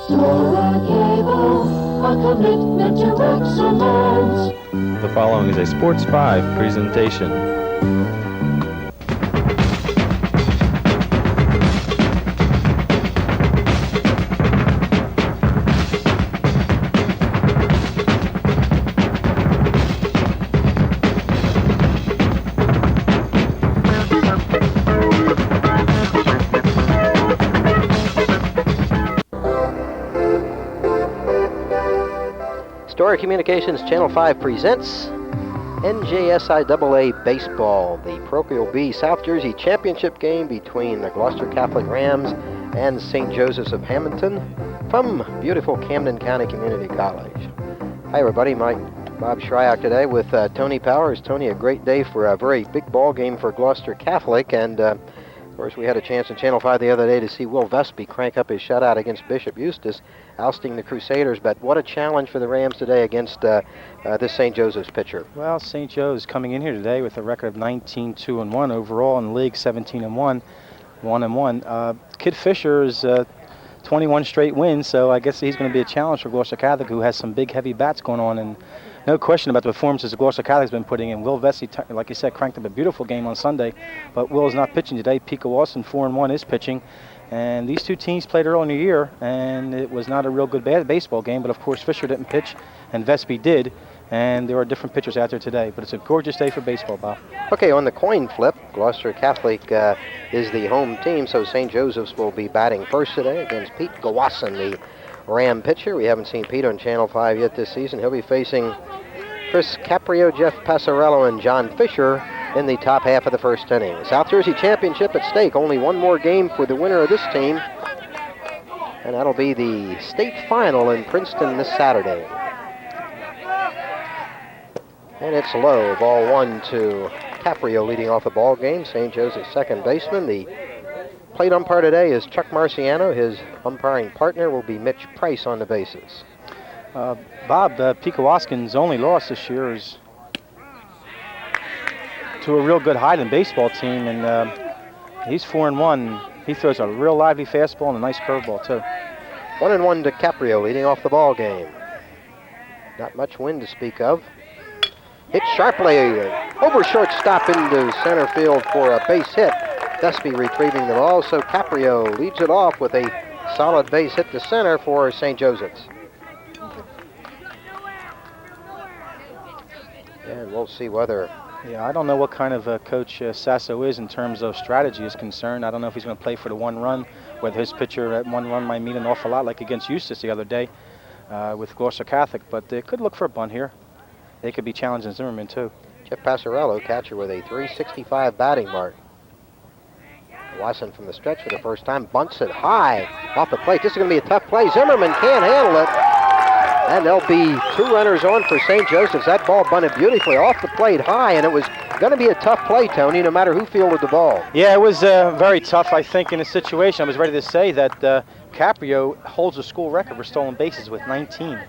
Shryock, a commitment to excellence. The following is a Sports 5 presentation. Story Communications Channel 5 presents NJSIAA Baseball, the Parochial B South Jersey Championship game between the Gloucester Catholic Rams and St. Joseph's of Hammonton from beautiful Camden County Community College. Hi everybody, Mike Bob Shryock today with Tony Powers. Tony, a great day for a very big ball game for Gloucester Catholic, and of course, we had a chance in Channel 5 the other day to see Will Vespi crank up his shutout against Bishop Eustace, ousting the Crusaders. But what a challenge for the Rams today against this St. Joseph's pitcher. Well, St. Joe's coming in here today with a record of 19-2-1 overall in the league, 17-1, 1-1. Kid Fisher is 21 straight wins, so I guess he's going to be a challenge for Gloucester Catholic, who has some big, heavy bats going on. And no question about the performances Gloucester Catholic's been putting in. Will Vesey, like you said, cranked up a beautiful game on Sunday, but Will is not pitching today. Pico Wilson, 4-1, is pitching. And these two teams played early in the year, and it was not a real good baseball game, but of course Fisher didn't pitch, and Vespi did, and there are different pitchers out there today. But it's a gorgeous day for baseball, Bob. Okay, on the coin flip, Gloucester Catholic is the home team, so St. Joseph's will be batting first today against Pete Gawasson, the Ram pitcher. We haven't seen Pete on Channel 5 yet this season. He'll be facing Chris Caprio, Jeff Passarello, and John Fisher in the top half of the first inning. South Jersey Championship at stake. Only one more game for the winner of this team, and that'll be the state final in Princeton this Saturday. And it's low. Ball one to Caprio leading off the ball game. St. Joseph's second baseman. The plate umpire today is Chuck Marciano. His umpiring partner will be Mitch Price on the bases. Bob, Pico Waskin's only loss this year is to a real good Highland baseball team, and he's 4-1. He throws a real lively fastball and a nice curveball too. 1-1 to Caprio leading off the ball game. Not much wind to speak of. Hit sharply over shortstop into center field for a base hit. Vespi retrieving the ball, so Caprio leads it off with a solid base hit to center for St. Joseph's. And we'll see whether... Yeah, I don't know what kind of coach Sasso is in terms of strategy is concerned. I don't know if he's going to play for the one run, whether his pitcher at one run might mean an awful lot, like against Eustace the other day with Gloucester Catholic. But they could look for a bunt here. They could be challenging Zimmerman, too. Jeff Passarello, catcher, with a .365 batting mark. Watson from the stretch for the first time, bunts it high off the plate. This is going to be a tough play. Zimmerman can't handle it. And there'll be two runners on for St. Joseph's. That ball bunted beautifully off the plate high, and it was going to be a tough play, Tony, no matter who fielded the ball. Yeah, it was very tough, I think, in a situation. I was ready to say that Caprio holds a school record for stolen bases with 19.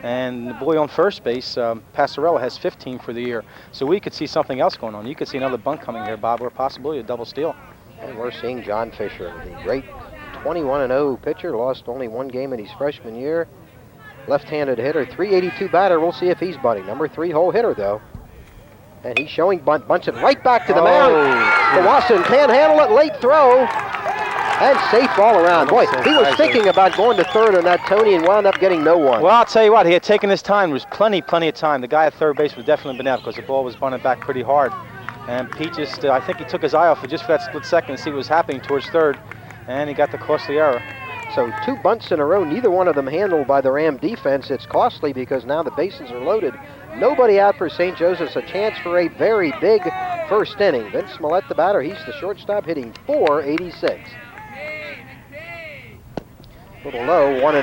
And the boy on first base, Passarella, has 15 for the year. So we could see something else going on. You could see another bunt coming here, Bob, or possibly a double steal. And we're seeing John Fisher, the great 21-0 pitcher, lost only one game in his freshman year. Left-handed hitter, .382 batter. We'll see if he's bunting. Number 3 hole hitter, though. And he's showing bunts it right back to the mound. Gawasson can't handle it. Late throw. And safe all around. Boy, he was thinking about going to third on that, Tony, and wound up getting no one. Well, I'll tell you what, he had taken his time. There was plenty of time. The guy at third base would definitely been out because the ball was bunted back pretty hard. And Pete just, I think he took his eye off it just for that split second to see what was happening towards third. And he got the costly error. So 2 bunts in a row, neither one of them handled by the Ram defense. It's costly because now the bases are loaded. Nobody out for St. Joseph's. A chance for a very big first inning. Vince Smollett, the batter, he's the shortstop, hitting .486. A little low, 1-0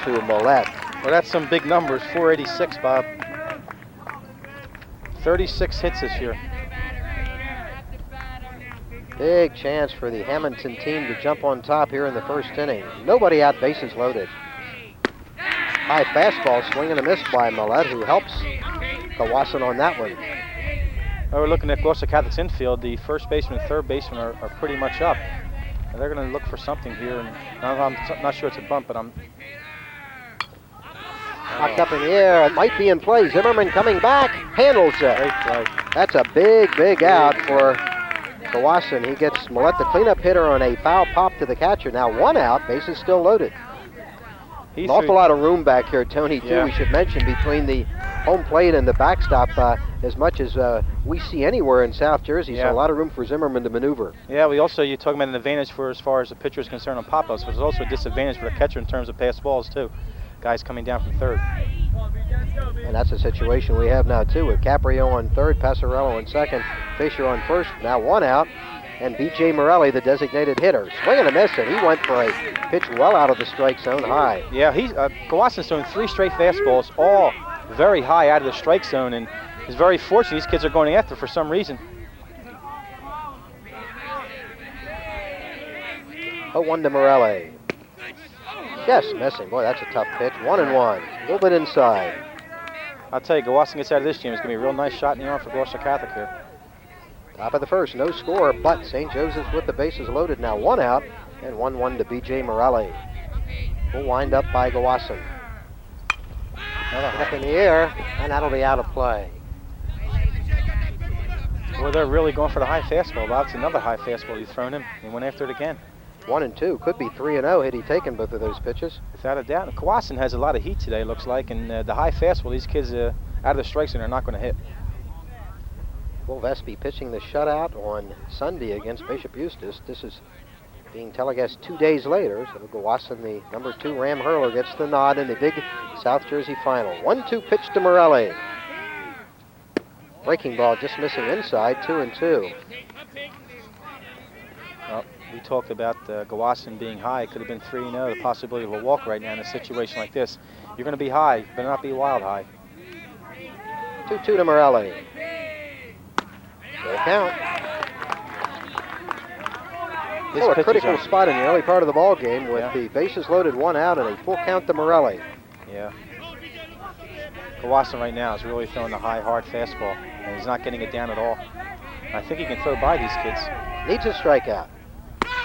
to Mollett. Well, that's some big numbers, .486, Bob. 36 hits this year. Big chance for the Hammonton team to jump on top here in the first inning. Nobody out, bases loaded. High fastball, swing and a miss by Mollett, who helps Gawasson on that one. Well, we're looking at Gloucester Catholic's infield. The first baseman and third baseman are pretty much up. They're going to look for something here. And I'm not sure it's a bunt, but I'm Knocked up in the air. It might be in play. Zimmerman coming back. Handles it. Great play. That's a big out for Gloucester. He gets Smollett, the cleanup hitter, on a foul pop to the catcher. Now 1 out. Bases still loaded. An awful lot of room back here, Tony, too. Yeah. We should mention between the home plate and the backstop, as much as we see anywhere in South Jersey. Yeah. So a lot of room for Zimmerman to maneuver. Yeah, you're talking about an advantage for as far as the pitcher is concerned on pop-ups, but there's also a disadvantage for the catcher in terms of pass balls, too. Guys coming down from third. And that's a situation we have now, too, with Caprio on third, Passarello on second, Fisher on first. Now 1 out. And B.J. Morelli, the designated hitter. Swing and a miss, and he went for a pitch well out of the strike zone high. Yeah, Gloucester's throwing 3 straight fastballs, all very high out of the strike zone, and he's very fortunate these kids are going after for some reason. 0-1 to Morelli. Just missing. Boy, that's a tough pitch. 1-1. A little bit inside. I'll tell you, Gloucester gets out of this game. It's going to be a real nice shot in the arm for Gloucester Catholic here. Top of the first, no score, but St. Joseph's with the bases loaded. Now 1 out, and 1-1 to B.J. Morelli. We'll wind up by Gloucester. Another up in the air, and that'll be out of play. Well, they're really going for the high fastball. That's another high fastball he's thrown him. He went after it again. 1-2, could be 3-0 had he taken both of those pitches. Without a doubt. Gloucester has a lot of heat today, looks like, and the high fastball, these kids out of the strike zone are not going to hit. Will Vespi pitching the shutout on Sunday against Bishop Eustace. This is being telecast 2 days later, so Gloucester, the number 2 Ram hurler, gets the nod in the big South Jersey final. 1-2 pitch to Morelli. Breaking ball just missing inside, 2-2. Well, we talked about Gloucester being high. It could have been 3-0, the possibility of a walk right now in a situation like this. You're going to be high, but not be wild high. 2-2 to Morelli. Full count. A critical spot in the early part of the ball game with the bases loaded, 1 out, and a full count to Morelli. Yeah. Gloucester right now is really throwing the high, hard fastball, and he's not getting it down at all. I think he can throw by these kids. Needs a strikeout.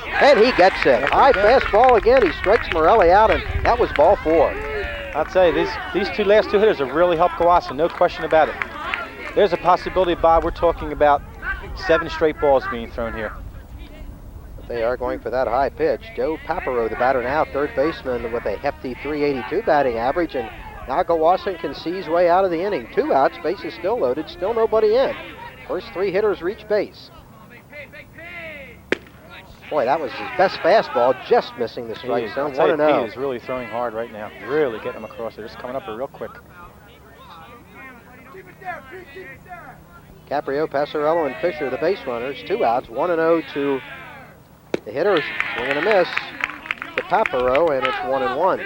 And he gets it. High fastball again. He strikes Morelli out, and that was ball 4. I'll tell you, these last two hitters have really helped Gloucester, no question about it. There's a possibility, Bob, we're talking about 7 straight balls being thrown here. But they are going for that high pitch. Joe Paparo, the batter now, third baseman with a hefty .382 batting average, and now Gloucester can see his way out of the inning. 2 outs, bases still loaded, still nobody in. First 3 hitters reach base. Boy, that was his best fastball, just missing the strike zone. 1-0. He is really throwing hard right now. Really getting him across there. Just coming up here real quick. Caprio, Passarello, and Fisher, the base runners. 2 outs, 1-0 to the hitters. Swing and a miss to Paparo, and it's 1-1.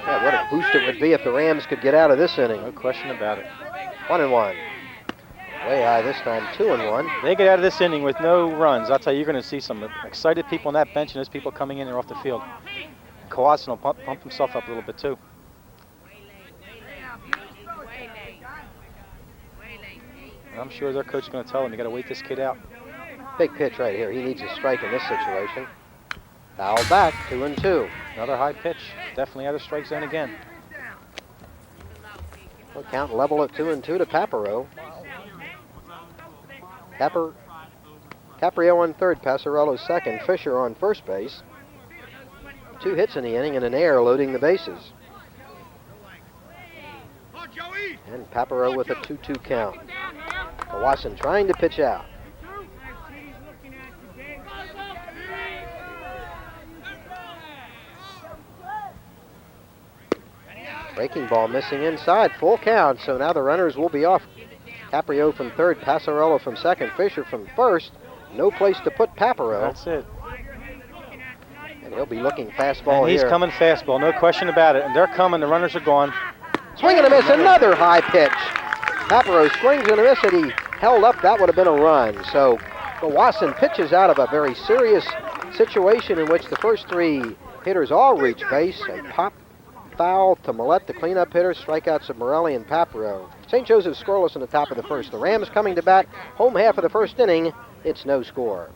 Yeah, what a boost it would be if the Rams could get out of this inning. No question about it. 1-1. Way high this time, 2-1. They get out of this inning with no runs. I'll tell you, you're going to see some excited people on that bench and those people coming in there off the field. Gloucester will pump himself up a little bit too. And I'm sure their coach is going to tell him, you got to wait this kid out. Big pitch right here. He needs a strike in this situation. Fouled back, 2-2. Another high pitch. Definitely out of strike zone again. We'll count level at 2-2 to Paparo. Caprio on third, Passarello second, Fisher on first base. 2 hits in the inning and an error loading the bases. And Paparo with a 2-2 count. Watson trying to pitch out. Breaking ball missing inside, full count, so now the runners will be off. Caprio from third, Passarello from second, Fisher from first. No place to put Paparo. That's it. And he'll be looking fastball and he's here. coming fastball, no question about it. And they're coming, the runners are gone. Swing and a miss, another high pitch. Paparo swings and a miss, and he held up. That would have been a run. So Watson pitches out of a very serious situation in which the first 3 hitters all reach base. A pop foul to Millette, the cleanup hitter. Strikeouts of Morelli and Paparo. St. Joseph's scoreless in the top of the first. The Rams coming to bat. Home half of the first inning. It's no score.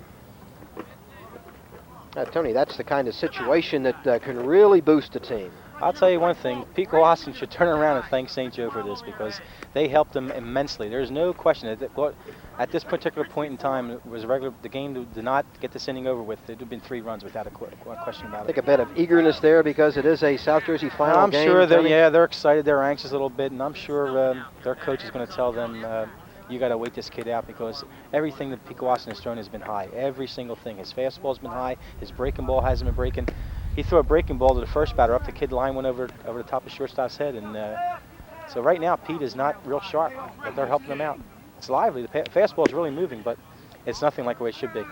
Tony, that's the kind of situation that can really boost a team. I'll tell you one thing, Pete Gloucester should turn around and thank St. Joe for this because they helped them immensely. There's no question that at this particular point in time, it was the game did not get this inning over with. It would have been 3 runs without a question about it. I think a bit of eagerness there because it is a South Jersey final game. I'm sure they're excited, they're anxious a little bit, and I'm sure their coach is going to tell them, you got to wait this kid out because everything that Pete Gloucester has thrown has been high. Every single thing. His fastball's been high, his breaking ball hasn't been breaking. He threw a breaking ball to the first batter up. The kid line went over the top of shortstop's head, and so right now Pete is not real sharp, but they're helping him out. It's lively. The fastball is really moving, but it's nothing like the way it should be.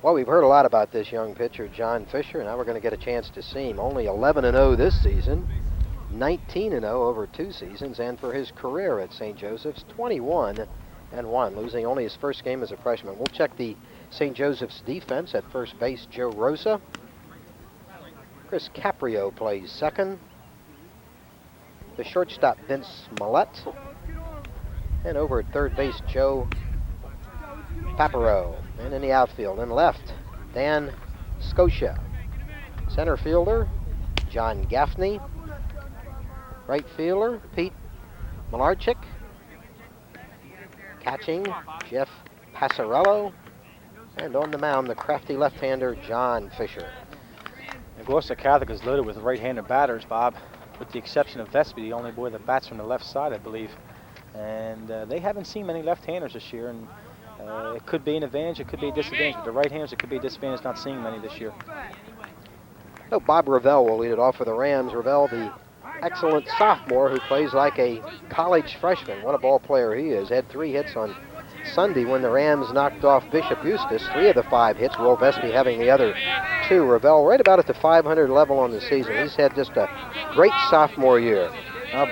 Well, we've heard a lot about this young pitcher, John Fisher, and now we're going to get a chance to see him. Only 11-0 this season, 19-0 over 2 seasons, and for his career at St. Joseph's, 21-1, losing only his first game as a freshman. We'll check the St. Joseph's defense. At first base, Joe Rosa. Chris Caprio plays second. The shortstop, Vince Millette. And over at third base, Joe Paparo. And in the outfield, in left, Dan Scotia. Center fielder, John Gaffney. Right fielder, Pete Malarchik. Catching, Jeff Passarello. And on the mound, the crafty left-hander, John Fisher. And Gloucester Catholic is loaded with right-handed batters, Bob, with the exception of Vesby, the only boy that bats from the left side, I believe. And they haven't seen many left-handers this year, and it could be an advantage, it could be a disadvantage. With the right-handers, it could be a disadvantage not seeing many this year. So Bob Ravel will lead it off for the Rams. Ravel, the excellent sophomore who plays like a college freshman. What a ball player he is. Had 3 hits on Sunday when the Rams knocked off Bishop Eustace. 3 of the 5 hits, Will Vesby having the other 2. Ravel right about at the 500 level on the season. He's had just a great sophomore year.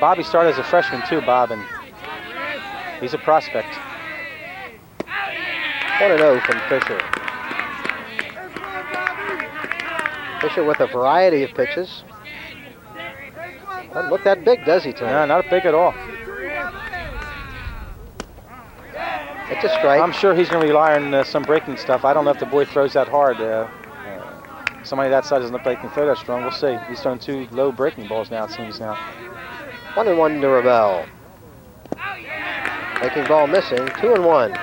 Bobby started as a freshman too, Bob, and he's a prospect. 1-0 from Fisher. Fisher with a variety of pitches. Doesn't look that big, does he, Tony? No, not big at all. It's a strike. I'm sure he's going to rely on some breaking stuff. I don't know if the boy throws that hard. Somebody that side doesn't look like he can throw that strong. We'll see. He's throwing 2 low breaking balls now, it seems now. 1-1 to Ravel. Breaking ball missing. 2-1.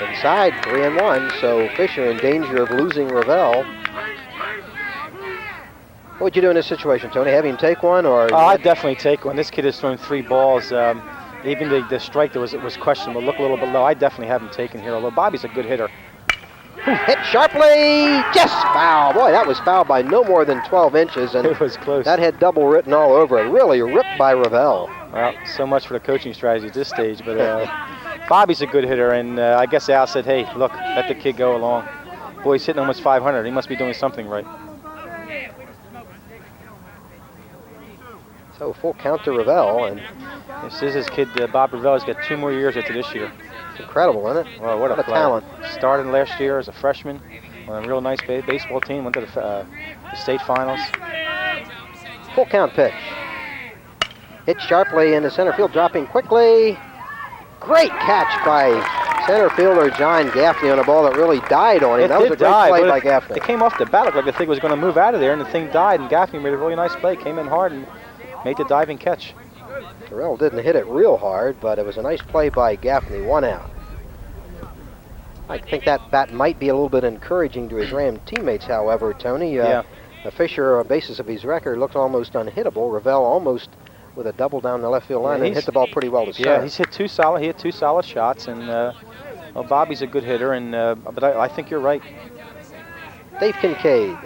Inside, 3-1, so Fisher in danger of losing Ravel. What would you do in this situation, Tony? Have him take one, or? I'd definitely take one. This kid has thrown 3 balls. Even the strike that was questionable, look a little bit low. I'd definitely have him taken here, although Bobby's a good hitter. Hit sharply, just foul. Boy, that was fouled by no more than 12 inches, and it was close. That had double written all over it. Really ripped by Ravel. Well, so much for the coaching strategy at this stage, but Bobby's a good hitter, and I guess Al said, hey, look, let the kid go along. Boy, he's hitting almost 500. He must be doing something right. So full count to Ravel, and this is his kid, Bob Ravel. He's got 2 more years after this year. It's incredible, isn't it? Well, what a talent. Started last year as a freshman on a real nice baseball team. Went to the state finals. Full count pitch. Hit sharply into center field, dropping quickly. Great catch by center fielder John Gaffney on a ball that really died on him. That was a great play by Gaffney. It came off the bat, looked like the thing was going to move out of there, and the thing died, and Gaffney made a really nice play. Came in hard and made the diving catch. Terrell didn't hit it real hard, but it was a nice play by Gaffney. 1 out. I think that bat might be a little bit encouraging to his Ram teammates, however, Tony. Fisher, on basis of his record, looked almost unhittable. Ravel almost with a double down the left field line and hit the ball pretty well to start. Yeah, he's hit 2 solid. He hit 2 solid shots, and well, Bobby's a good hitter, and but I think you're right. Dave Kincaid.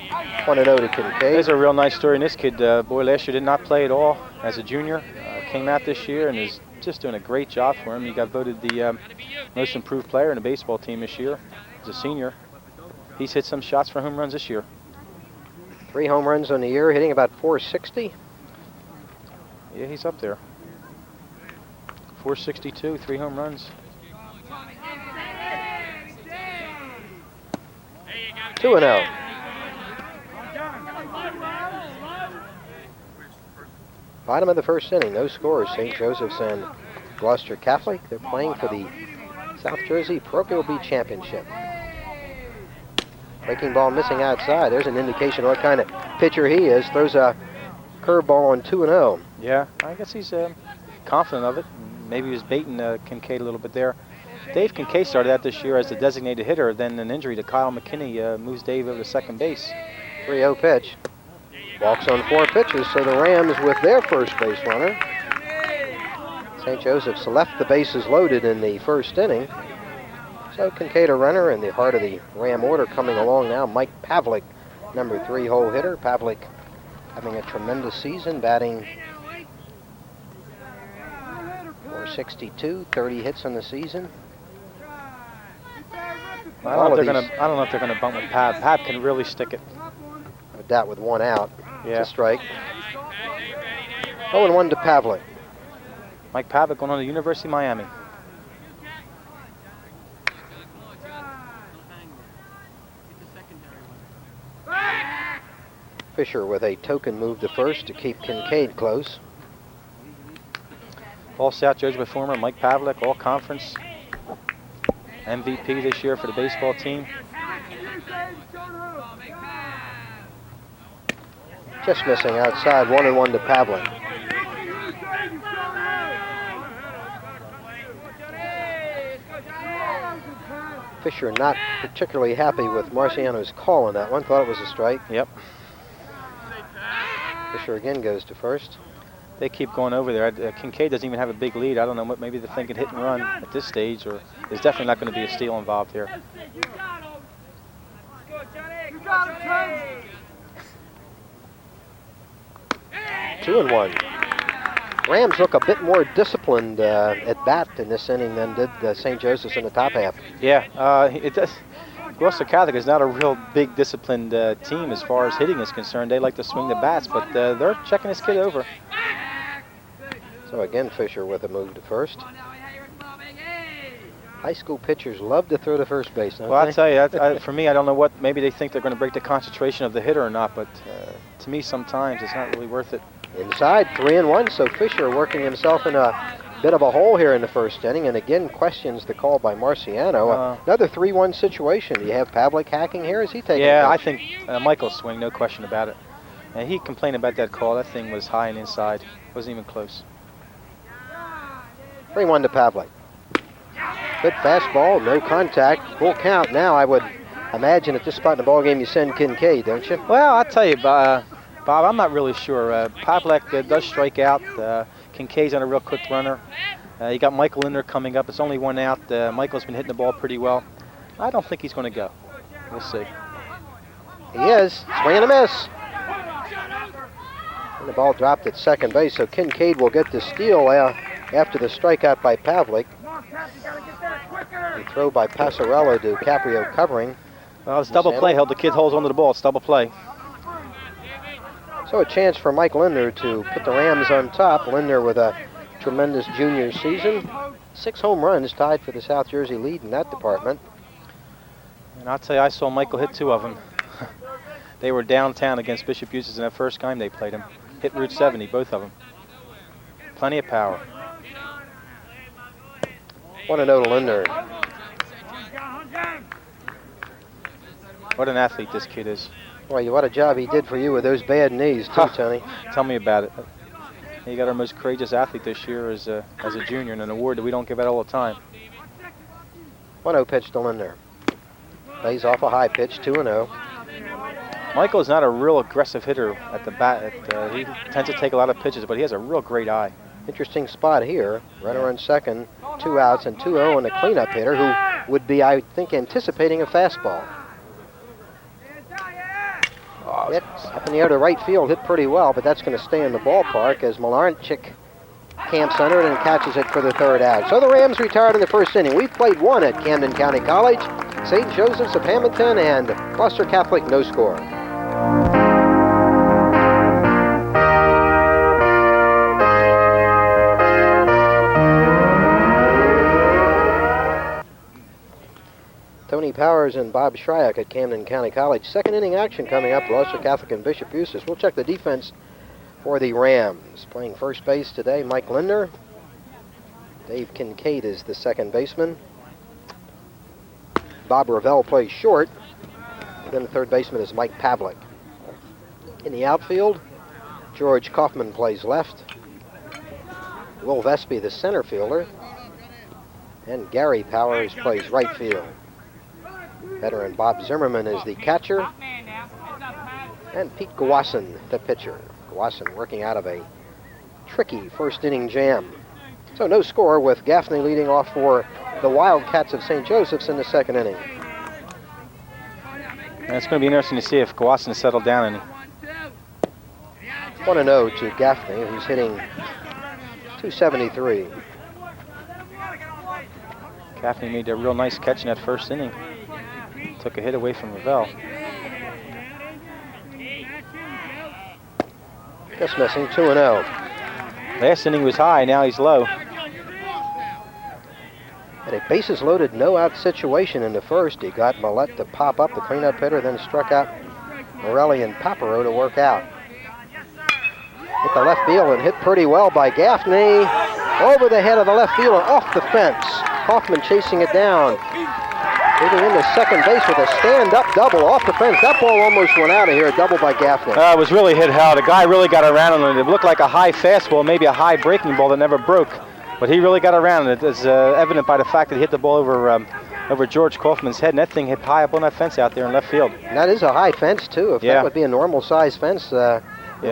1-0 to Kincaid. There's a real nice story in this kid. Boy, last year did not play at all as a junior. Came out this year and is just doing a great job for him. He got voted the most improved player in the baseball team this year as a senior. He's hit some shots for home runs this year. 3 home runs on the year, hitting about 460. Yeah, he's up there. 462, 3 home runs. 2-0. Bottom of the first inning, no scores. St. Joseph's and Gloucester Catholic. They're playing for the South Jersey Parochial B Championship. Breaking ball missing outside. There's an indication of what kind of pitcher he is. Throws a curveball on 2-0. Yeah, I guess he's confident of it. Maybe he was baiting Kincaid a little bit there. Dave Kincaid started out this year as the designated hitter. Then an injury to Kyle McKinney moves Dave over to second base. 3-0 pitch. Walks on 4 pitches, so the Rams with their first base runner. St. Joseph's left the bases loaded in the first inning. So Kincaid a runner in the heart of the Ram order. Coming along now, Mike Pavlik, number 3 hole hitter. Pavlik having a tremendous season, batting .462, 30 hits in the season. I don't know if they're gonna bump with Pab. Pab can really stick it. With that, with 1 out, Yeah. it's a strike. 0-1 to Pavlik. Mike Pavlik going on to University of Miami. Fisher with a token move to first to keep Kincaid close. All South Jersey performer, Mike Pavlik, all conference MVP this year for the baseball team. Just missing outside, 1-1 to Pavlik. Fisher not particularly happy with Marciano's call on that one. Thought it was a strike. Yep. Fisher again goes to first. They keep going over there. Kincaid doesn't even have a big lead. I don't know what, maybe they're thinking hit and run at this stage, or there's definitely not going to be a steal involved here. 2-1. Rams look a bit more disciplined at bat in this inning than did St. Joseph's in the top half. Yeah, it does. Gloucester Catholic is not a real big disciplined team as far as hitting is concerned. They like to swing the bats, but they're checking this kid over. So again, Fisher with a move to first. High school pitchers love to throw to first base, don't Well, they? I'll tell you, for me, I don't know what, maybe they think they're going to break the concentration of the hitter or not, but to me, sometimes it's not really worth it. Inside, 3-1, so Fisher working himself in a bit of a hole here in the first inning, and again questions the call by Marciano. Another 3-1 situation. Do you have Pavlik hacking here? Is he taking Yeah, a I pitch? think Michael's swing, no question about it. And he complained about that call. That thing was high and inside. Wasn't even close. 3-1 to Pavlik. Good fastball, no contact, full count. Now I would imagine at this spot in the ballgame you send Kincaid, don't you? Well, I'll tell you, Bob, I'm not really sure. Pavlik does strike out. Kincaid's on a real quick runner. You got Michael in there coming up. It's only 1 out. Michael's been hitting the ball pretty well. I don't think he's going to go. We'll see. He is. Swing and a miss. And the ball dropped at second base, so Kincaid will get the steal after the strikeout by Pavlik. The throw by Passarello to Caprio covering. Well, it's double play. Held the kid holds onto the ball. It's double play. So a chance for Mike Lindner to put the Rams on top. Lindner with a tremendous junior season. 6 home runs, tied for the South Jersey lead in that department. And I'll tell you, I saw Michael hit 2 of them. They were downtown against Bishop Eustace in that first game they played him. Hit Route 70, both of them. Plenty of power. 1-0 to Lindner. What an athlete this kid is. Boy, what a job he did for you with those bad knees, too, Tony. Tell me about it. He got our most courageous athlete this year as a junior, and an award that we don't give out all the time. 1-0 pitch to Lindner. Lays off a high pitch, 2-0. Michael's not a real aggressive hitter at the bat. He tends to take a lot of pitches, but he has a real great eye. Interesting spot here. Runner on second, 2 outs, and 2-0, and a cleanup hitter who would be, I think, anticipating a fastball. Hit up in the air to right field, hit pretty well, but that's going to stay in the ballpark as Malarnchik camps under it and catches it for the 3rd out. So the Rams retired in the first inning. We've played 1 at Camden County College. St. Joseph's of Hammonton and Gloucester Catholic, no score. Tony Powers and Bob Shryock at Camden County College. 2nd inning action coming up, Gloucester Catholic and Bishop Eustace. We'll check the defense For the Rams, playing first base today, Mike Lindner. Dave Kincaid is the second baseman. Bob Ravel plays short. And then the third baseman is Mike Pavlik. In the outfield, George Kaufman plays left. Will Vespi, the center fielder. And Gary Powers plays right field. Veteran Bob Zimmerman is the catcher. And Pete Gawasson, the pitcher. Gawasson working out of a tricky first inning jam. So no score, with Gaffney leading off for the Wildcats of St. Joseph's in the second inning. And it's going to be interesting to see if Gawasson settled down any. 1-0 to Gaffney, who's hitting .273. Gaffney made a real nice catch in that first inning. Took a hit away from Ravel. Just missing, 2-0. Last inning was high, now he's low. At a bases loaded, no out situation in the first. He got Millette to pop up, the cleanup hitter, then struck out Morelli and Papero to work out. Hit the left field and hit pretty well by Gaffney. Over the head of the left fielder, off the fence. Kaufman chasing it down. Moving into second base with a stand-up double off the fence. That ball almost went out of here, a double by Gaffney. It was really hit hard. The guy really got around on it. It looked like a high fastball, maybe a high breaking ball that never broke. But he really got around it. It's evident by the fact that he hit the ball over George Kaufman's head, and that thing hit high up on that fence out there in left field. And that is a high fence too. If that would be a normal size fence,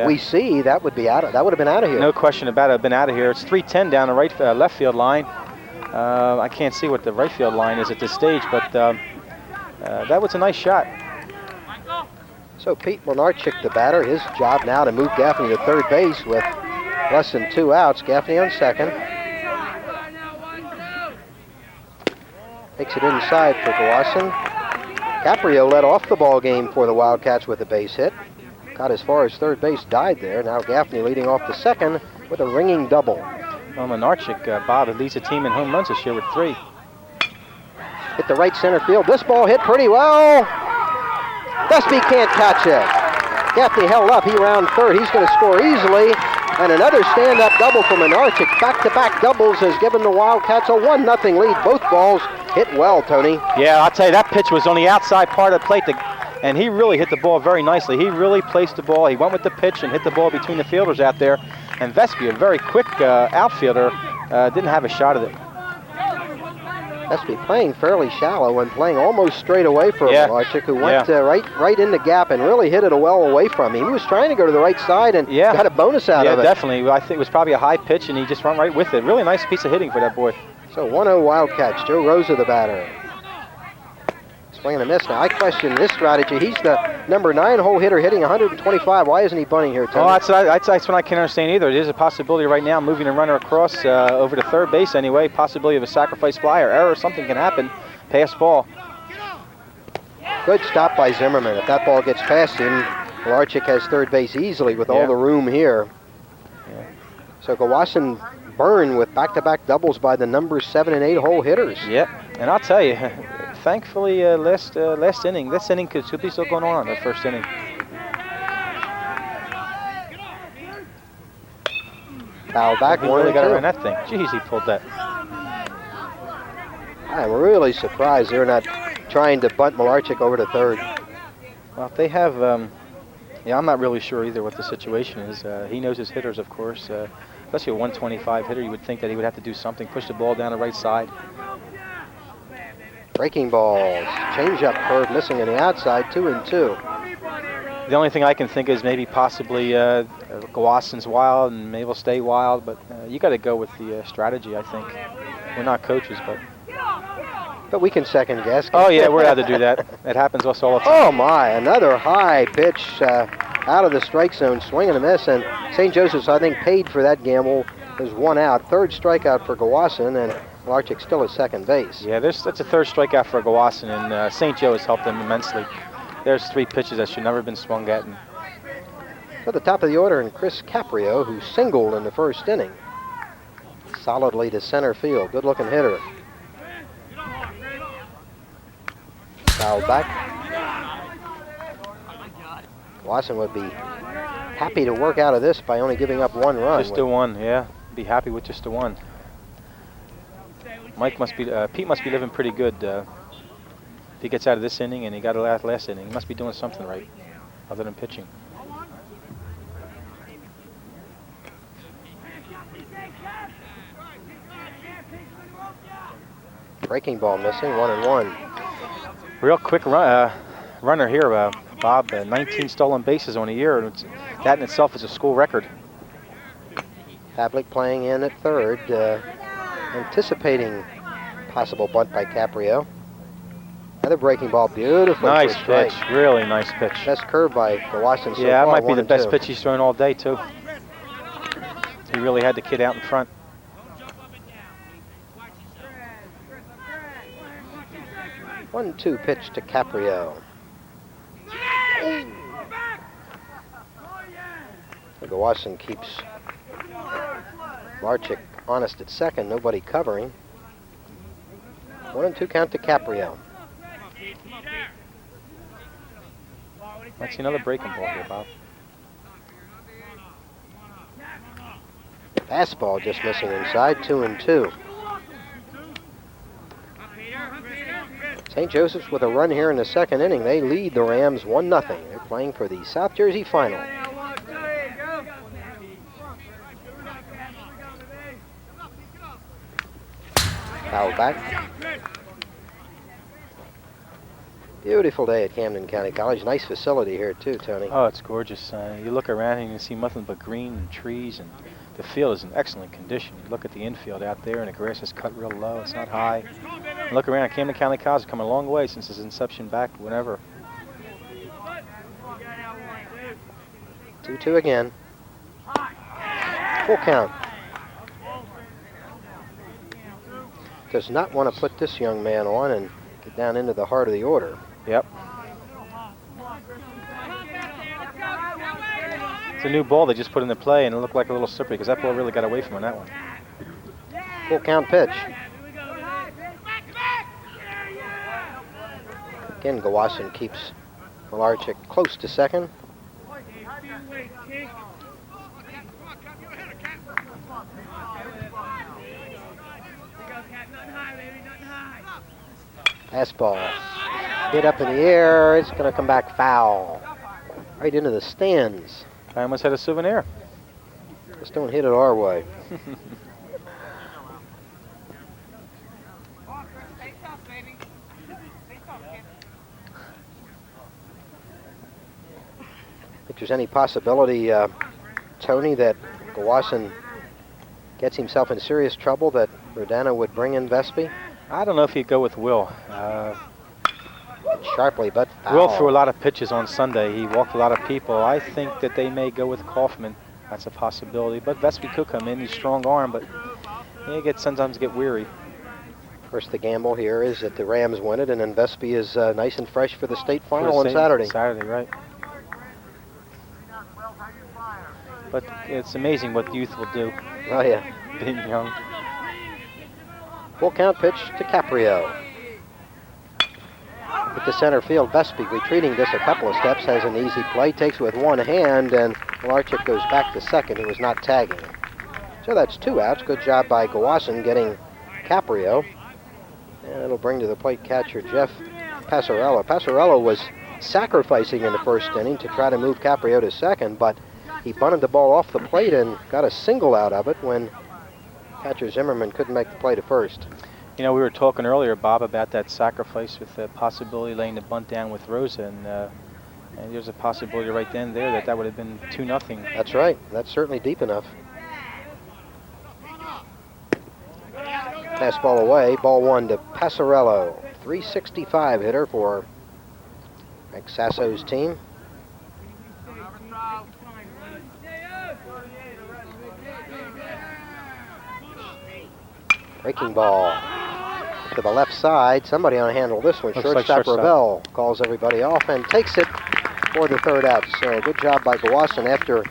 we see that would be out. That would have been out of here. No question about it. Been out of here. It's 310 down the left field line. I can't see what the right field line is at this stage, but that was a nice shot. So Pete Lenarchik, the batter, his job now to move Gaffney to third base with less than 2 outs. Gaffney on second. Takes it inside for Gawasson. Caprio led off the ball game for the Wildcats with a base hit. Got as far as third base, died there. Now Gaffney leading off the second with a ringing double. Well, Lenarchik, Bob, leads the team in home runs this year with 3. Hit the right center field. This ball hit pretty well. Vespi can't catch it. Gaffney held up. He round third. He's going to score easily. And another stand-up double from Lenarchik. Back-to-back doubles has given the Wildcats a 1-0 lead. Both balls hit well, Tony. Yeah, I'll tell you, that pitch was on the outside part of the plate, and he really hit the ball very nicely. He really placed the ball. He went with the pitch and hit the ball between the fielders out there. And Vespi, a very quick outfielder, didn't have a shot at it. Vespi playing fairly shallow and playing almost straight away from Lenarchik, who went right in the gap and really hit it well away from him. He was trying to go to the right side and got a bonus out of it. Yeah, definitely. I think it was probably a high pitch, and he just went right with it. Really nice piece of hitting for that boy. So 1-0 Wildcats. Joe Rosa, the batter. Swing and a miss. Now, I question this strategy. He's the number 9 hole hitter hitting 125. Why isn't he bunting here, Tony? Oh, that's what I can't understand either. There's a possibility right now, moving a runner across over to third base anyway. Possibility of a sacrifice fly or error. Something can happen. Pass ball. Good stop by Zimmerman. If that ball gets past him, Lenarchik has third base easily with all the room here. Yeah. So Gawasson burn with back-to-back doubles by the number 7 and 8 hole hitters. Yep, and I'll tell you, thankfully, last inning, this inning could be still going on, that first inning. Foul back, he 1 really and got 2. around that thing. Jeez, he pulled that. I'm really surprised they're not trying to bunt Lenarchik over to third. Well, if they have, I'm not really sure either what the situation is. He knows his hitters, of course. Especially a 125 hitter, you would think that he would have to do something, push the ball down the right side. Breaking balls, change-up curve missing on the outside, 2 and 2. The only thing I can think is maybe possibly Gawasson's wild and maybe will stay wild, but you got to go with the strategy, I think. We're not coaches, but we can second guess. Oh yeah, we're allowed to do that. It happens to us all the time. Oh my, another high pitch out of the strike zone, swing and a miss, and St. Joseph's, I think, paid for that gamble. There's 1 out, third strikeout for Gawasson, and Lenarchik still at second base. Yeah, that's a third strikeout for Gawasson, and St. Joe has helped them immensely. There's 3 pitches that should never have been swung at. And to the top of the order, and Chris Caprio, who singled in the first inning. Solidly to center field, good-looking hitter. Foul back. Gawasson would be happy to work out of this by only giving up 1 run. Just a 1, yeah. Be happy with just a 1. Pete must be living pretty good. If he gets out of this inning and he got a last inning, he must be doing something right, other than pitching. Breaking ball missing, 1-1. Real quick runner here, Bob. 19 stolen bases on a year. That in itself is a school record. Pavlik playing in at third, anticipating possible bunt by Caprio. Another breaking ball, beautiful. Nice pitch, really nice pitch. Best curve by Gloucester so yeah, that far, might be the best 1-2. pitch he's thrown all day, too. He really had the kid out in front. 1-2 pitch to Caprio. Gloucester keeps Larchick honest at second, nobody covering. 1-2 count to Caprio. Might see another breaking ball here, Bob. Fastball just missing inside, 2-2. St. Joseph's with a run here in the second inning. They lead the Rams 1-0. They're playing for the South Jersey final. Foul back. Beautiful day at Camden County College. Nice facility here too, Tony. Oh, it's gorgeous. You look around and you can see nothing but green and trees, and the field is in excellent condition. You look at the infield out there, and the grass is cut real low. It's not high. And look around. Camden County College has come a long way since its inception back whenever. 2-2 again. Full count. Does not want to put this young man on and get down into the heart of the order. Yep. It's a new ball they just put into play, and it looked like a little slippery because that ball really got away from him on that one. Full count pitch. Again, Gloucester keeps Malarchik close to second. Fastball hit up in the air. It's going to come back foul. Right into the stands. I almost had a souvenir. Just don't hit it our way. Think there's any possibility, Tony, that Gloucester gets himself in serious trouble, that Rodano would bring in Vespi? I don't know if he'd go with Will. Sharply, but foul. Will threw a lot of pitches on Sunday. He walked a lot of people. I think that they may go with Kaufman. That's a possibility. But Vespi could come in. He's strong arm, but he sometimes get weary. Of course, the gamble here is that the Rams win it, and then Vespi is nice and fresh for the state final on Saturday. Saturday, right. But it's amazing what youth will do. Oh, yeah. Being young. Full count pitch to Caprio. At the center field, Vespi retreating just a couple of steps, has an easy play, takes with one hand, and Malarchik goes back to second. He was not tagging. So that's 2 outs. Good job by Gloucester getting Caprio. And it'll bring to the plate catcher Jeff Passarello. Passarello was sacrificing in the first inning to try to move Caprio to second, but he bunted the ball off the plate and got a single out of it when catcher Zimmerman couldn't make the play to first. You know, we were talking earlier, Bob, about that sacrifice with the possibility of laying the bunt down with Rosa, and there's a possibility right then there that would have been 2-0. That's right. That's certainly deep enough. Fastball away. Ball 1 to Passarello. 365 hitter for Mike Sasso's team. Breaking ball to the left side. Somebody on to handle this one. Shortstop Ravel calls everybody off and takes it for the 3rd out. So good job by Gloucester after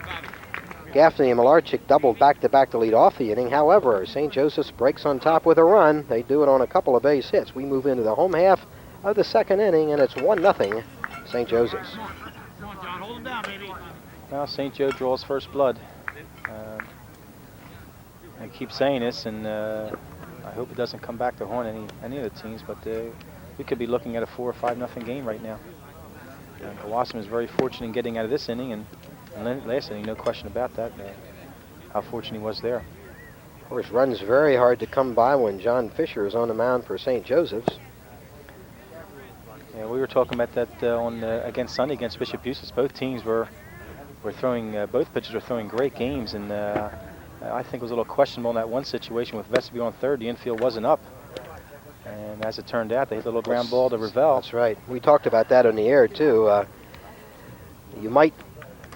Gaffney and Malarchik doubled back-to-back to lead off the inning. However, St. Joseph's breaks on top with a run. They do it on a couple of base hits. We move into the home half of the 2nd inning, and it's 1-0 St. Joseph's. Well, St. Joe draws first blood. I keep saying this, and I hope it doesn't come back to haunt any of the teams, but we could be looking at a 4 or 5-0 game right now. Gloucester is very fortunate in getting out of this inning, and last inning, no question about that, how fortunate he was there. Of course, runs very hard to come by when John Fisher is on the mound for St. Joseph's. Yeah, we were talking about that against Sunday against Bishop Eustace. Both teams were throwing, both pitchers were throwing great games, and I think it was a little questionable in that one situation with Vesby on third. The infield wasn't up, and as it turned out, they hit a little ground ball to Ravel. That's right. We talked about that on the air too. You might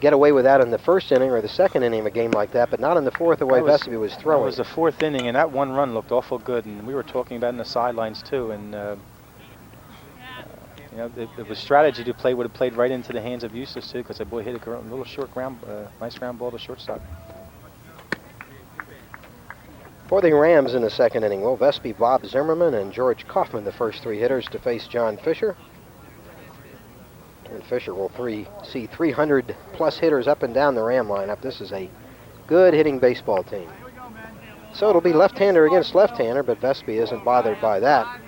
get away with that in the first inning or the second inning of a game like that, but not in the fourth, the way Vesby was throwing. It was the fourth inning, and that one run looked awful good, and we were talking about it in the sidelines too. And you know, it was strategy to play. Would have played right into the hands of Eustace too, because that boy hit a little short ground, nice ground ball to shortstop. For the Rams in the second inning, Will Vesby, Bob Zimmerman, and George Kaufman, the first three hitters to face John Fisher. And Fisher will see 300-plus hitters up and down the Ram lineup. This is a good hitting baseball team. So it'll be left-hander against left-hander, but Vesby isn't bothered by that.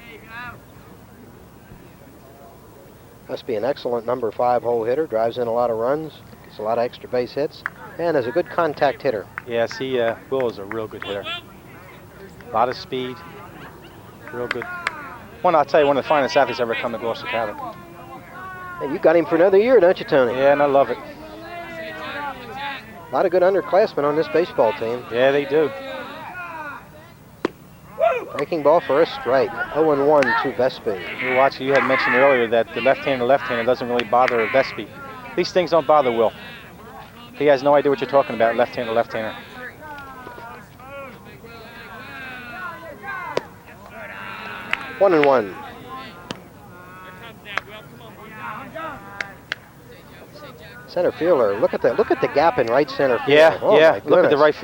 Vesby, an excellent number 5 hole hitter, drives in a lot of runs, gets a lot of extra base hits, and is a good contact hitter. Yes, Will is a real good hitter. A lot of speed, real good. I'll tell you, one of the finest athletes ever come to Gloucester Catholic. And you got him for another year, don't you, Tony? Yeah, and I love it. A lot of good underclassmen on this baseball team. Yeah, they do. Breaking ball for a strike. 0-1 to Vesby. You had mentioned earlier that the left-hander doesn't really bother Vesby. These things don't bother Will. He has no idea what you're talking about, left-hander. 1-1. Center fielder, look at the gap in right center field. Yeah, oh, yeah. Look at the left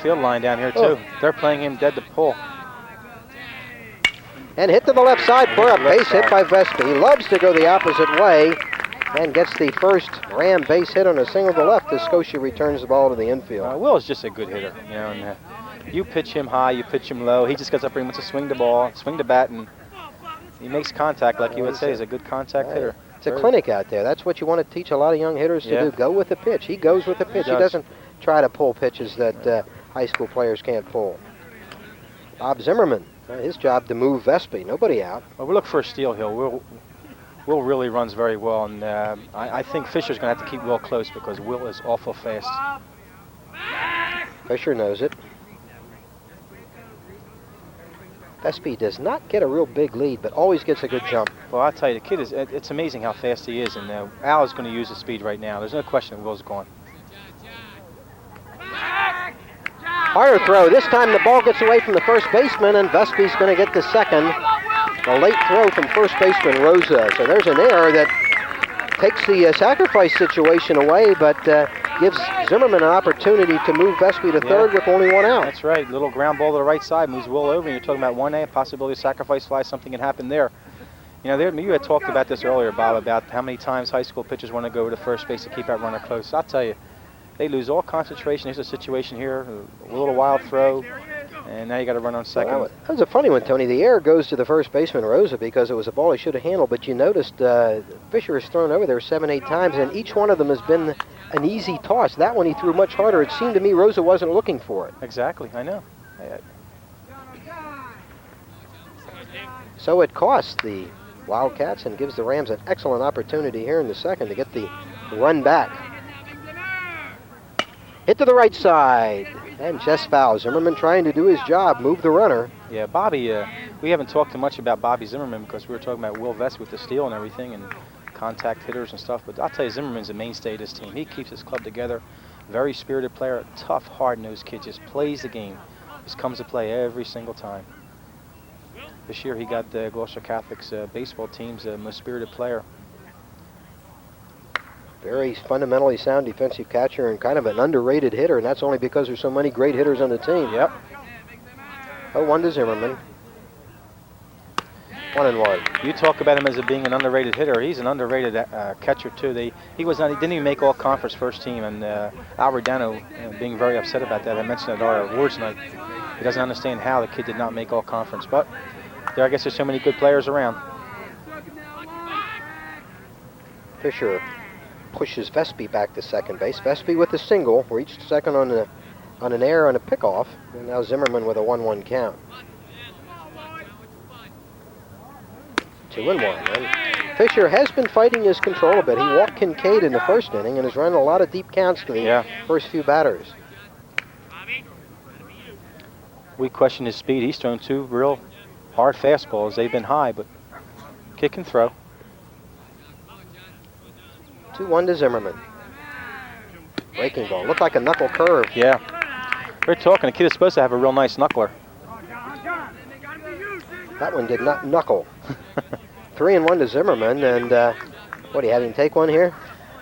field line down here too. Oh. They're playing him dead to pull. And hit to the left side for a base hit by Vesby. He loves to go the opposite way and gets the first Ram base hit on a single to left as Scotia returns the ball to the infield. Will is just a good hitter, you know. And you pitch him high, you pitch him low. He just gets up there and wants to swing the ball, swing the bat, and he makes contact like you would say. He's a good contact hitter. It's a clinic out there. That's what you want to teach a lot of young hitters to do. Go with the pitch. He goes with the pitch. He doesn't try to pull pitches that high school players can't pull. Bob Zimmerman, his job to move Vesby. Nobody out. Well, we look for a steal here. Will really runs very well, and I think Fisher's going to have to keep Will close because Will is awful fast. Fisher knows it. Vesby does not get a real big lead, but always gets a good jump. Well, I'll tell you, the kid it's amazing how fast he is, and Al is going to use his speed right now. There's no question that Will's gone. Harder throw. This time the ball gets away from the first baseman, and Vesby's going to get the second. A late throw from first baseman Rosa. So there's an error that takes the sacrifice situation away, but gives Zimmerman an opportunity to move Vesby to third with only one out. That's right. Little ground ball to the right side moves Will over, and you're talking about 1A, possibility of sacrifice fly. Something can happen there. You know, you had talked about this earlier, Bob, about how many times high school pitchers want to go to first base to keep that runner close. I'll tell you, they lose all concentration. Here's a situation here, a little wild throw, and now you got to run on second. Well, that was a funny one, Tony. The error goes to the first baseman, Rosa, because it was a ball he should have handled, but you noticed Fisher has thrown over there 7-8 times, and each one of them has been an easy toss. That one he threw much harder. It seemed to me Rosa wasn't looking for it. Exactly, I know. So it costs the Wildcats and gives the Rams an excellent opportunity here in the second to get the run back. Hit to the right side, and chest foul. Zimmerman trying to do his job, move the runner. Yeah, Bobby, we haven't talked too much about Bobby Zimmerman because we were talking about Will Vest with the steal and everything and contact hitters and stuff, but I'll tell you, Zimmerman's a mainstay of this team. He keeps his club together, very spirited player, tough, hard-nosed kid, just plays the game, just comes to play every single time. This year he got the Gloucester Catholic's baseball team's most spirited player. Very fundamentally sound defensive catcher and kind of an underrated hitter, and that's only because there's so many great hitters on the team. Yep. 0-1 to Zimmerman. 1-1. You talk about him as being an underrated hitter. He's an underrated catcher too. He didn't even make all conference first team, and Al Redano being very upset about that. I mentioned at our awards night. He doesn't understand how the kid did not make all conference, but I guess there's so many good players around. Fisher pushes Vespi back to second base. Vespi with a single, reached second on an error on a pickoff, and now Zimmerman with a 1-1 count. 2-1. And Fisher has been fighting his control a bit. He walked Kincaid in the first inning and has run a lot of deep counts to the first few batters. We question his speed. He's thrown 2 real hard fastballs. They've been high, but kick and throw. 2-1 to Zimmerman. Breaking ball. Looked like a knuckle curve. Yeah. We're talking. The kid is supposed to have a real nice knuckler. That one did not knuckle. 3-1 to Zimmerman. And what, do you have him take one here?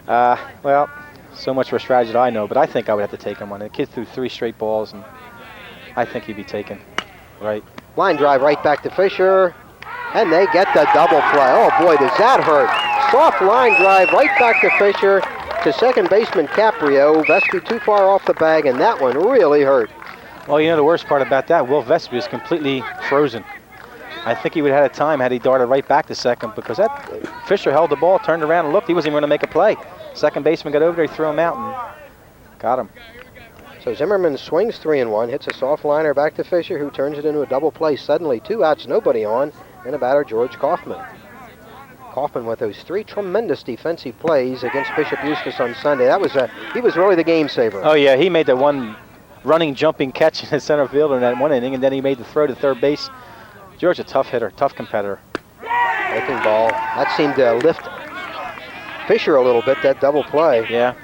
Well, so much for strategy that I know, but I think I would have to take him one. The kid threw 3 straight balls, and I think he'd be taken. Right. Line drive right back to Fisher. And they get the double play. Oh, boy, does that hurt. Soft line drive right back to Fisher, to second baseman Caprio. Vespi too far off the bag, and that one really hurt. Well, you know the worst part about that, Will Vespi is completely frozen. I think he would have had a time had he darted right back to second, because that Fisher held the ball, turned around and looked. He wasn't even going to make a play. Second baseman got over there, he threw him out and got him. So Zimmerman swings 3-1, hits a soft liner back to Fisher, who turns it into a double play. Suddenly 2 outs, nobody on, and a batter, George Kaufman. Kaufman with those 3 tremendous defensive plays against Bishop Eustace on Sunday. He was really the game saver. Oh yeah, he made that one running, jumping catch in the center field in that one inning, and then he made the throw to third base. George, a tough hitter, tough competitor. Breaking ball. That seemed to lift Fisher a little bit, that double play. Yeah.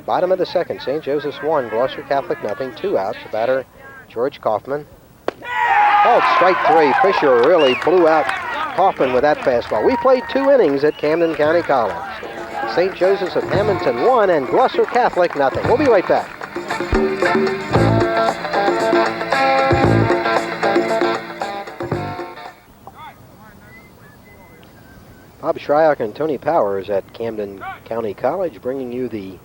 Bottom of the second, St. Joseph's 1, Gloucester Catholic nothing. 2 outs. The batter, George Kaufman. Called strike 3. Fisher really blew out Kaufman with that fastball. We played 2 innings at Camden County College. St. Joseph's of Hammonton 1 and Gloucester Catholic nothing. We'll be right back. Bob Shryock and Tony Powers at Camden County College bringing you the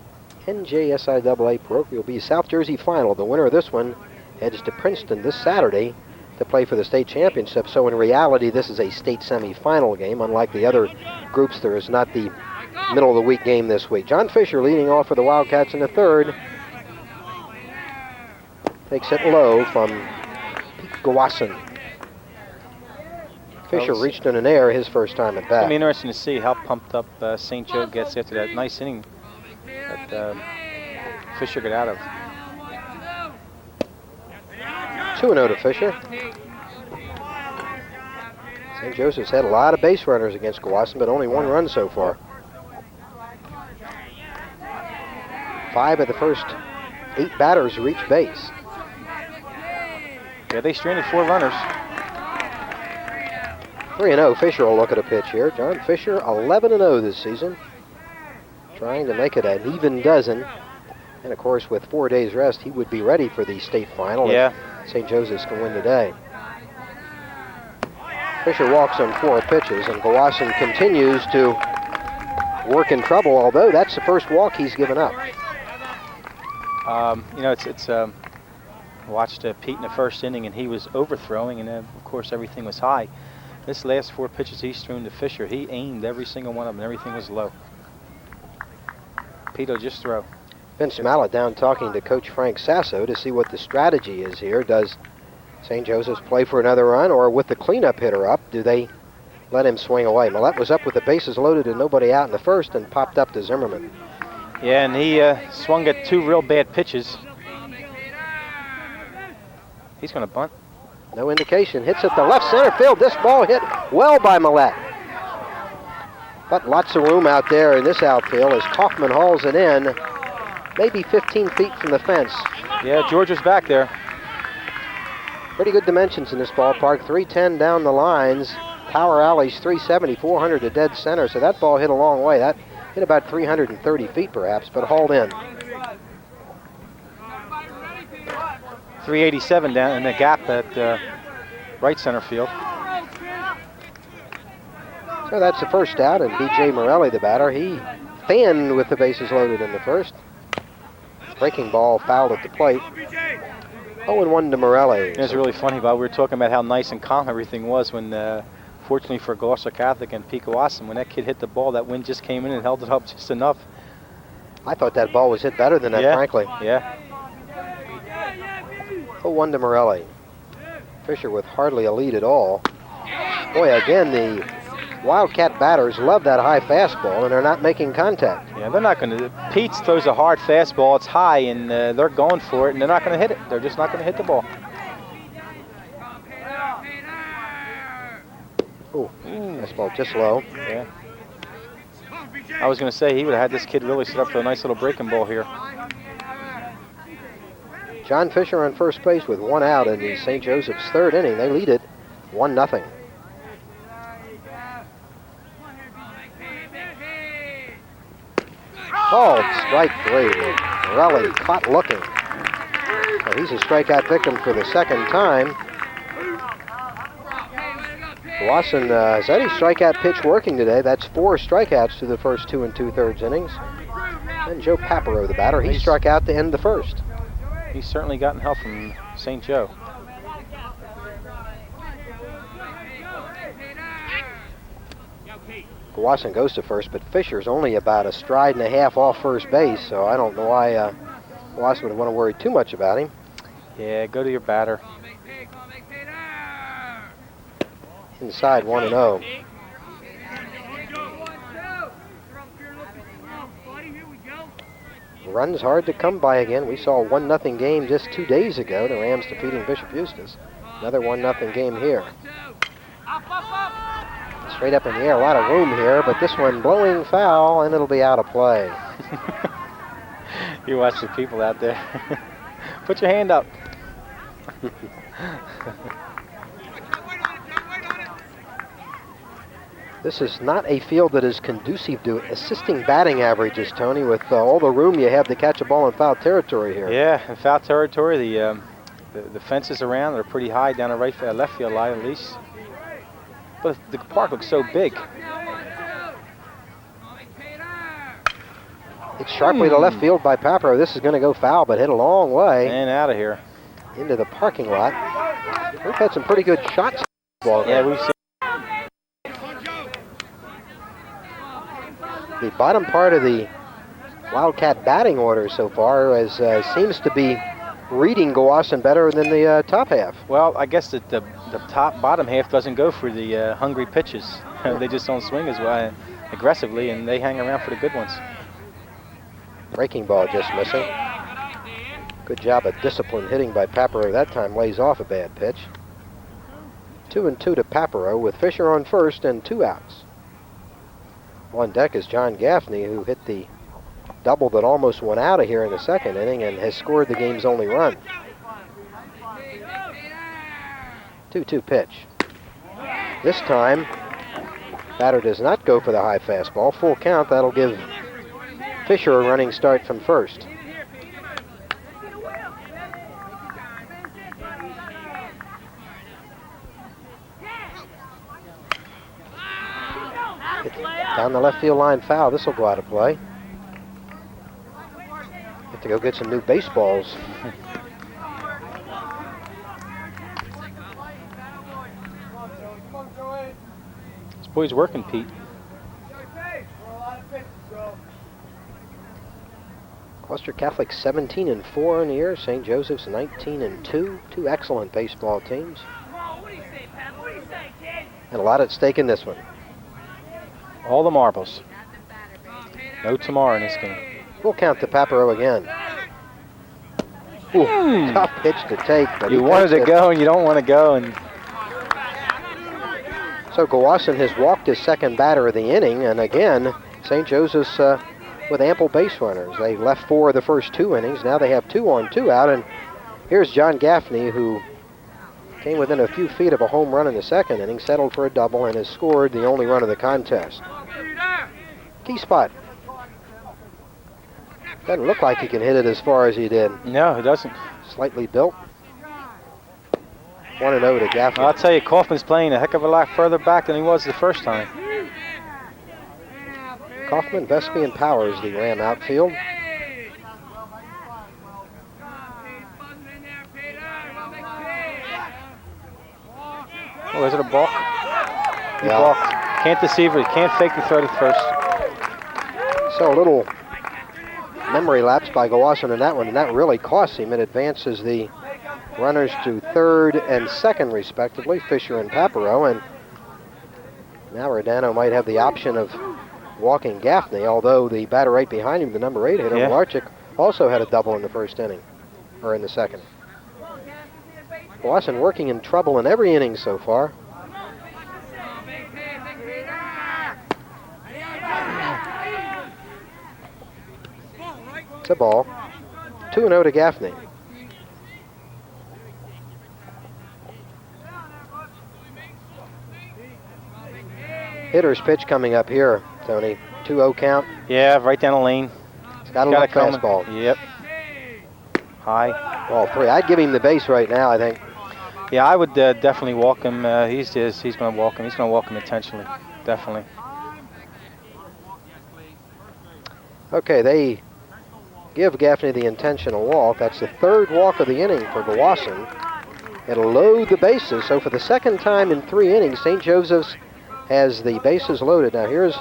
NJSIAA Parochial B South Jersey Final. The winner of this one heads to Princeton this Saturday to play for the state championship. So in reality, this is a state semifinal game. Unlike the other groups, there is not the middle of the week game this week. John Fisher leading off for the Wildcats in the third. Takes it low from Pete Gawasson. Fisher reached in an error his first time at bat. It's going to be interesting to see how pumped up St. Joe gets after that nice inning that Fisher got out of. 2-0 to Fisher. St. Joseph's had a lot of base runners against Gawasson, but only 1 run so far. 5 of the first 8 batters reach base. Yeah, they stranded 4 runners. 3-0. Fisher will look at a pitch here. John Fisher, 11-0 this season. Trying to make it an even dozen. And of course, with 4 days rest, he would be ready for the state final. Yeah. If St. Joseph's can win today. Fisher walks on 4 pitches, and Gawasson continues to work in trouble, although that's the first walk he's given up. You know, it's watched Pete in the first inning, and he was overthrowing, and of course everything was high. This last 4 pitches he's thrown to Fisher, he aimed every single one of them, and everything was low. Pete will just throw. Vince Mallett down talking to Coach Frank Sasso to see what the strategy is here. Does St. Joseph's play for another run, or with the cleanup hitter up, do they let him swing away? Mallett was up with the bases loaded and nobody out in the first and popped up to Zimmerman. Yeah, and he swung at 2 real bad pitches. He's going to bunt. No indication. Hits at the left center field. This ball hit well by Mallett. But lots of room out there in this outfield as Kaufman hauls it in, maybe 15 feet from the fence. Yeah, George is back there. Pretty good dimensions in this ballpark. 310 down the lines. Power alleys 370, 400 to dead center. So that ball hit a long way. That hit about 330 feet perhaps, but hauled in. 387 down in the gap at right center field. So that's the first out, and B.J. Morelli, the batter, he fanned with the bases loaded in the first. Breaking ball fouled at the plate. 0-1 to Morelli. It's really funny, Bob. We were talking about how nice and calm everything was when, fortunately for Gloucester Catholic and Pequawasson, when that kid hit the ball, that wind just came in and held it up just enough. I thought that ball was hit better than that, frankly. Yeah. 0-1 to Morelli. Fisher with hardly a lead at all. Boy, again, the Wildcat batters love that high fastball, and they're not making contact. Yeah, they're not going to. Pete throws a hard fastball. It's high, and they're going for it, and they're not going to hit it. They're just not going to hit the ball. Ooh, fastball just low. Yeah. I was going to say he would have had this kid really set up for a nice little breaking ball here. John Fisher on first base with 1 out in the St. Joseph's third inning. They lead it 1-0. Oh, strike 3. Morelli caught looking. So he's a strikeout victim for the second time. Wasson has any strikeout pitch working today. That's 4 strikeouts through the first 2 2/3 innings. And Joe Papero, the batter, he struck out to end the first. He's certainly gotten help from St. Joe. Wasson goes to first, but Fisher's only about a stride and a half off first base, so I don't know why Wasson would want to worry too much about him. Yeah, go to your batter. Inside 1-0. Runs hard to come by again. We saw a 1-0 game just 2 days ago, the Rams defeating Bishop Eustace. Another 1-0 game here. Straight up in the air, a lot of room here, but this one blowing foul, and it'll be out of play. You watch the people out there. Put your hand up. This is not a field that is conducive to assisting batting averages, Tony, with all the room you have to catch a ball in foul territory here. Yeah, in foul territory, the fences around are pretty high down the left field line at least. But the park looks so big. It's sharply to left field by Papero. This is going to go foul, but hit a long way. And out of here. Into the parking lot. We've had some pretty good shots. Yeah, we've seen. The bottom part of the Wildcat batting order so far seems to be reading Gloucester better than the top half. Well, I guess that the bottom half doesn't go for the hungry pitches. They just don't swing as well aggressively, and they hang around for the good ones. Breaking ball just missing. Good job of disciplined hitting by Papero. That time lays off a bad pitch. 2-2 to Papero with Fisher on first and 2 outs. On deck is John Gaffney, who hit the double that almost went out of here in the second inning and has scored the game's only run. 2-2 pitch. This time, batter does not go for the high fastball. Full count, that'll give Fisher a running start from first. Down the left field line foul. This will go out of play. Have to go get some new baseballs. This boy's working, Pete. Gloucester Catholic 17-4 in the year. St. Joseph's 19-2. 2 excellent baseball teams. And a lot at stake in this one. All the marbles. No tomorrow in this game. We'll count to Papero again. Ooh, tough pitch to take. But you wanted to go and you don't want to go. And so Gloucester has walked his second batter of the inning, and again, St. Joseph's with ample base runners. They left 4 of the first 2 innings. Now they have 2 on 2 out, and here's John Gaffney, who came within a few feet of a home run in the second inning, settled for a double, and has scored the only run of the contest. Key spot. Doesn't look like he can hit it as far as he did. no, he doesn't. Slightly built. 1-0 to Gaffney. I'll tell you, Kaufman's playing a heck of a lot further back than he was the first time. Kaufman, Vespi, and Powers, the Ram outfield. Oh, is it a balk? He Yeah. balked. Can't deceive her. He can't fake the throw to first. So a little memory lapse by Gloucester in that one, and that really costs him. It advances the runners to third and second, respectively, Fisher and Papero, and now Rodano might have the option of walking Gaffney, although the batter right behind him, the number 8 hitter, Yeah. Larchik, also had a double in the first inning, or in the second. Gloucester working in trouble in every inning so far. It's a ball. 2-0 to Gaffney. Hitter's pitch coming up here, Tony. 2-0 count. Yeah, right down the lane. It's got a Got look it coming. fastball. Yep. High. Ball 3. I'd give him the base right now, I think. Yeah, I would definitely walk him. He's going to walk him. He's going to walk him intentionally. Definitely. Okay, they give Gaffney the intentional walk. That's the third walk of the inning for Gloucester. It'll load the bases. So for the second time in 3 innings, St. Joseph's has the bases loaded. Now here's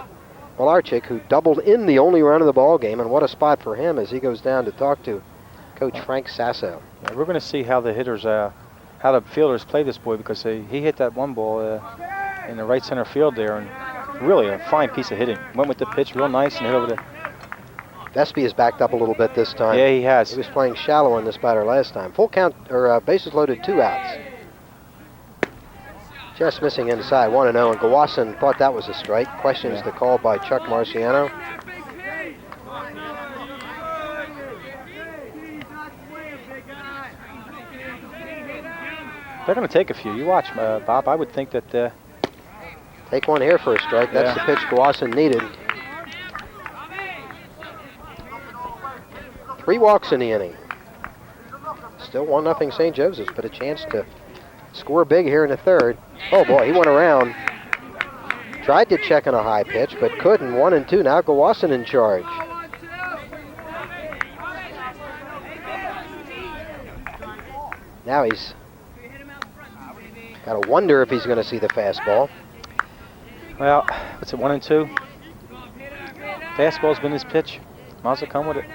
Malarchik, who doubled in the only run of the ball game, and what a spot for him as he goes down to talk to Coach Frank Sasso. Yeah, we're going to see how the hitters, how the fielders play this boy, because he hit that one ball in the right center field there, and really a fine piece of hitting. Went with the pitch real nice and hit over the. Vespi is backed up a little bit this time. Yeah, he has. He was playing shallow on this batter last time. Full count, or bases loaded, 2 outs. Just missing inside, 1-0, and Gloucester thought that was a strike. Questions the call by Chuck Marciano. They're going to take a few. You watch, Bob. I would think that. Take one here for a strike. That's the pitch Gloucester needed. 3 walks in the inning. Still 1-0 St. Joseph's, but a chance to score big here in the third. Oh boy, he went around. Tried to check on a high pitch, but couldn't. 1-2. Now Gloucester in charge. Now he's got to wonder if he's going to see the fastball. Well, what's it, 1-2? Fastball's been his pitch. Might as well come with it.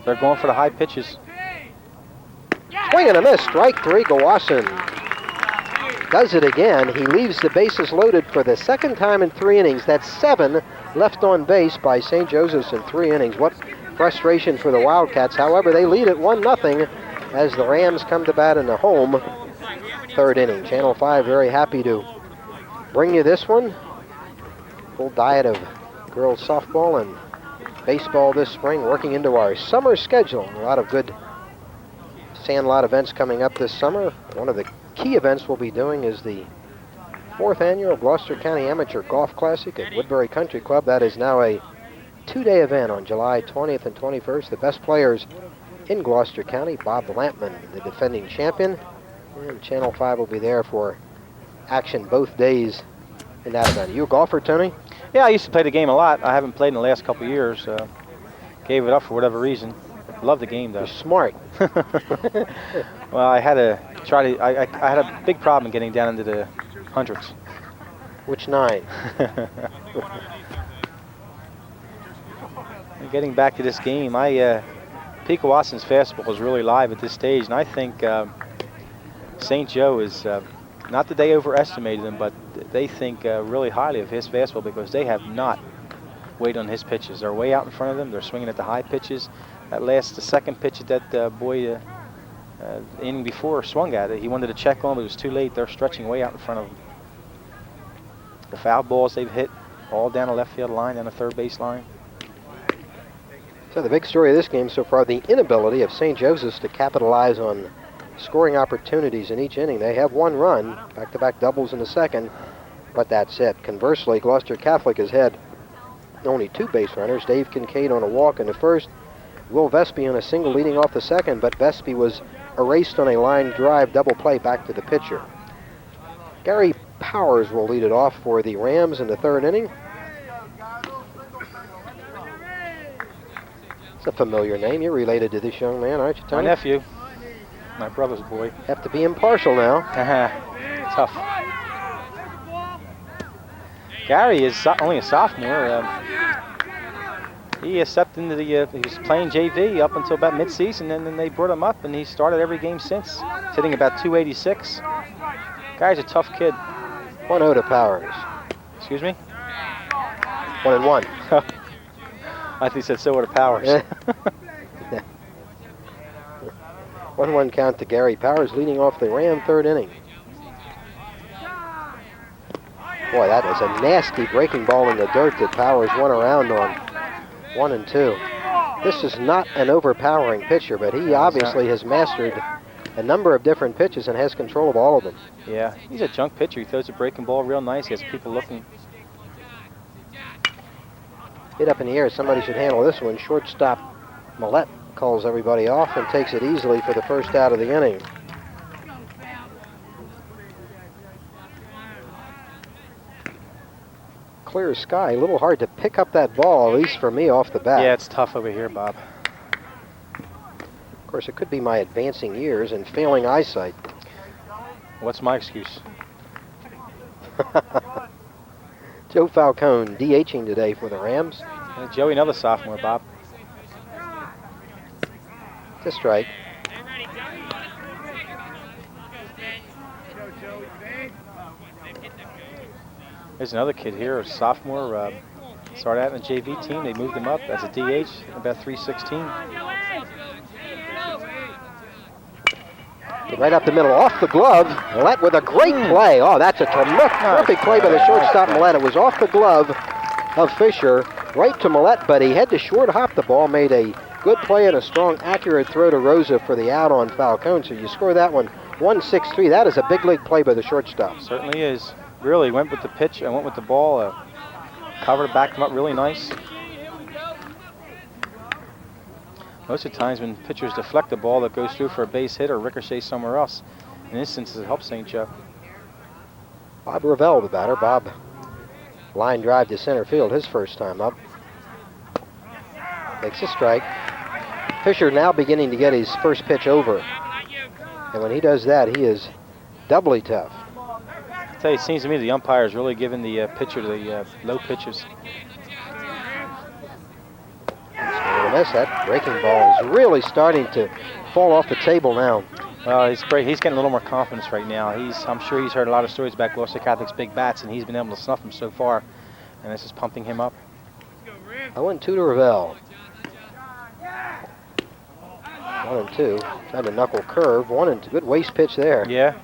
They're going for the high pitches. Swing and a miss. Strike 3. Gloucester does it again. He leaves the bases loaded for the second time in 3 innings. That's 7 left on base by St. Joseph's in 3 innings. What frustration for the Wildcats. However, they lead it 1-0 as the Rams come to bat in the home 3rd inning. Channel 5 very happy to bring you this one. Full diet of girls softball and baseball this spring, working into our summer schedule. A lot of good sandlot events coming up this summer. One of the key events we'll be doing is the 4th annual Gloucester County Amateur Golf Classic at Woodbury Country Club. That is now a 2-day event on July 20th and 21st. The best players in Gloucester County, Bob Lampman, the defending champion, and Channel 5 will be there for action both days in that event. Are you a golfer, Tony? Yeah, I used to play the game a lot. I haven't played in the last couple of years. Gave it up for whatever reason. Love the game, though. You're smart. Well, I had to try to. I had a big problem getting down into the hundreds. Which 9? Getting back to this game, Pete Watson's fastball is really live at this stage, and I think St. Joe is not that they overestimated him, but they think really highly of his fastball because they have not waited on his pitches. They're way out in front of them. They're swinging at the high pitches. The second pitch that boy the inning before swung at it. He wanted to check on, but it was too late. They're stretching way out in front of him. The foul balls they've hit all down the left field line, down the third base line. So the big story of this game so far, the inability of St. Joseph's to capitalize on scoring opportunities in each inning. They have 1 run, back-to-back doubles in the second, but that's it. Conversely, Gloucester Catholic has had only 2 base runners. Dave Kincaid on a walk in the first, Will Vespi on a single leading off the second, but Vespi was erased on a line drive double play back to the pitcher. Gary Powers will lead it off for the Rams in the third inning. It's a familiar name. You're related to this young man, aren't you, Tony? My nephew. My brother's boy. Have to be impartial now. Tough. Gary is only a sophomore. He stepped into the, he was playing JV up until about mid-season, and then they brought him up, and he started every game since. He's hitting about 286. Guy's a tough kid. 1-0 to Powers. Excuse me? 1-1. I think he said so are the Powers. 1-1 count to Gary Powers, leading off the Ram third inning. Boy, that is a nasty breaking ball in the dirt that Powers went around on. 1-2. This is not an overpowering pitcher, but he obviously has mastered a number of different pitches and has control of all of them. Yeah, he's a junk pitcher. He throws a breaking ball real nice. He has people looking. Hit up in the air. Somebody should handle this one. Shortstop Millette calls everybody off and takes it easily for the first out of the inning. Clear sky. A little hard to pick up that ball, at least for me off the bat. Yeah, it's tough over here, Bob. Of course, it could be my advancing years and failing eyesight. What's my excuse? Joe Falcone DHing today for the Rams. Joey, another sophomore, Bob. It's a strike. There's another kid here, a sophomore. Started out in the JV team. They moved him up as a DH, about 316. Right up the middle, off the glove. Millette with a great play. Oh, that's a terrific play by the shortstop Millette. It was off the glove of Fisher, right to Millette, but he had to short hop the ball, made a good play and a strong, accurate throw to Rosa for the out on Falcone. So you score that one 1-6-3. That is a big league play by the shortstop. Certainly is. Really went with the pitch and went with the ball. Covered, backed him up really nice. Most of the times when pitchers deflect the ball that goes through for a base hit or ricochet somewhere else, in this instance it helps St. Joe. Bob Ravel, the batter. Bob line drive to center field his first time up. Makes a strike. Fisher now beginning to get his first pitch over. And when he does that, he is doubly tough. I tell you, it seems to me the umpire is really giving the pitcher the low pitches. Miss. That breaking ball is really starting to fall off the table now. He's great. He's getting a little more confidence right now. I'm sure he's heard a lot of stories about Gloucester Catholic's big bats, and he's been able to snuff them so far, and this is pumping him up. 0-2 to Ravel. 1-2. Tried a knuckle curve. 1-2. Good waist pitch there. Yeah.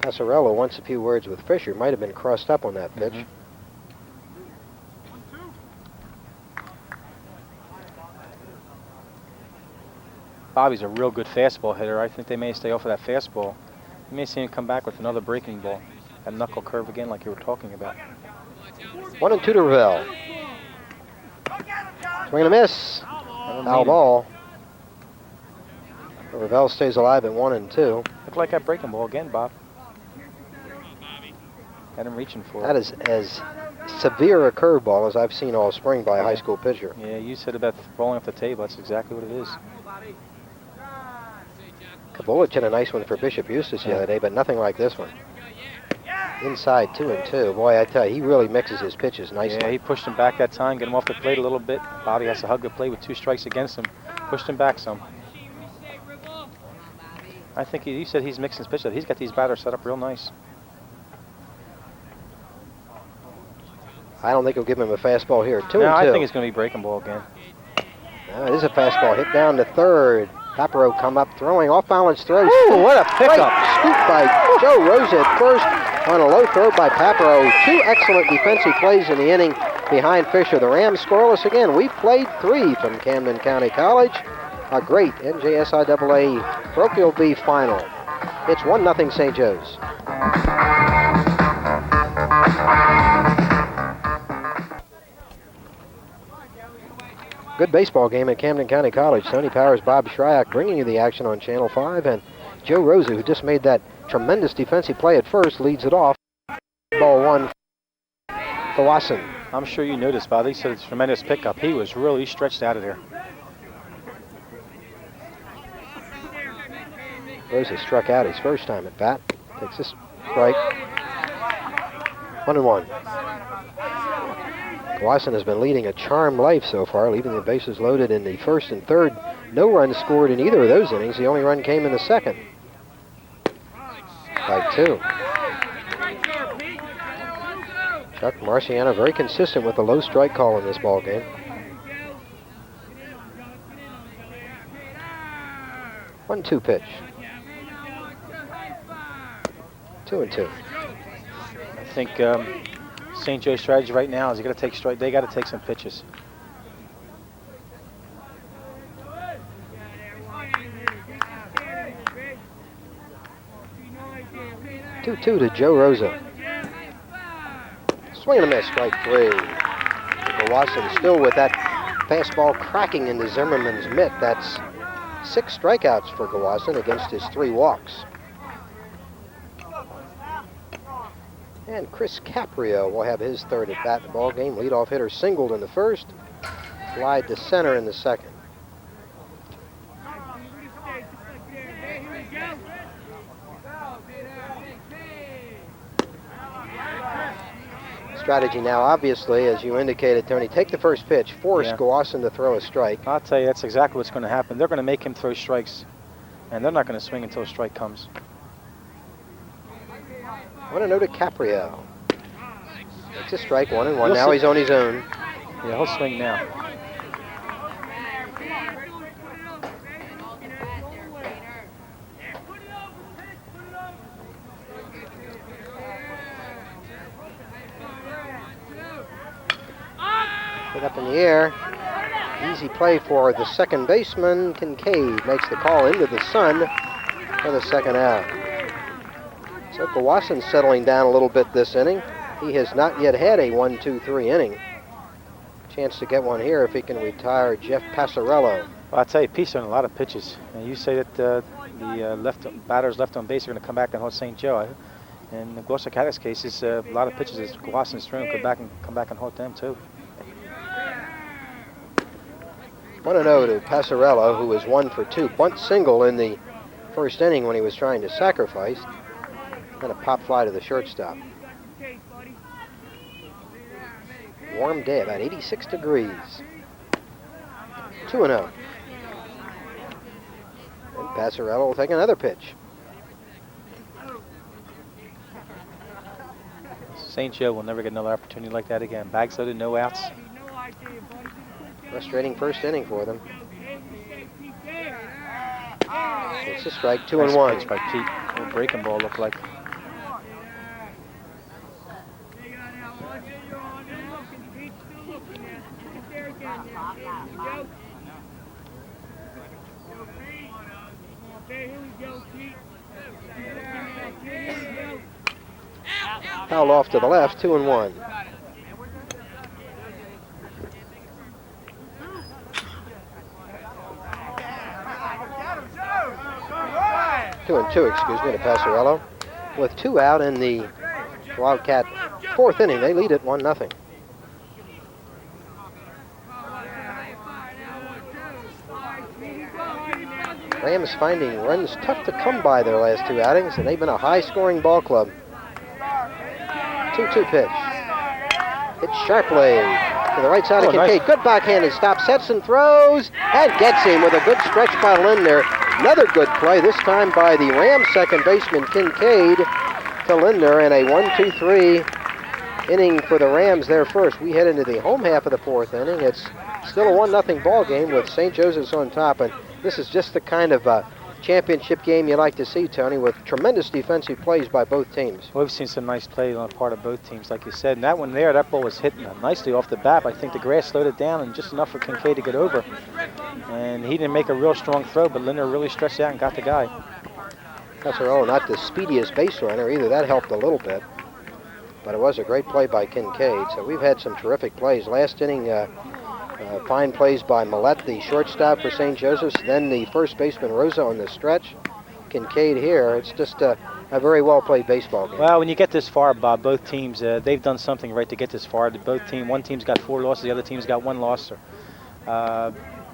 Passarello wants a few words with Fisher. Might have been crossed up on that pitch. Bobby's a real good fastball hitter. I think they may stay off of that fastball. You may see him come back with another breaking ball. A knuckle curve again like you were talking about. 1-2 to Ravel. Swing and a miss. Foul ball. Ravel stays alive at 1-2. Looked like that breaking ball again, Bob. Had him reaching for it. That is as severe a curveball as I've seen all spring by a high school pitcher. Yeah, you said about falling off the table. That's exactly what it is. Kabulich had a nice one for Bishop Eustace the other day, but nothing like this one. Inside 2-2. Boy, I tell you, he really mixes his pitches nicely. Yeah, he pushed him back that time, get him off the plate a little bit. Bobby has to hug the plate with 2 strikes against him. Pushed him back some. I think he said he's mixing his pitches. He's got these batters set up real nice. I don't think he'll give him a fastball here. 2-2. No, I think it's going to be breaking ball again. It is a fastball hit down to third. Papero come up throwing off balance throws. Ooh, what a pickup. Right scoop by Joe Rosa at first on a low throw by Papero. 2 excellent defensive plays in the inning behind Fisher. The Rams scoreless again. We've played 3 from Camden County College. A great NJSIAA Parochial B final. It's 1-0 St. Joe's. Good baseball game at Camden County College. Tony Powers, Bob Shryock bringing you the action on Channel 5, and Joe Rosa, who just made that tremendous defensive play at first, leads it off. Ball one, Gloucester. I'm sure you noticed, Bob. He said it's a tremendous pickup. He was really stretched out of there. Rosa struck out his first time at bat. Takes this strike. 1-1. Gloucester has been leading a charmed life so far, leaving the bases loaded in the first and third. No runs scored in either of those innings. The only run came in the second. Strike two. Chuck Marciano very consistent with the low strike call in this ball game. 1-2 pitch. 2-2. I think St. Joe's strategy right now is they got to take some pitches. Two to Joe Rosa. Swing and a miss, strike three. Gloucester still with that fastball cracking into Zimmerman's mitt. That's 6 strikeouts for Gloucester against his 3 walks. And Chris Caprio will have his third at bat in the ball game. Leadoff hitter singled in the first, flied to center in the second. Strategy now, obviously, as you indicated, Tony, take the first pitch, force Gloucester to throw a strike. I'll tell you, that's exactly what's going to happen. They're going to make him throw strikes, and they're not going to swing until a strike comes. 1-0 to Caprio. Takes a strike, 1-1. Now he's on his own. Yeah, he'll swing now. Put up in the air. Easy play for the second baseman. Kincaid makes the call into the sun for the second out. So Gloucester settling down a little bit this inning. He has not yet had a 1-2-3 inning. Chance to get one here if he can retire Jeff Passarello. Well, I'll tell you, Pete's on a lot of pitches. And you say that the batters left on base are going to come back and hold St. Joe. In the Gloucester Cadets case, it's a lot of pitches that Gloucester's thrown come back and hold them too. 1-0 to Passarello, who was 1 for 2. Bunt single in the first inning when he was trying to sacrifice. And a pop fly to the shortstop. Warm day, about 86 degrees. 2-0. And Passarello will take another pitch. St. Joe will never get another opportunity like that again. Bags loaded, no outs. Frustrating first inning for them. It's a strike, 2-1. Nice pitch by Pete. What a breaking ball looked like. Foul off to the left, 2-1. Two, excuse me, to Passarello. With 2 out in the Wildcat 4th inning, they lead it 1-0. Rams finding runs tough to come by their last 2 outings, and they've been a high-scoring ball club. 2-2 pitch. Hit sharply to the right side of Kincaid. Nice. Good backhanded stop, sets and throws, and gets him with a good stretch by Lindner. Another good play, this time by the Rams second baseman Kincaid to Lindner, and a 1-2-3 inning for the Rams there first. We head into the home half of the 4th inning. It's still a 1-0 ball game with St. Joseph's on top, and this is just the kind of championship game you like to see, Tony, with tremendous defensive plays by both teams. Well, we've seen some nice play on the part of both teams, like you said. And that one there, that ball was hitting nicely off the bat. I think the grass slowed it down and just enough for Kincaid to get over. And he didn't make a real strong throw, but Lindner really stretched out and got the guy. Passarello, not the speediest base runner either. That helped a little bit. But it was a great play by Kincaid. So we've had some terrific plays. Last inning, fine plays by Millette, the shortstop for St. Joseph's. Then the first baseman, Rosa, on the stretch. Kincaid here. It's just a very well-played baseball game. Well, when you get this far, Bob, both teams, they've done something right to get this far. One team's got 4 losses, the other team's got 1 loss.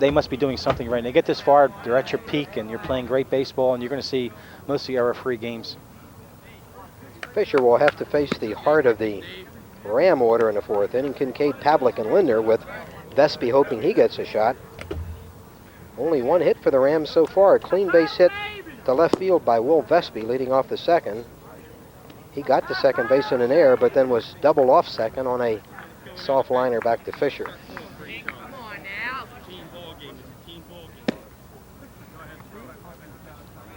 They must be doing something right. And they get this far, they're at your peak, and you're playing great baseball, and you're going to see mostly error-free games. Fisher will have to face the heart of the Ram order in the 4th inning. Kincaid, Pavlik, and Lindner, with Vespi hoping he gets a shot. Only 1 hit for the Rams so far. A clean base hit to left field by Will Vespi, leading off the 2nd. He got to second base in an error, but then was doubled off second on a soft liner back to Fisher.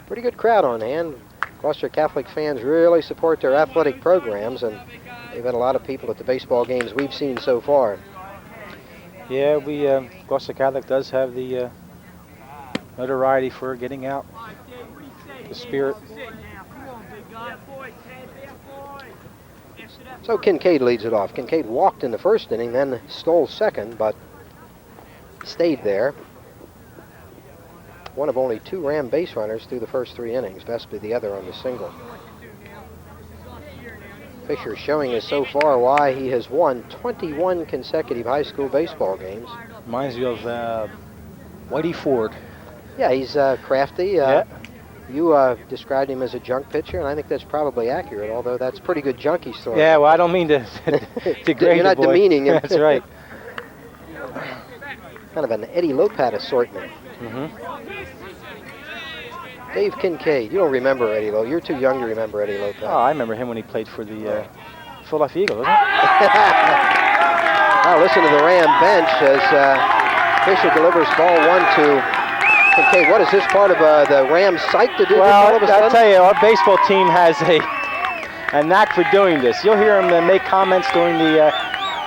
Pretty good crowd on hand. Gloucester Catholic fans really support their athletic programs, and they've had a lot of people at the baseball games we've seen so far. Yeah, Gloucester Catholic does have the notoriety for getting out the spirit. So Kincaid leads it off. Kincaid walked in the 1st inning, then stole second, but stayed there. One of only 2 Ram base runners through the first 3 innings. Vespi the other on the single. Fisher showing us so far why he has won 21 consecutive high school baseball games. Reminds you of Whitey Ford. Yeah, he's crafty. Yeah. You described him as a junk pitcher, and I think that's probably accurate, although that's pretty good junk he's throwing. Yeah, well, I don't mean to degrade You're not the boy. demeaning him. That's right. Kind of an Eddie Lopat assortment. Dave Kincaid. You don't remember Eddie Lopat. You're too young to remember Eddie Lopat. Oh, I remember him when he played for the Philadelphia Eagles, wasn't it? Now listen to the Ram bench as Fisher delivers ball 1 to Kincaid. What is this part of the Ram psych to do this all of a sudden? I'll tell you, our baseball team has a knack for doing this. You'll hear them make comments during the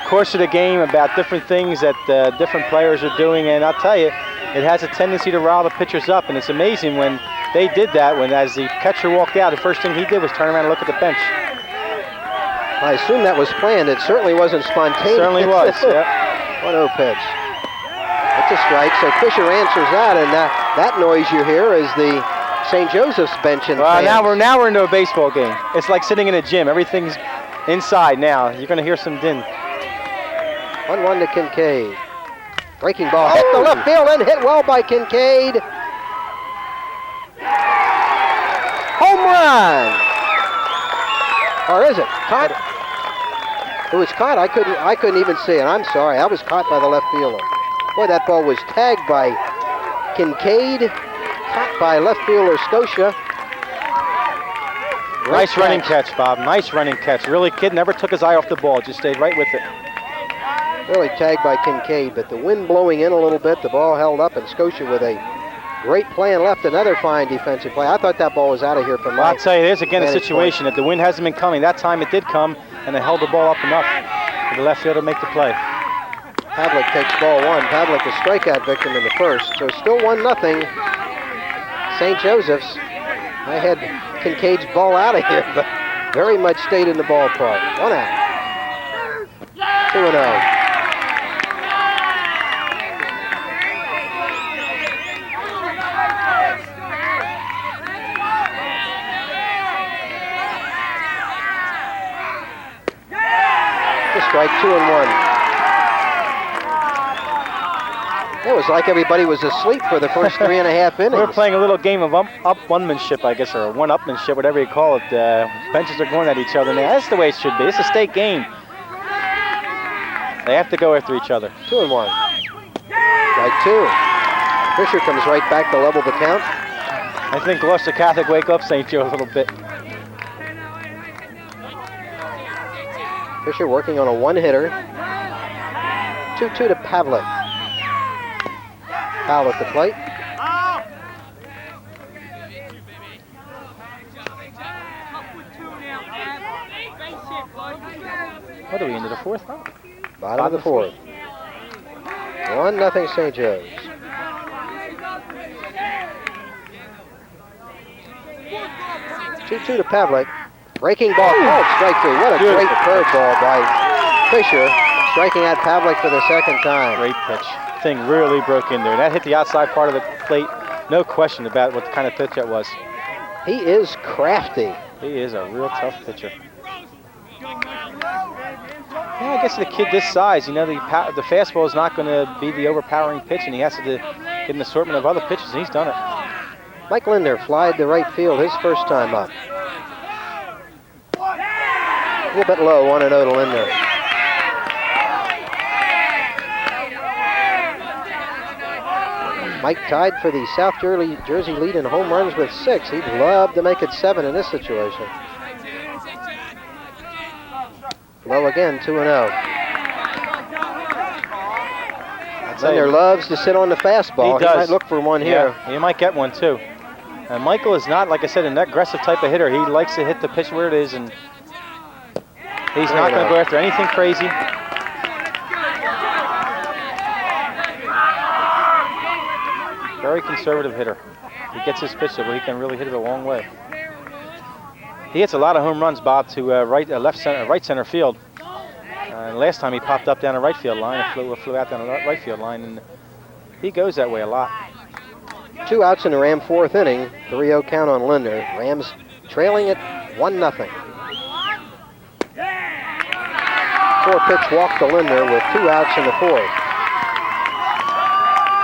course of the game about different things that different players are doing, and I'll tell you, it has a tendency to rile the pitchers up, and it's amazing when they did that, when as the catcher walked out, the first thing he did was turn around and look at the bench. I assume that was planned. It certainly wasn't spontaneous. It certainly was, yeah. 1-0 pitch. It's a strike, so Fisher answers that, and that noise you hear is the St. Joseph's bench in fans. Now we're into a baseball game. It's like sitting in a gym. Everything's inside now. You're going to hear some din. 1-1 to Kincaid. Breaking ball hit the left field and hit well by Kincaid. Home run! Or is it? Caught? It was caught. I couldn't even see it. I'm sorry. I was caught by the left fielder. Boy, that ball was tagged by Kincaid, caught by left fielder Scotia. Nice running catch, Bob. Nice running catch. Really, kid never took his eye off the ball. Just stayed right with it. Really tagged by Kincaid, but the wind blowing in a little bit, the ball held up, and Scotia with a great play and left. Another fine defensive play. I thought that ball was out of here from I'll tell you, there's again a situation that the wind hasn't been coming. That time it did come, and they held the ball up enough for the left fielder to make the play. Pavlik takes ball 1. Pavlik a strikeout victim in the 1st, so still 1-0. St. Joseph's. I had Kincaid's ball out of here, but very much stayed in the ballpark. 1 out. 2-0. Strike 2-1. It was like everybody was asleep for the first 3.5 innings. We're playing a little game of up-onemanship, I guess, or one-upmanship, whatever you call it. Benches are going at each other now. That's the way it should be. It's a state game. They have to go after each other. 2-1. Strike 2. Fisher comes right back to level the count. I think Gloucester Catholic wake up St. Joe a little bit. Fisher working on a 1-hitter. 2-2 to Pavlik. Foul at the plate. What are we into the 4th now? Bottom of the 4th. 1-0 St. Joe's. Two to Pavlik. Breaking ball called strike 3. What a great curveball by Fisher. Striking out Pavlik for the 2nd time. Great pitch. Thing really broke in there. That hit the outside part of the plate. No question about what kind of pitch that was. He is crafty. He is a real tough pitcher. Yeah, I guess the kid this size, you know, the fastball is not going to be the overpowering pitch, and he has to get an assortment of other pitches, and he's done it. Mike Linder flied to right field his first time up. A little bit low, 1-0 to Linder. Mike tied for the South Jersey lead in home runs with 6. He'd love to make it 7 in this situation. Low again, 2-0. Linder loves to sit on the fastball. He does. He might look for one here. Yeah, he might get one too. And Michael is not, like I said, an aggressive type of hitter. He likes to hit the pitch where it is, and he's not going to go after anything crazy. Very conservative hitter. He gets his pitch so he can really hit it a long way. He hits a lot of home runs, Bob, to right center field. Last time he popped up down the right field line, flew out down the right field line, and he goes that way a lot. 2 outs in the Ram 4th inning. 3-0 count on Linder. Rams trailing at 1-0. 4-pitch walk to Linder with 2 outs in the 4th.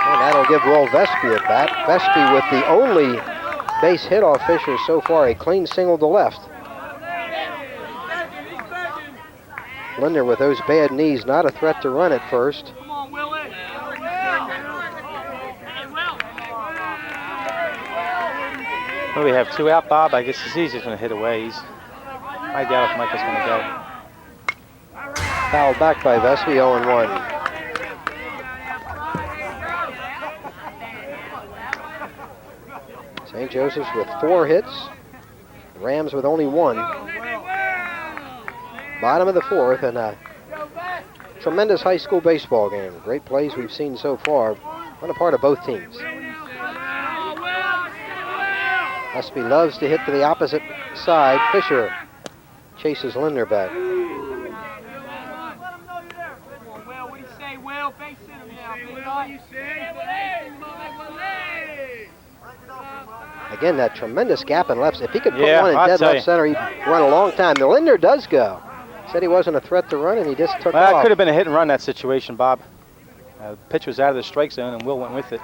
And that'll give Will Vespi at bat. Vespi with the only base hit off Fisher so far, a clean single to left. Linder with those bad knees, not a threat to run at first. Well, we have 2 out, Bob. I guess he's just going to hit away. I doubt if Michael's going to go. Fouled back by Vespi, 0-1. St. Joseph's with 4 hits. Rams with only 1. Bottom of the 4th, and a tremendous high school baseball game. Great plays we've seen so far on the part of both teams. Vespi loves to hit to the opposite side. Fisher chases Linder back. Again, that tremendous gap in left. If he could put one in dead left center, he'd run a long time. The Linder does go. Said he wasn't a threat to run, and he just took off. That could have been a hit and run, that situation, Bob. The pitch was out of the strike zone, and Will went with it.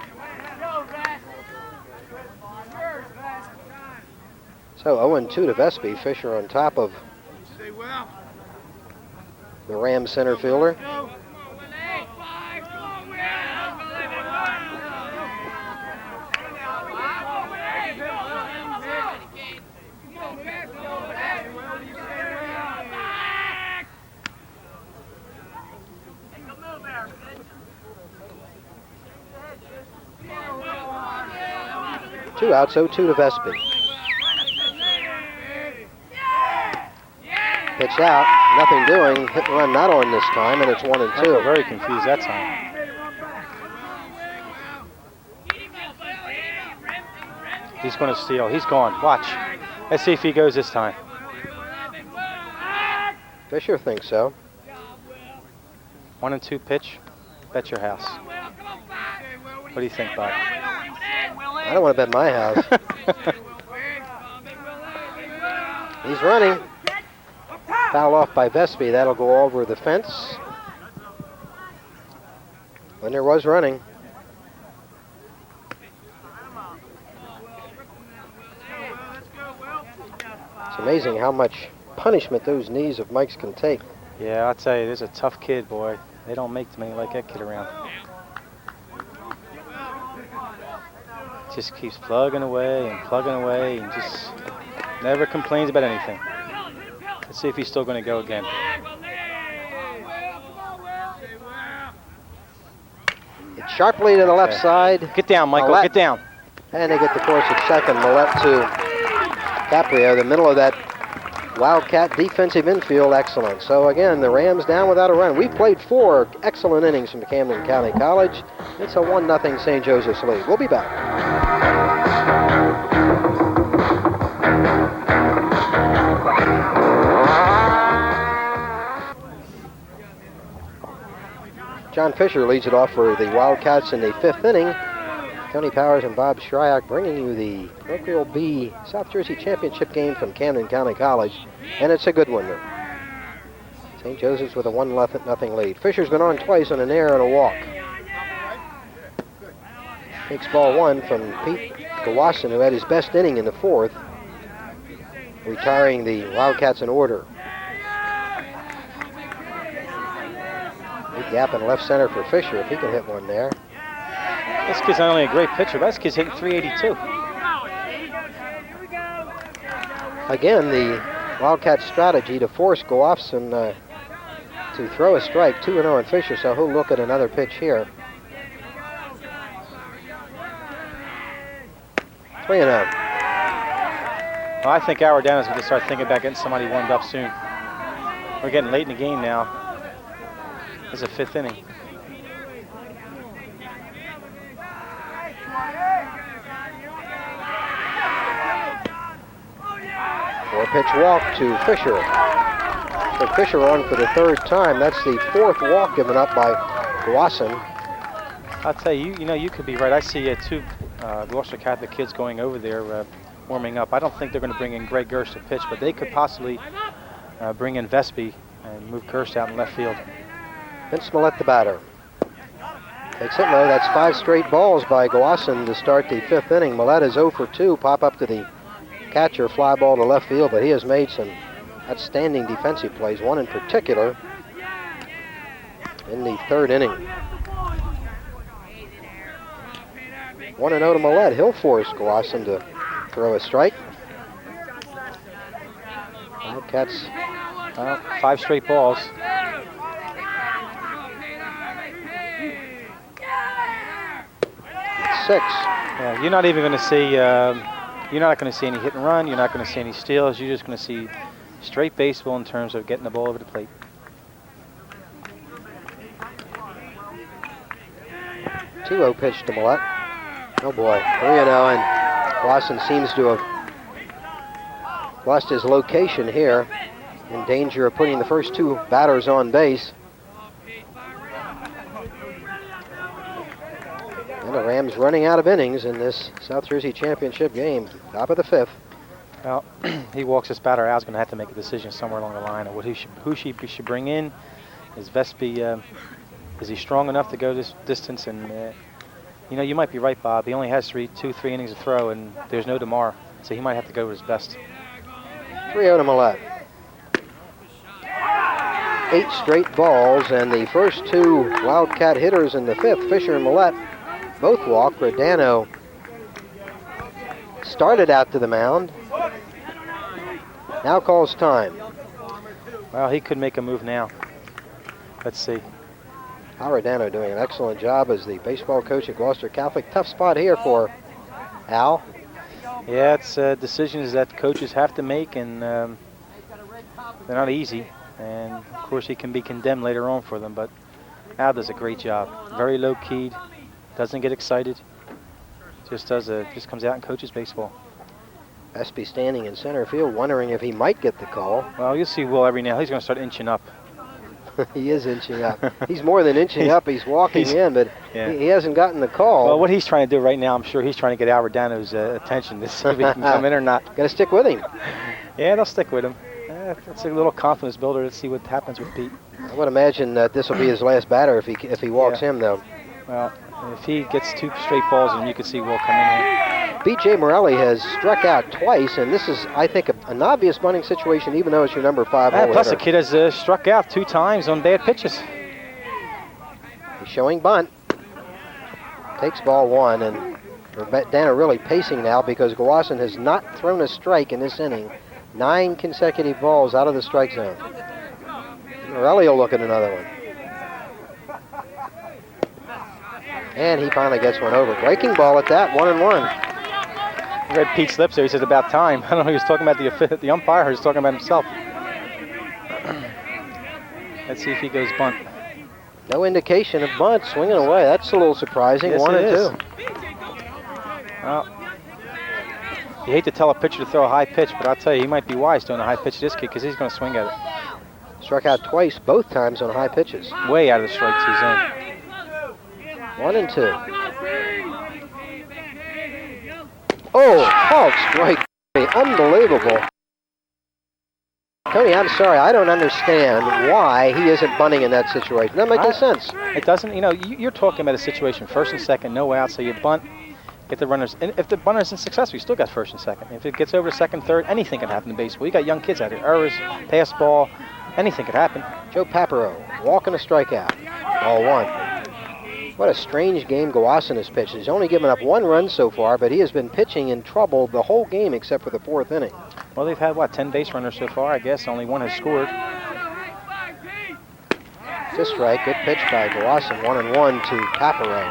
So 0-2 to Vespi. Fisher on top of the Rams center fielder. Two outs, 0-2 to Vespi. Pitch out, nothing doing. Hit and run not on this time, and it's 1-2. Very confused that time. He's going to steal. He's gone. Watch. Let's see if he goes this time. Fisher thinks so. 1-2 pitch. Bet your house. What do you think, Bob? I don't want to bet my house. He's running. Foul off by Vespi. That'll go over the fence. Linder was running. It's amazing how much punishment those knees of Mike's can take. Yeah, I'll tell you, there's a tough kid, boy. They don't make too many like that kid around. Just keeps plugging away and just never complains about anything. Let's see if he's still going to go again. It's sharply to the left side. Get down, Michael, Millette. get down. And they get the course at second. Millette to Caprio, the middle of that Wildcat defensive infield, excellent. So again, the Rams down without a run. We played 4 excellent innings from Camden County College. It's a 1-0 St. Joseph's lead. We'll be back. John Fisher leads it off for the Wildcats in the 5th inning. Tony Powers and Bob Shryock bringing you the Parochial B South Jersey Championship game from Camden County College, and it's a good one. St. Joseph's with a 1-0 lead. Fisher's been on twice on an air and a walk. Takes ball 1 from Pete Gloucester, who had his best inning in the 4th, retiring the Wildcats in order. Big gap in left center for Fisher if he can hit one there. This kid's not only a great pitcher, but this kid's hitting 382. Again, the Wildcat strategy to force Goffson to throw a strike, 2-0 on Fisher, so he'll look at another pitch here. 3-0. Well, I think Aradano's going to start thinking about getting somebody warmed up soon. We're getting late in the game now. It's the 5th inning. 4-pitch walk to Fisher. So Fisher on for the 3rd time. That's the 4th walk given up by Gloucester. I'll tell you, you could be right. I see 2 Gloucester Catholic kids going over there warming up. I don't think they're going to bring in Greg Gerst to pitch, but they could possibly bring in Vespi and move Gerst out in left field. Vince Millette, the batter. Takes it low. That's 5 straight balls by Gloucester to start the 5th inning. Millette is 0 for 2. Pop up to the catcher, fly ball to left field, but he has made some outstanding defensive plays, one in particular in the 3rd inning. 1-0 to Millette. He'll force Gloucester to throw a strike. Wildcats. 5 straight balls. It's 6. Yeah, you're not even going to see. You're not going to see any hit and run. You're not going to see any steals. You're just going to see straight baseball in terms of getting the ball over the plate. Two-0 pitch to Millette. Oh boy, 3-0, and Gloucester seems to have lost his location here, in danger of putting the first 2 batters on base. And the Rams running out of innings in this South Jersey Championship game, top of the 5th. Well, he walks this batter out. He's going to have to make a decision somewhere along the line of who he should bring in. Is Vespi, is he strong enough to go this distance? And you might be right, Bob. He only has 3 innings to throw, and there's no tomorrow, so he might have to go with his best. 3-0 to Millette. 8 straight balls, and the first 2 Wildcat hitters in the 5th, Fisher and Millette, both walk. Radano started out to the mound. Now calls time. Well, he could make a move now. Let's see. Radano doing an excellent job as the baseball coach at Gloucester Catholic. Tough spot here for Al. Yeah, it's decisions that coaches have to make, and they're not easy. And of course, he can be condemned later on for them. But Al does a great job. Very low keyed. Doesn't get excited. Just comes out and coaches baseball. Vespi standing in center field, wondering if he might get the call. Well, you'll see Will every now. He's going to start inching up. He is inching up. He's more than inching up. He's walking in, but yeah. he hasn't gotten the call. Well, what he's trying to do right now, I'm sure he's trying to get Al Radano's attention to see if he can come in or not. Got to stick with him. Yeah, they'll stick with him. It's a little confidence builder. Let's see what happens with Pete. I would imagine that this will be his last batter if he walks him, though. Well, if he gets 2 straight balls, then you can see Will come in here. B.J. Morelli has struck out twice, and this is, I think, an obvious bunting situation, even though it's your number 5 hole Plus, hitter. the kid has struck out 2 times on bad pitches. He's showing bunt. Takes ball 1, and Dana really pacing now because Gloucester has not thrown a strike in this inning. 9 consecutive balls out of the strike zone. Morelli will look at another one. And he finally gets one over. Breaking ball at that, 1-1. I read Pete's lips there. He said about time. I don't know if he was talking about the umpire or he was talking about himself. Let's see if he goes bunt. No indication of bunt, swinging away. That's a little surprising. Yes, 1-2. Well, you hate to tell a pitcher to throw a high pitch, but I'll tell you, he might be wise throwing a high pitch to this kid because he's going to swing at it. Struck out twice, both times on high pitches. Way out of the strike zone. 1-2. Oh, Hulk strike. Unbelievable. Tony, I'm sorry, I don't understand why he isn't bunting in that situation. That makes no sense. It doesn't, you're talking about a situation, first and second, no out, so you bunt, get the runners. And if the bunter isn't successful, you still got first and second. If it gets over to second, third, anything can happen in baseball. You got young kids out here, errors, pass ball, anything could happen. Joe Papero, walking a strikeout. Ball one. What a strange game Gloucester has pitched. He's only given up 1 run so far, but he has been pitching in trouble the whole game except for the 4th inning. Well, they've had, 10 base runners so far, I guess. Only 1 has scored. It's a strike. Good pitch by Gloucester. 1-1 to Papero.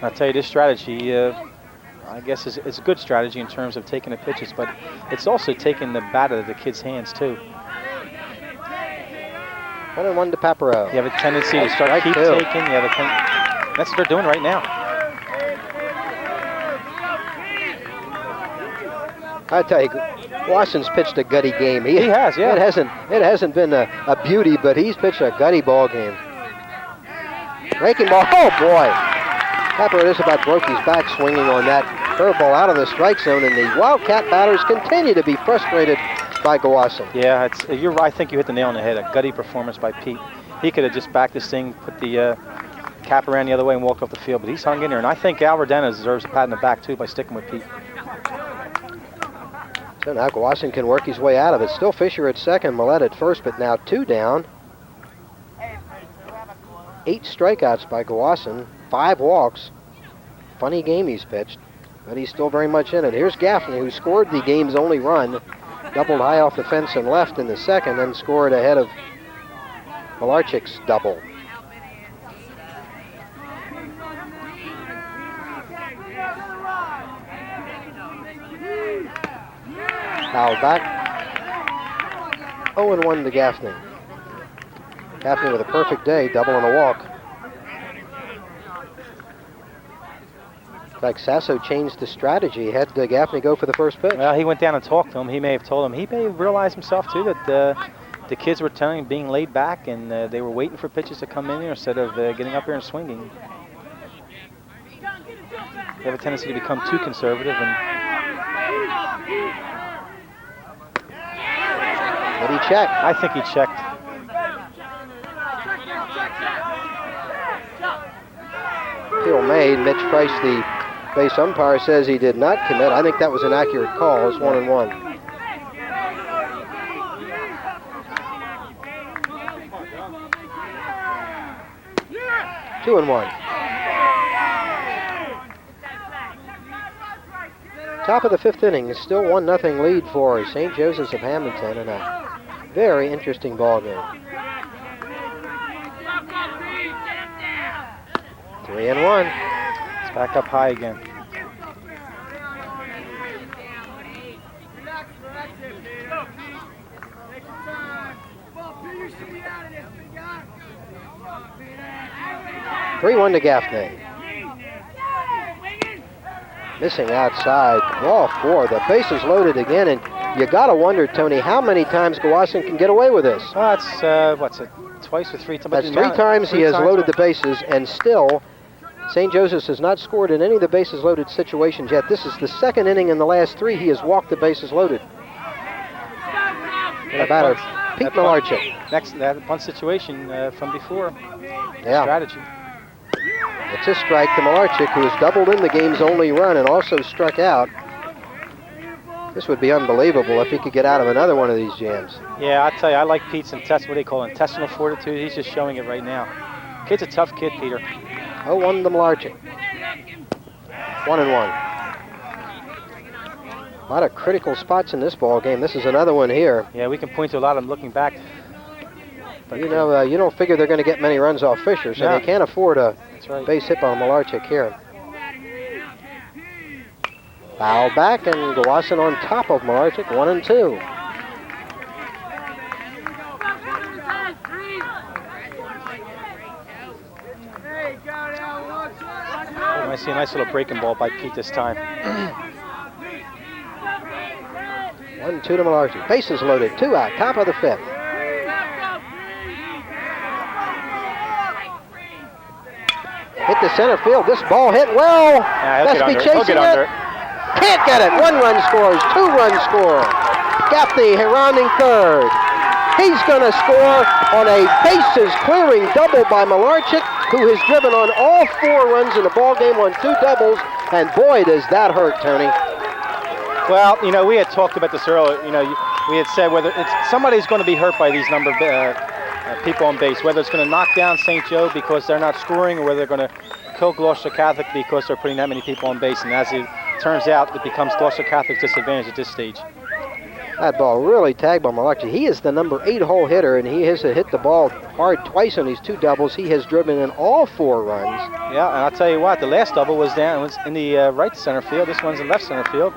I'll tell you, this strategy, I guess, is a good strategy in terms of taking the pitches, but it's also taking the bat out of the kid's hands, too. 1-1 to Papero. You have a tendency to start keep taking. You have that's what they're doing right now. I tell you, Watson's pitched a gutty game. He has, yeah. It hasn't been a beauty, but he's pitched a gutty ball game. Breaking ball. Oh boy! Papero just about broke his back swinging on that curveball out of the strike zone, and the Wildcat batters continue to be frustrated by Gloucester. Yeah, you're right. I think you hit the nail on the head. A gutty performance by Pete. He could have just backed this thing, put the cap around the other way and walked off the field, but he's hung in there. And I think Al Rodena deserves a pat in the back, too, by sticking with Pete. So now Gloucester can work his way out of it. Still Fisher at second, Millette at first, but now 2 down. 8 strikeouts by Gloucester, 5 walks. Funny game he's pitched, but he's still very much in it. Here's Gaffney, who scored the game's only run. Doubled high off the fence and left in the second, then scored ahead of Malarchik's double. Foul back. 0-1 to Gaffney. Gaffney with a perfect day, double and a walk. In fact, Sasso changed the strategy. Had Gaffney go for the first pitch. Well, he went down and talked to him. He may have told him. He may have realized himself, too, that the kids were telling him being laid back, and they were waiting for pitches to come in there instead of getting up here and swinging. They have a tendency to become too conservative. And did he check? I think he checked. Appeal made. Mitch Price, the base umpire, says he did not commit. I think that was an accurate call. It's 1-1. Two and one. Top of the 5th inning is still 1-0 lead for St. Joseph's of Hammonton, and a very interesting ball game. 3-1. It's back up high again. Three-1 to Gaffney. Missing outside. Ball 4. The bases loaded again, and you gotta wonder, Tony, how many times Gloucester can get away with this. Well, that's what's it? Twice or 3 times? That's 3 times he has loaded the bases, and still St. Joseph's has not scored in any of the bases loaded situations yet. This is the 2nd inning in the last 3 he has walked the bases loaded. The batter, Pete Malarchik. That punt situation from before. Yeah. Strategy. It's a strike to Malarchik, who has doubled in the game's only run and also struck out. This would be unbelievable if he could get out of another one of these jams. Yeah, I tell you, I like Pete's intestinal fortitude. He's just showing it right now. Kid's a tough kid, Peter. 0-1 to Malarchik. 1-1. A lot of critical spots in this ball game. This is another one here. Yeah, we can point to a lot of them looking back. But you know, you don't figure they're going to get many runs off Fisher, so they can't afford a base hit on Malarchik here. Foul back, and Gloucester on top of Malarchik, 1-2. I see a nice little breaking ball by Pete this time. 1-2 to Malarchik. Bases loaded, 2 out, top of the 5th. Hit the center field. This ball hit well. Yeah, Must be chasing it. Can't get it. 1 run scores, 2 run score. Gaffney rounding third. He's going to score on a bases clearing double by Malarchik, who has driven on all 4 runs in the ball game on 2 doubles, and boy, does that hurt, Tony. Well, you know, we had talked about this earlier. You know, we had said whether somebody's going to be hurt by these number of people on base, whether it's going to knock down St. Joe because they're not scoring, or whether they're going to kill Gloucester Catholic because they're putting that many people on base. And as it turns out, it becomes Gloucester Catholic's disadvantage at this stage. That ball really tagged by Malarchik. He is the number 8 hole hitter, and he has hit the ball hard twice on these 2 doubles. He has driven in all 4 runs. Yeah, and I'll tell you what, the last double was in the right center field. This one's in left center field.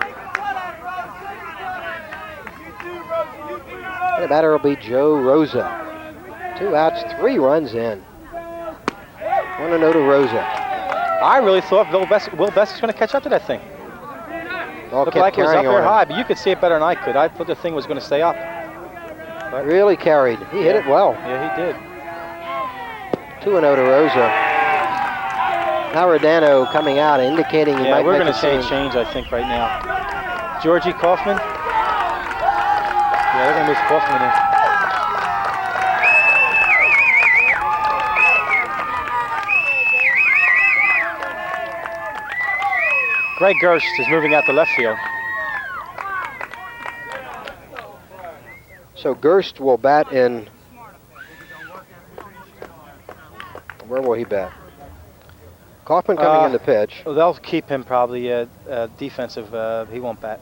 And the batter will be Joe Rosa. 2 outs, 3 runs in. 1-0 to Rosa. I really thought Will Best was going to catch up to that thing. Looked like it was up there high, but you could see it better than I could. I thought the thing was going to stay up. But really carried. He hit it well. Yeah, he did. 2-0 to Rosa. Now Rodano coming out, indicating he might we're make going to change, I think, right now. Georgie Kaufman. Yeah, they're going to move Kaufman in. Greg Gerst is moving out to left field. So Gerst will bat in. Where will he bat? Kaufman coming in to pitch. They'll keep him probably defensive. He won't bat.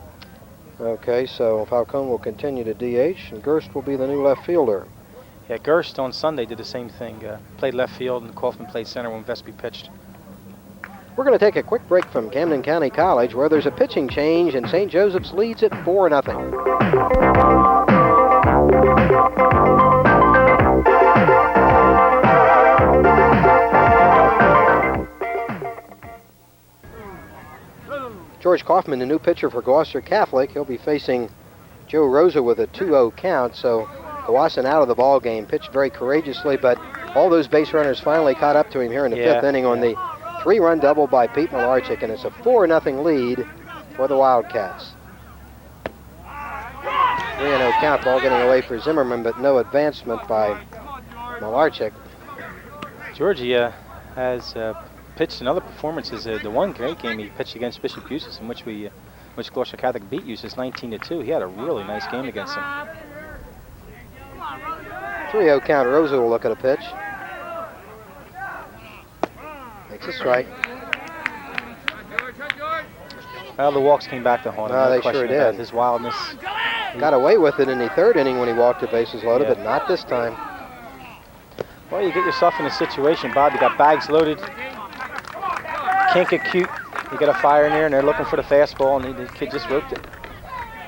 Okay, so Falcone will continue to DH, and Gerst will be the new left fielder. Yeah, Gerst on Sunday did the same thing. Played left field, and Kaufman played center when Vespi pitched. We're going to take a quick break from Camden County College, where there's a pitching change, and St. Joseph's leads it 4-0. George Kaufman, the new pitcher for Gloucester Catholic. He'll be facing Joe Rosa with a 2-0 count, so Gloucester out of the ball game. Pitched very courageously, but all those base runners finally caught up to him here in the 5th inning on the 3-run double by Pete Malarchik, and it's a 4-0 lead for the Wildcats. 3-0 count, ball getting away for Zimmerman, but no advancement by Malarchik. Georgie has pitched in other performances. The one great game he pitched against Bishop Eustace, in which Gloucester Catholic beat Eustace 19-2. He had a really nice game against him. 3-0 count. Rosa will look at a pitch. Makes a strike. Well, the walks came back to haunt him. They sure did. His wildness. Got away with it in the 3rd inning when he walked the bases loaded, but not this time. Well, you get yourself in a situation, Bob. You got bags loaded. Can't get cute. You got a fire in there, and they're looking for the fastball, and the kid just roped it.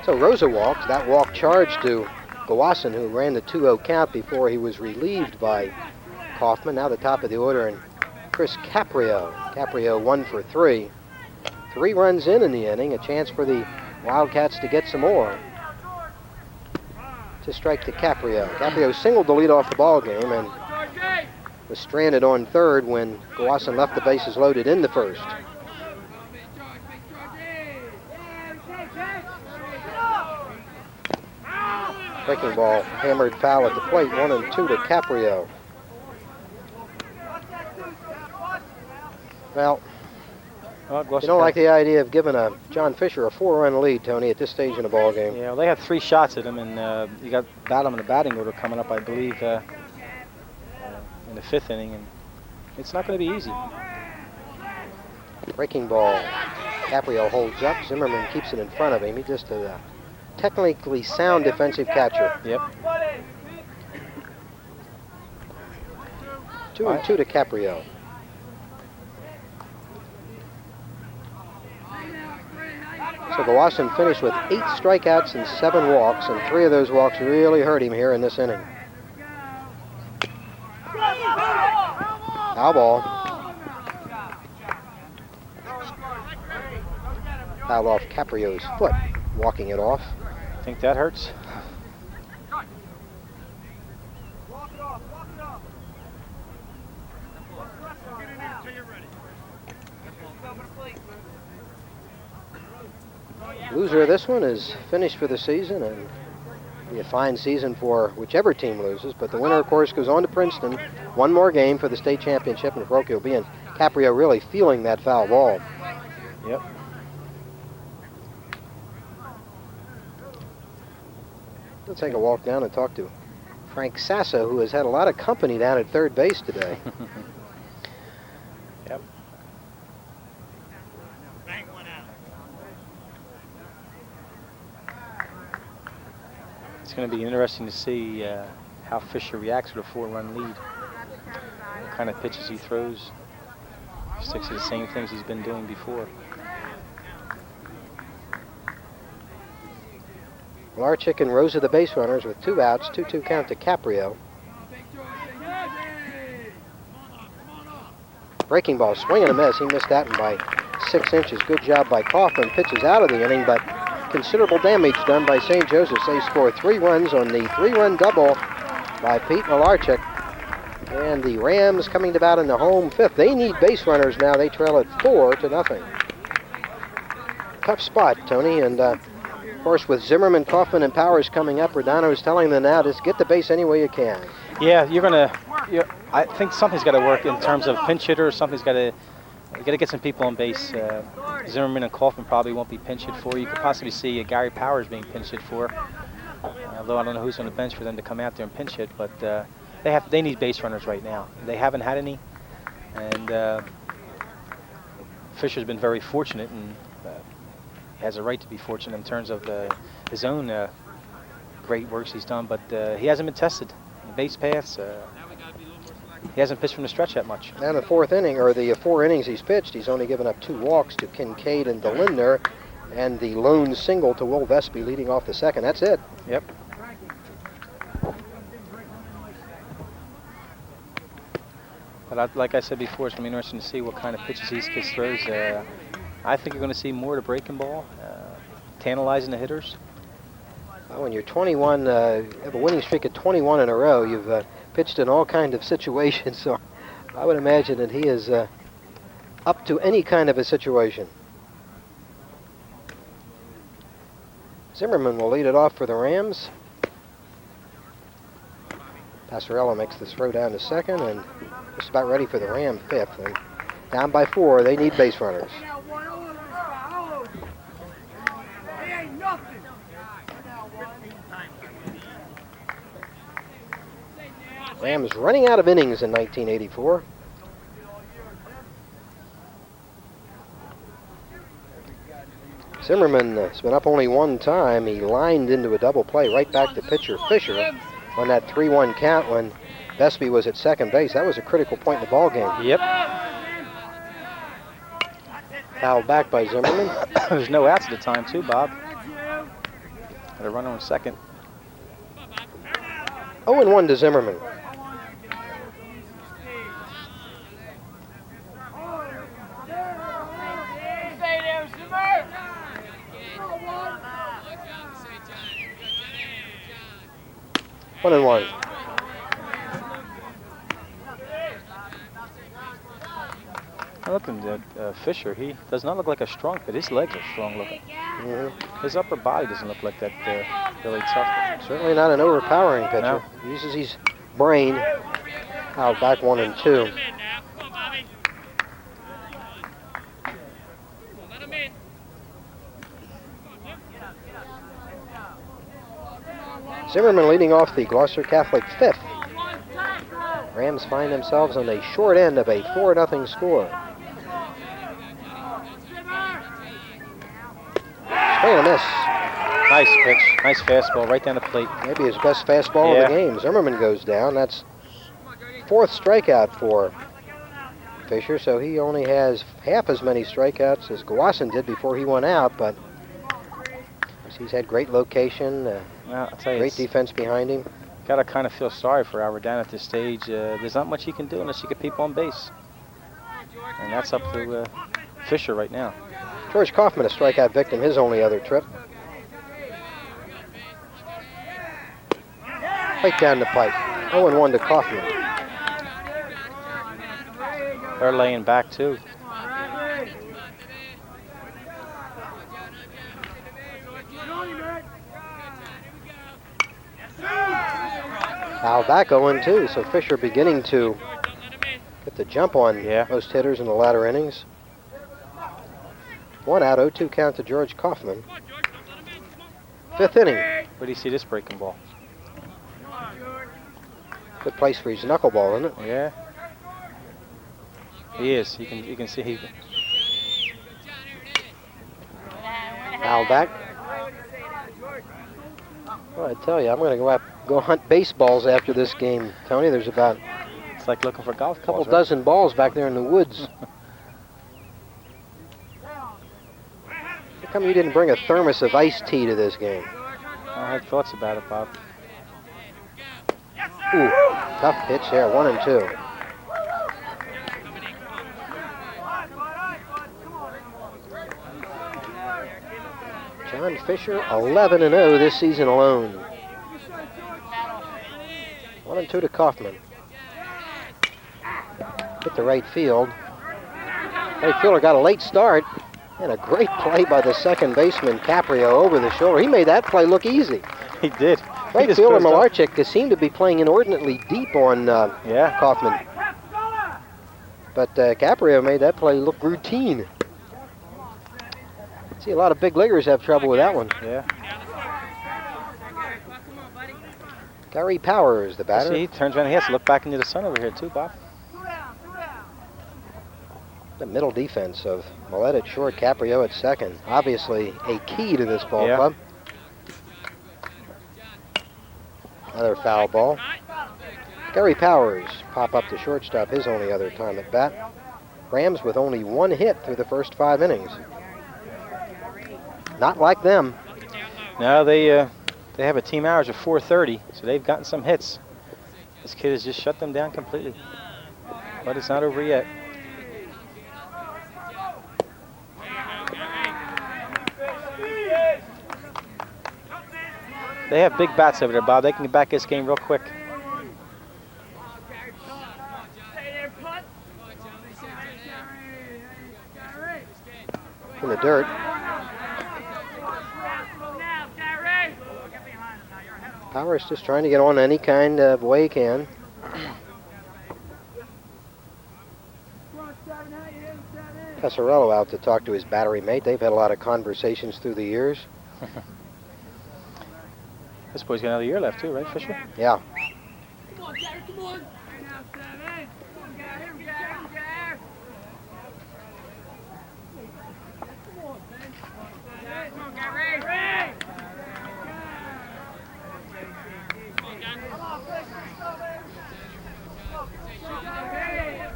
So Rosa walked. That walk charged to Gowasson, who ran the 2-0 count before he was relieved by Kaufman. Now the top of the order, and Chris Caprio. Caprio 1 for 3. 3 runs in the inning, a chance for the Wildcats to get some more. To strike to Caprio. Caprio singled the lead off the ball game and was stranded on 3rd when Gowasson left the bases loaded in the 1st. Breaking ball hammered foul at the plate, 1-2 to Caprio. Well, you don't like the idea of giving John Fisher a 4-run lead, Tony, at this stage in the ball game. Yeah, well, they had 3 shots at him, and you got Battle in the batting order coming up, I believe, in the 5th inning, and it's not going to be easy. Breaking ball. Caprio holds up. Zimmerman keeps it in front of him. He just a technically sound defensive catcher. Yep. 2-2 to Caprio. So Gowasson finished with 8 strikeouts and 7 walks, and 3 of those walks really hurt him here in this inning. Foul ball. Foul off Caprio's foot, walking it off. Think that hurts? Loser of this one is finished for the season, and be a fine season for whichever team loses. But the winner, of course, goes on to Princeton. One more game for the state championship, and Parochial B, and Caprio really feeling that foul ball. Yep. Let's take a walk down and talk to Frank Sasso, who has had a lot of company down at third base today. Yep. It's going to be interesting to see how Fisher reacts with a 4-run lead. What kind of pitches he throws. Sticks to the same things he's been doing before. Larchick and rows of the base runners with 2 outs, 2-2 count to Caprio. Breaking ball, swing and a miss. He missed that one by 6 inches. Good job by Kaufman. Pitches out of the inning, but considerable damage done by St. Joseph's. They score 3 runs on the 3-run double by Pete Malarchik. And the Rams coming to bat in the home 5th. They need base runners now. They trail at 4-0. Tough spot, Tony, and of course, with Zimmerman, Kaufman, and Powers coming up, Rodano's telling them now, just get the base any way you can. Yeah, I think something's got to work in terms of pinch hitter. Something's got to. You got to get some people on base. Zimmerman and Kaufman probably won't be pinch hit for. You could possibly see Gary Powers being pinch hit for. Although I don't know who's on the bench for them to come out there and pinch hit, but they need base runners right now. They haven't had any, and Fisher's been very fortunate, and he has a right to be fortunate in terms of his own great works he's done, but he hasn't been tested. Base paths, he hasn't pitched from the stretch that much. Now in the 4th inning, or the 4 innings he's pitched, he's only given up 2 walks to Kincaid and DeLindner, and the lone single to Will Vespi leading off the 2nd. That's it. Yep. But like I said before, it's going to be interesting to see what kind of pitches these kids throws. I think you're going to see more of the breaking ball, tantalizing the hitters. Well, when you're 21, you have a winning streak at 21 in a row, you've pitched in all kinds of situations, so I would imagine that he is up to any kind of a situation. Zimmerman will lead it off for the Rams. Passarella makes the throw down to 2nd, and just about ready for the Ram 5th. And down by 4, they need base runners. Rams running out of innings in 1984. Zimmerman has been up only 1 time. He lined into a double play right back to pitcher Fisher on that 3-1 count when Vespi was at 2nd base. That was a critical point in the ball game. Yep. Fouled back by Zimmerman. There's no outs at the time too, Bob. Got a runner on 2nd. 0-1 to Zimmerman. One and one. Looking at Fisher, he does not look like a strong, but his legs are strong looking. His upper body doesn't look like that really tough. Certainly not an overpowering pitcher. No. He uses his brain. Out back 1 and 2. Zimmerman leading off the Gloucester Catholic 5th. Rams find themselves on the short end of a 4-0 score. Swing and a miss. Nice pitch, nice fastball right down the plate. Maybe his best fastball of the game. Zimmerman goes down. That's 4th strikeout for Fisher, so he only has half as many strikeouts as Gowasson did before he went out, but he's had great location, Well, I'll tell you, great defense behind him. Gotta kind of feel sorry for Albert down at this stage. There's not much he can do unless you get people on base. And that's up to Fisher right now. George Kaufman, a strikeout victim, his only other trip. Right down the pipe. 0-1 to Kaufman. They're laying back too. Foul back 0-2, so Fisher beginning to get the jump on most hitters in the latter innings. 1 out, 0-2 count to George Kaufman. 5th inning. Where do you see this breaking ball? Good place for his knuckleball, isn't it? Yeah. He is. You can see he. Foul back. Well, I tell you, I'm going to go hunt baseballs after this game, Tony. There's about It's like looking for golf a couple balls, right? dozen balls back there in the woods. How come you didn't bring a thermos of iced tea to this game? I had thoughts about it, Bob. Ooh, tough pitch there, 1-2. John Fisher, 11-0 this season alone. 1-2 to Kaufman. Hit the right field. Right fielder got a late start, and a great play by the second baseman, Caprio, over the shoulder. He made that play look easy. He did. Right fielder Malarchik seemed to be playing inordinately deep on Kaufman. But Caprio made that play look routine. See, a lot of big leaguers have trouble with that one. Yeah. Gary Powers, the batter. See, he turns around. He has to look back into the sun over here too, Bob. The middle defense of Millette at short, Caprio at second. Obviously a key to this ball club. Another foul ball. Gary Powers pop up to shortstop, his only other time at bat. Rams with only 1 hit through the first 5 innings. Not like them. No, they have a team average of 430, so they've gotten some hits. This kid has just shut them down completely. But it's not over yet. They have big bats over there, Bob. They can get back this game real quick. In the dirt. Powers just trying to get on any kind of way he can. Passarello out to talk to his battery mate. They've had a lot of conversations through the years. This boy's got another year left too, right, Fisher? Yeah. Come on, Gary, come on.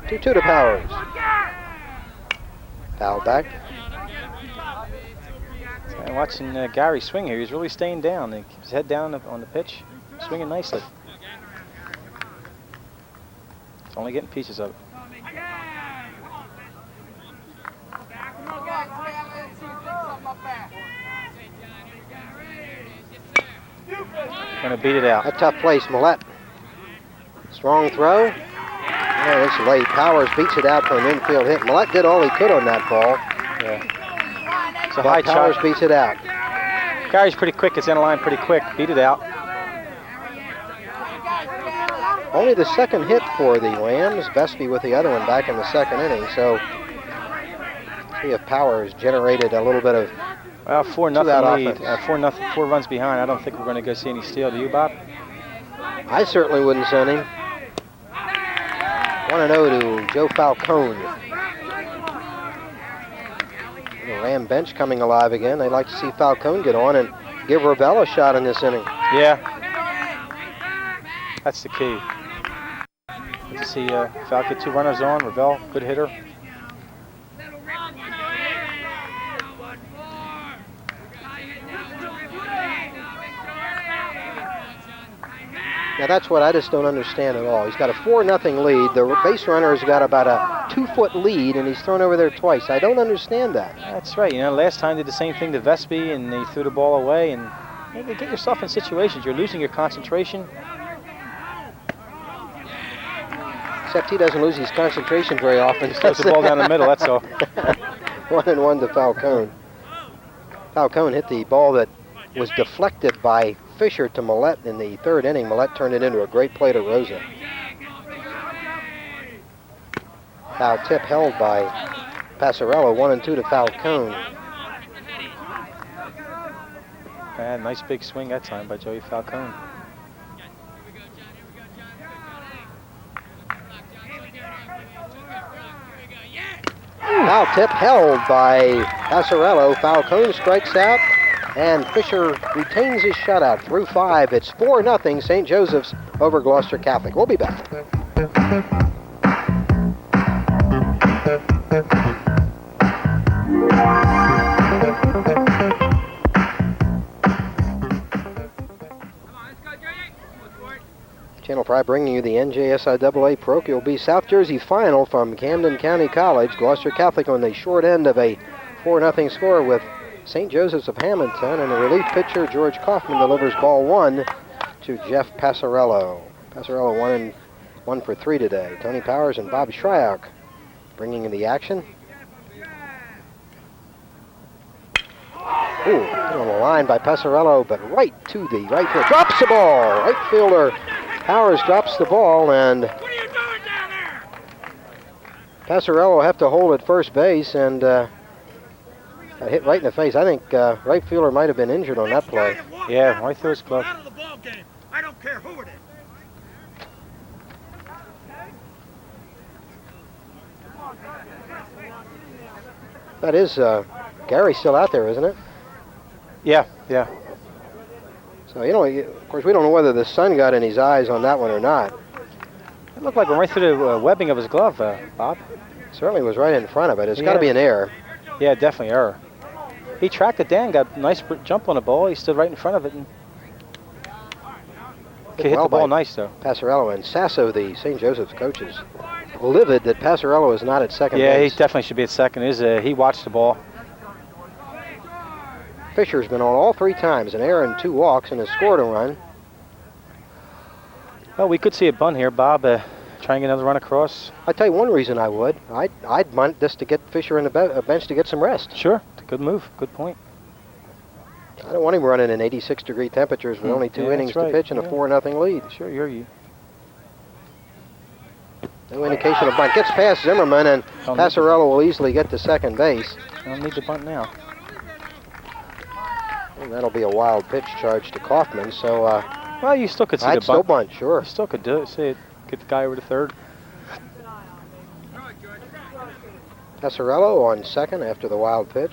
2-2 to Powers. Foul back. And watching Gary swing here, he's really staying down. He keeps his head down on the pitch, swinging nicely. It's only getting pieces of it. Going to beat it out. A tough place, Millette. Strong throw. Oh, it's late. Powers beats it out for an infield hit. Millette did all he could on that ball. Yeah. It's a high Powers chop. beats it out. Gary's pretty quick. It's in the line pretty quick. Beat it out. Only the second hit for the Rams. Vespi with the other one back in the second inning. So, see if Powers generated a little bit of 4-0 lead. offense. 4 runs behind. I don't think we're going to go see any steal. Do you, Bob? I certainly wouldn't send him. 1-0 to Joe Falcone. The Ram bench coming alive again. They'd like to see Falcone get on and give Ravel a shot in this inning. Yeah. That's the key. Good to see Falcone get 2 runners on. Ravel, good hitter. Now that's what I just don't understand at all. He's got a 4-0 lead. The base runner has got about a 2-foot lead, and he's thrown over there twice. I don't understand that. That's right. You know, last time they did the same thing to Vespi, and they threw the ball away. And you know, get yourself in situations. You're losing your concentration. Except he doesn't lose his concentration very often. He throws the ball down the middle, that's all. 1-1 to Falcone. Falcone hit the ball that was deflected by Fisher to Millette in the third inning. Millette turned it into a great play to Rosa. Foul tip held by Passarello, 1-2 to Falcone. And nice big swing that time by Joey Falcone. Foul tip held by Passarello. Falcone strikes out, and Fisher retains his shutout through 5. It's 4-0 St. Joseph's over Gloucester Catholic. We'll be back. Channel 5 bringing you the NJSIAA Parochial B South Jersey final from Camden County College. Gloucester Catholic on the short end of a 4-0 score with St. Joseph's of Hammonton, and the relief pitcher George Kaufman delivers ball 1 to Jeff Passarello. Passarello 1 for 3 today. Tony Powers and Bob Shryock bringing in the action. Ooh, hit on the line by Passarello, but right to the right field. Drops the ball. Right fielder Powers drops the ball, and What are you doing down there? Passarello will have to hold at first base, and got hit right in the face. I think right fielder might have been injured on that play. Yeah, right field's glove. Out of the ball game. I don't care who it is. That is Gary still out there, isn't it? Yeah, yeah. So, you know, of course, we don't know whether the sun got in his eyes on that one or not. It looked like it went right through the webbing of his glove, Bob. Certainly was right in front of it. It's got to Yeah. be an error. Yeah, definitely error. He tracked it down, got a nice jump on the ball. He stood right in front of it and hit well the ball by nice, though. Passarello, and Sasso, the St. Joseph's coach, is livid that Passarello is not at second Yeah, he base. definitely should be at second. He watched the ball. Fisher's been on all 3 times, an error and 2 walks, and has scored a run. Well, we could see a bunt here, Bob. Try and get another run across. I'll tell you one reason I would. I'd bunt this to get Fisher in the bench to get some rest. Sure, good move. Good point. I don't want him running in 86-degree temperatures with only 2 Yeah, innings that's to right, pitch and a yeah. 4-0 lead. Sure, you're you. No indication of bunt. Gets past Zimmerman, and Don't need Passarello will easily get to second base. I don't need the bunt now. And that'll be a wild pitch charge to Kaufman, so Well, you still could see I'd the still bunt. bunt, sure. You still could do it. See it. Get the guy over to third. Passarello on second after the wild pitch.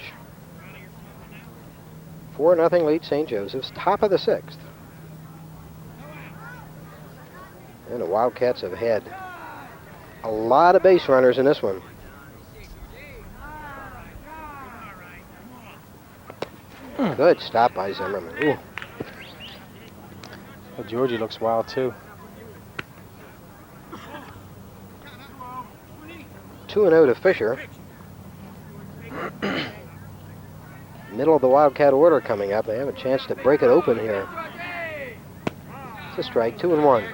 4-0 lead St. Joseph's, top of the 6th. And the Wildcats have had a lot of base runners in this one. Good stop by Zimmerman. Ooh. Well, Georgie looks wild, too. 2-0 to Fisher. Middle of the Wildcat order coming up. They have a chance to break it open here. It's a strike, 2-1.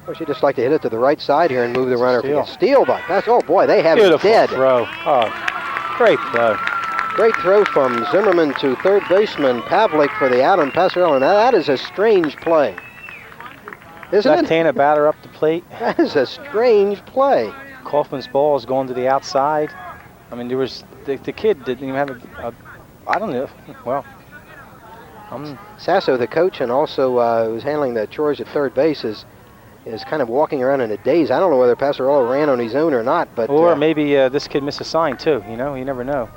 Of course, you just like to hit it to the right side here and move the runner. Steal. Steal by that's oh boy, they have it Beautiful dead. throw. Oh, great throw. Great throw from Zimmerman to third baseman Pavlik for the out on Passarello. Now that is a strange play, isn't it? Left-handed batter up the plate. That is a strange play. Kaufman's ball is going to the outside. I mean, there was the kid didn't even have a I don't know. Well, Sasso, the coach, and also who's handling the chores at third base, is kind of walking around in a daze. I don't know whether Passarello ran on his own or not, but or maybe this kid missed a sign too. You know, you never know.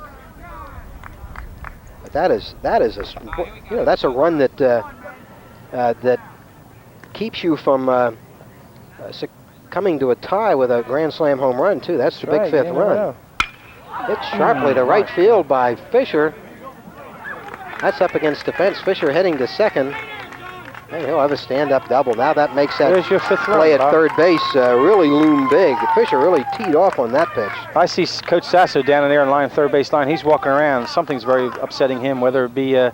but that is that's a run that that keeps you from coming to a tie with a grand slam home run too. That's the big right, fifth you never run. know. Hit sharply to right field by Fisher. That's up against the fence. Fisher heading to second. And he'll have a stand-up double. Now that makes that There's your fifth run, play at Bob. third base really loom big. Fisher really teed off on that pitch. I see Coach Sasso down in there in line, third base line. He's walking around. Something's very upsetting him, whether it be the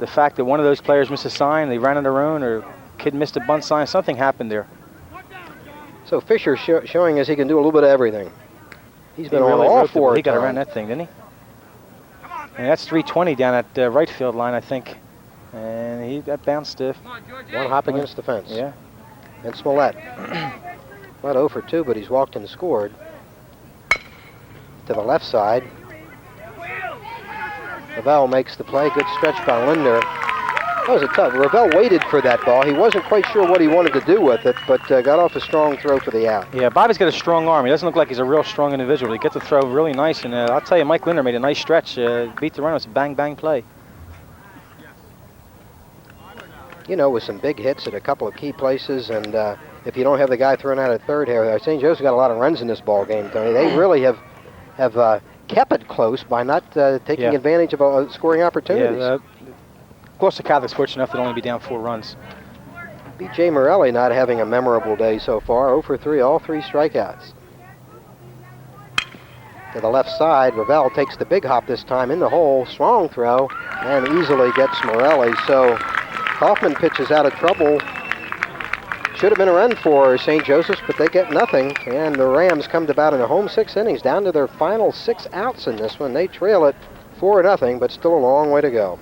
fact that one of those players missed a sign, they ran on their own, or kid missed a bunt sign. Something happened there. So Fisher showing us he can do a little bit of everything. He's been on all four. He got around that thing, didn't he? And that's 320 down at the right field line, I think. And that bounced stiff. One hop against the fence. Yeah. And Smollett. Not 0 for 2, but he's walked and scored. To the left side. Ravel makes the play. Good stretch by Linder. That was a tough. Ravel waited for that ball. He wasn't quite sure what he wanted to do with it, but got off a strong throw for the out. Yeah, Bobby's got a strong arm. He doesn't look like he's a real strong individual. He gets the throw really nice, and I'll tell you, Mike Linder made a nice stretch. Beat the runner. It's a bang-bang play. You know, with some big hits at a couple of key places, and if you don't have the guy thrown out at third here, St. Joe's got a lot of runs in this ball game, Tony. They really have kept it close by not taking advantage of scoring opportunities. Yeah, Gloucester Catholic's fortunate enough to only be down 4 runs. B.J. Morelli not having a memorable day so far. 0 for 3, all 3 strikeouts. To the left side, Ravel takes the big hop this time in the hole. Strong throw, and easily gets Morelli. So Kaufman pitches out of trouble. Should have been a run for St. Joseph's, but they get nothing. And the Rams come to bat in a home 6 innings, down to their final 6 outs in this one. They trail it 4-0, but still a long way to go.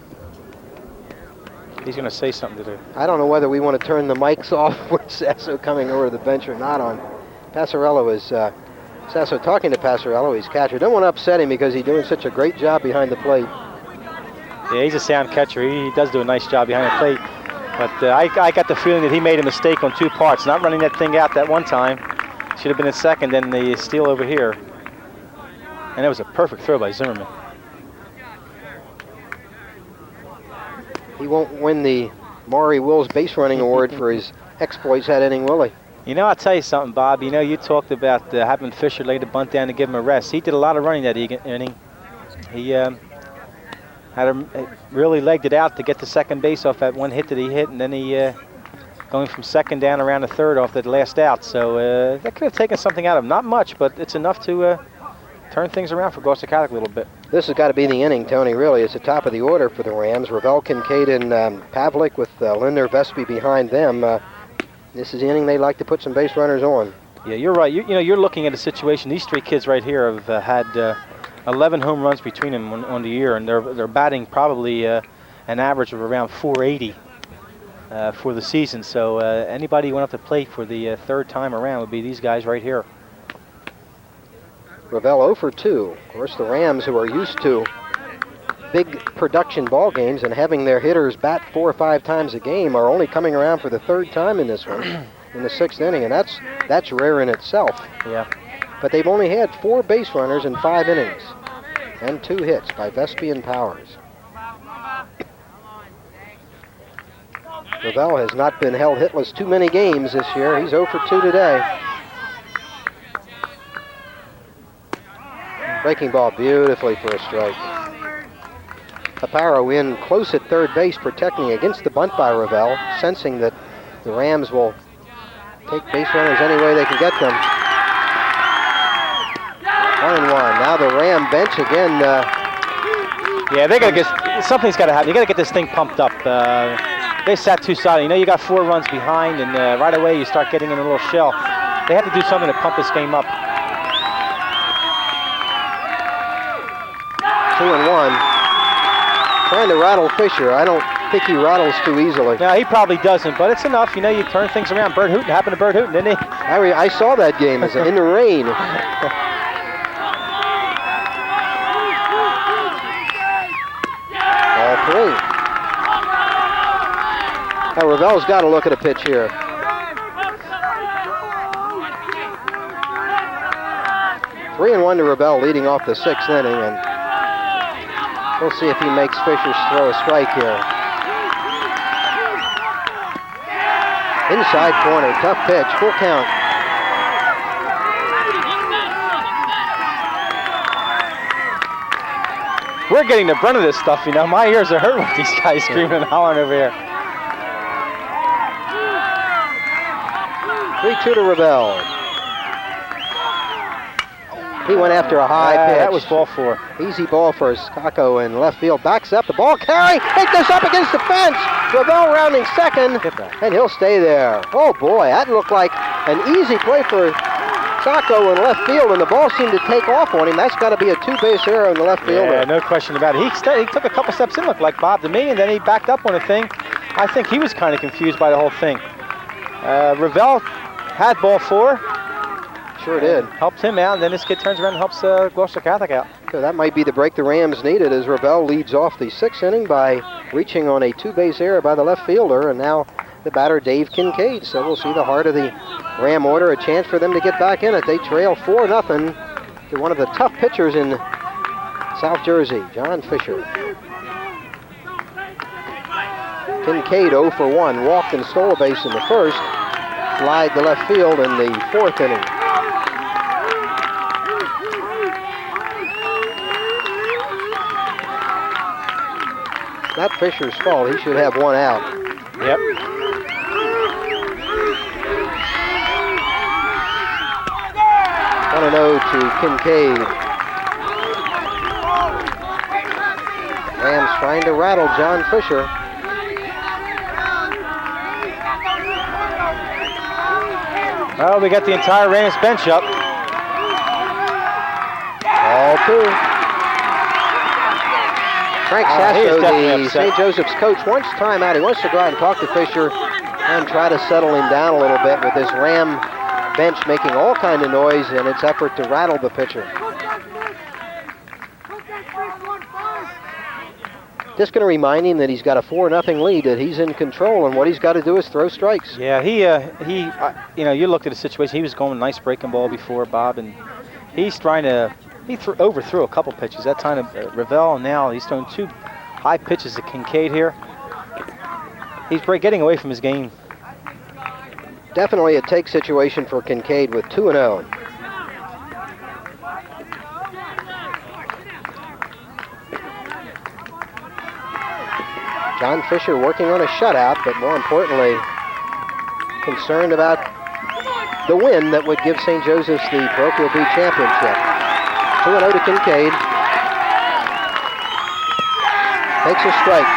He's going to say something to the... I don't know whether we want to turn the mics off with Sasso coming over to the bench or not. On Passarello is Sasso talking to Passarello, his catcher. Don't want to upset him because he's doing such a great job behind the plate. Yeah, he's a sound catcher. He does do a nice job behind the plate. But I got the feeling that he made a mistake on 2 parts, not running that thing out that one time. Should have been in second, then the steal over here. And that was a perfect throw by Zimmerman. He won't win the Maury Wills base running award for his exploits that inning, will he? You know, I'll tell you something, Bob. You know, you talked about having Fisher lay the bunt down to give him a rest. He did a lot of running that inning. He really legged it out to get to second base off that one hit that he hit, and then he going from second down around the third off that last out. So that could have taken something out of him. Not much, but it's enough to turn things around for Gloucester Catholic a little bit. This has got to be the inning, Tony, really. It's the top of the order for the Rams. Ravel, Kincaid, and Pavlik with Linder, Vespi behind them. This is the inning they like to put some base runners on. Yeah, you're right. You know, you're looking at a situation. These 3 kids right here have had 11 home runs between them on the year, and they're batting probably an average of around 480 for the season. So anybody who went up to plate for the 3rd time around would be these guys right here. Ravel 0 for 2. Of course, the Rams, who are used to big production ball games and having their hitters bat 4 or 5 times a game, are only coming around for the 3rd time in this one, in the 6th inning, and that's rare in itself. Yeah. But they've only had 4 base runners in 5 innings, and 2 hits by Vespi and Powers. Ravel has not been held hitless too many games this year. He's 0 for 2 today. Breaking ball beautifully for a strike. Aparo in close at third base, protecting against the bunt by Ravel, sensing that the Rams will take base runners any way they can get them. 1-1. Now the Ram bench again. Yeah, they gotta get something's got to happen. You got to get this thing pumped up. They sat 2 solid. You know, you got 4 runs behind, and right away you start getting in a little shell. They have to do something to pump this game up. 2-1. Trying to rattle Fisher. I don't think he rattles too easily. No, he probably doesn't, but it's enough. You know, you turn things around. Bert Hooton happened to Bert Hooton, didn't he? I saw that game in the rain. All 3. Now Ravel's got to look at a pitch here. Three and 1 to Ravel, leading off the 6th inning, and we'll see if he makes Fisher throw a strike here. Inside corner, tough pitch, full count. We're getting the brunt of this stuff, you know. My ears are hurting with these guys screaming and hollering over here. 3-2 to Ravel. He went after a high pitch. That was ball 4. Easy ball for Skako in left field. Backs up, the ball carry. Hit this up against the fence. Ravel rounding second, and he'll stay there. Oh boy, that looked like An easy play for Chaco in left field, and the ball seemed to take off on him. That's got to be a two-base error in the left fielder. Yeah, no question about it. He took a couple steps in, looked like Bob to me, and then he backed up on a thing. I think he was kind of confused by the whole thing. Ravel had ball 4. Sure did. Helped him out, and then this kid turns around and helps Gloucester Catholic out. So that might be the break the Rams needed, as Ravel leads off the 6th inning by reaching on a two-base error by the left fielder, and now the batter Dave Kincaid. So we'll see the heart of the Ram order, a chance for them to get back in it. They trail 4-0 to one of the tough pitchers in South Jersey, John Fisher. Kincaid 0 for 1, walked and stole a base in the first, flied to left field in the 4th inning. Not Fisher's fault. He should have 1 out. Yep. 1-0 to Kincaid. Rams trying to rattle John Fisher. Well, we got the entire Rams bench up. All 2. Frank Sasso, the upset. St. Joseph's coach, wants timeout. He wants to go out and talk to Fisher and try to settle him down a little bit with this Ram bench making all kind of noise in its effort to rattle the pitcher. Just going to remind him that he's got a 4-0 lead, that he's in control, and what he's got to do is throw strikes. Yeah, you looked at the situation. He was going nice breaking ball before, Bob, and he's trying to. He overthrew a couple pitches. That time Ravel, and now he's throwing 2 high pitches to Kincaid here. He's getting away from his game. Definitely a take situation for Kincaid with 2-0. John Fisher working on a shutout, but more importantly, concerned about the win that would give St. Joseph's the Parochial B championship. 2-0 to Kincaid. Takes a strike.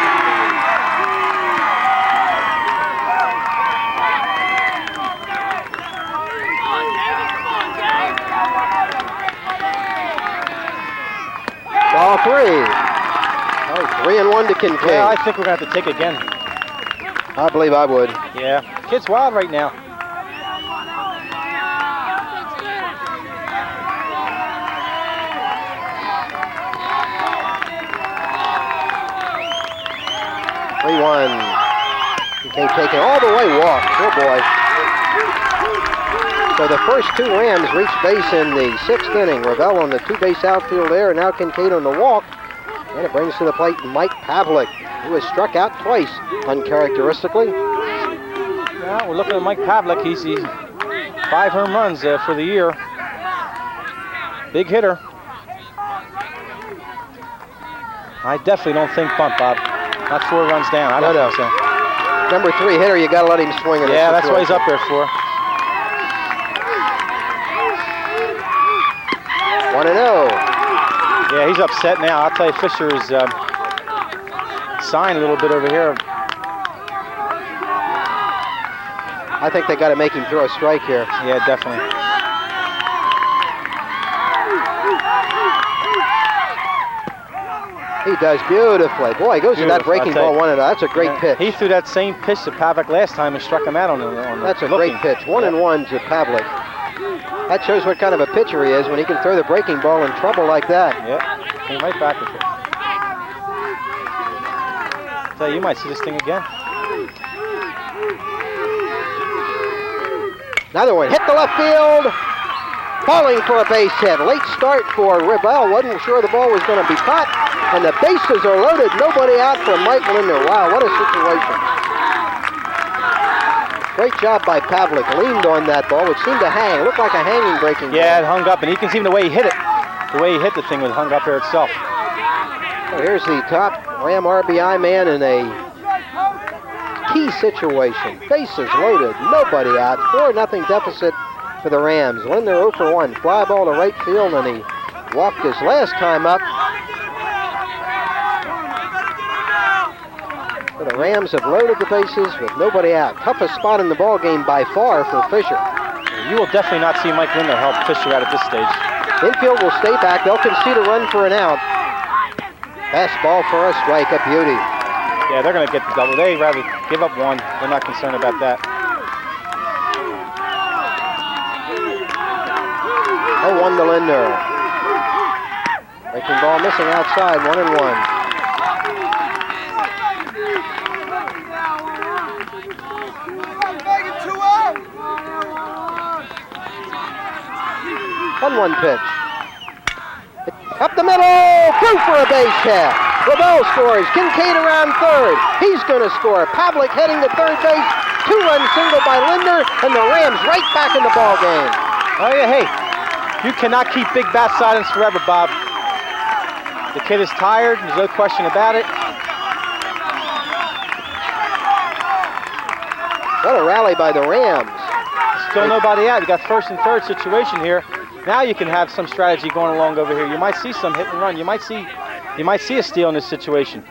Ball 3. Oh, 3-1 to Kincaid. Yeah, I think we're going to have to take again. I believe I would. Yeah, kid's wild right now. Kincaid taking all the way walk. Oh boy. So the first 2 Rams reached base in the 6th inning. Ravel on the 2-base outfield there, and now Kincaid on the walk. And it brings to the plate Mike Pavlik, who has struck out twice, uncharacteristically. Well, we're looking at Mike Pavlik. He's 5 home runs for the year. Big hitter. I definitely don't think bunt, Bob. Not 4 runs down. I don't know. So. Number 3 hitter, you got to let him swing in. Yeah, that's what he's up there for. 1-0. Yeah, he's upset now. I'll tell you, Fisher is signed a little bit over here. I think they got to make him throw a strike here. Yeah, definitely. He does beautifully. Boy, he goes to that breaking ball 1-0. That's a great pitch. He threw that same pitch to Pavlik last time and struck him out on the That's a great pitch. 1-1 to Pavlik. That shows what kind of a pitcher he is when he can throw the breaking ball in trouble like that. Yep, came right back with it. So you might see this thing again. Another one hit the left field. Falling for a base hit. Late start for Ravel. Wasn't sure the ball was going to be caught. And the bases are loaded. Nobody out for Mike Linder. Wow, what a situation. Great job by Pavlik. Leaned on that ball, which seemed to hang. Looked like a hanging breaking ball. Yeah, it hung up, and you can see the way he hit it. The way he hit the thing was hung up there itself. So here's the top Ram RBI man in a key situation. Bases loaded, nobody out. 4-0 deficit for the Rams. Linder 0 for 1. Fly ball to right field, and he walked his last time up. So the Rams have loaded the bases with nobody out. Toughest spot in the ball game by far for Fisher. You will definitely not see Mike Linder help Fisher out at this stage. Infield will stay back. They'll concede a run for an out. Fastball for a strike, a beauty. Yeah, they're going to get the double. They'd rather give up one. They're not concerned about that. 0-1 to Linder. Breaking ball missing outside, 1-1. One pitch. Up the middle, through for a base hit. Rebel scores. Kincaid around third. He's going to score. Pavlik heading to third base. 2-run single by Linder, and the Rams right back in the ball game. Oh yeah, hey, you cannot keep big bat silence forever, Bob. The kid is tired. There's no question about it. What a rally by the Rams. Still nobody out. You got first and third situation here. Now you can have some strategy going along over here. You might see some hit and run. You might see a steal in this situation.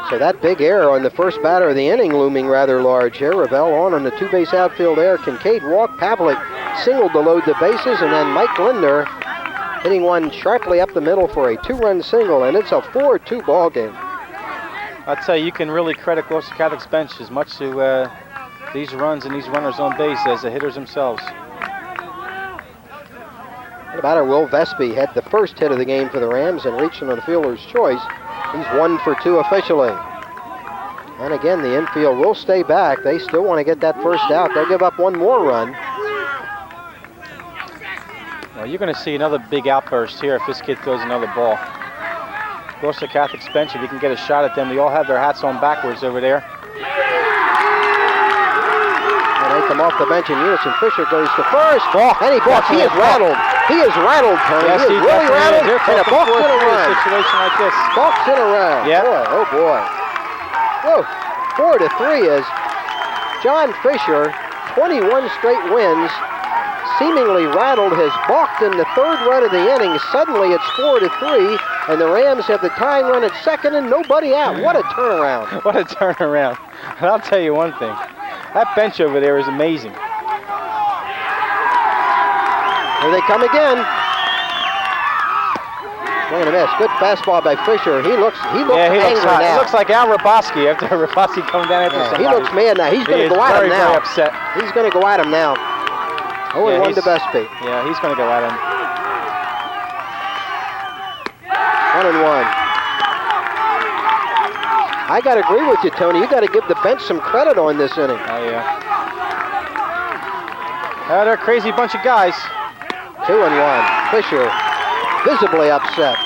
So that big error on the first batter of the inning looming rather large here. Ravel on the two-base outfield error. Kincaid walked. Pavlik singled to load the bases, and then Mike Linder hitting one sharply up the middle for a 2-run single, and it's a 4-2 ball game. I'll tell you, you can really credit Gloucester Catholic's bench as much to these runs and these runners on base as the hitters themselves. The batter, Will Vespi, had the first hit of the game for the Rams and reached on the fielder's choice. He's 1 for 2 officially. And again, the infield will stay back. They still want to get that first out. They'll give up one more run. Well, you're going to see another big outburst here if this kid throws another ball. Gloucester Catholic's bench, if you can get a shot at them, they all have their hats on backwards over there. And they come off the bench in unison. Fisher goes to first, and he balks. He is rattled. He is rattled, Tony. Yes, he is really rattled, and a balks in a run. Situation like this. Balks in a run. Yep. Boy, oh boy. Whoa, 4-3 is John Fisher, 21 straight wins, seemingly rattled, has balked in the third run of the inning. Suddenly it's 4-3, and the Rams have the tying run at second and nobody out. What a turnaround. What a turnaround. And I'll tell you one thing. That bench over there is amazing. Here they come again. Swing and a miss. Good fastball by Fisher. He looks angry hot. now. He looks like Al Raboski after Raboski coming down after somebody. He looks mad now. He's going to go at him now. Very upset. He's going to go at him now. 0-1 to Vespi. Yeah, he's going to go at him. 1-1. I got to agree with you, Tony. You got to give the bench some credit on this inning. Oh, yeah. They're a crazy bunch of guys. 2-1. Fisher visibly upset.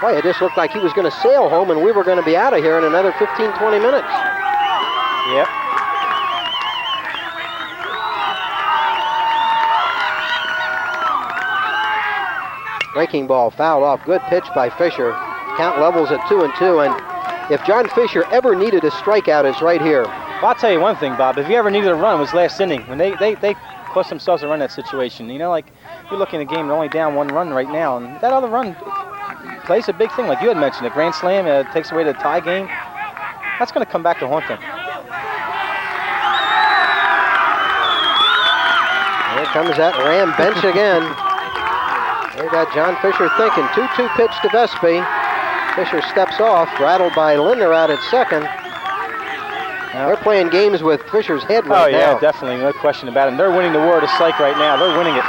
Boy, it just looked like he was going to sail home and we were going to be out of here in another 15-20 minutes. Yep. Breaking ball fouled off. Good pitch by Fisher. Count levels at 2-2, and if John Fisher ever needed a strikeout, it's right here. Well, I'll tell you one thing, Bob. If you ever needed a run, it was last inning when they cost themselves a run in that situation. You know, like you're looking at a game, they're only down 1 run right now, and that other run plays a big thing. Like you had mentioned, a grand slam takes away the tie game. That's going to come back to haunt them. Here comes that Ram bench again. They got John Fisher thinking. 2-2 pitch to Vespi. Fisher steps off, rattled by Linder out at second. They're playing games with Fisher's head right now. Oh, yeah, definitely. No question about it. And they're winning the war to Psych right now. They're winning it.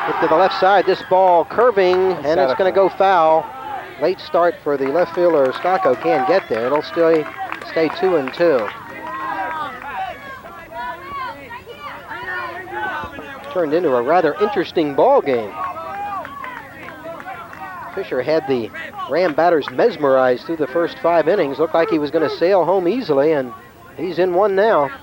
Hit to the left side. This ball curving, and it's going to go foul. Late start for the left fielder. Stocco can't get there. It'll stay 2-2. Turned into a rather interesting ball game. Fisher had the Ram batters mesmerized through the first 5 innings. Looked like he was going to sail home easily, and he's in one now. Here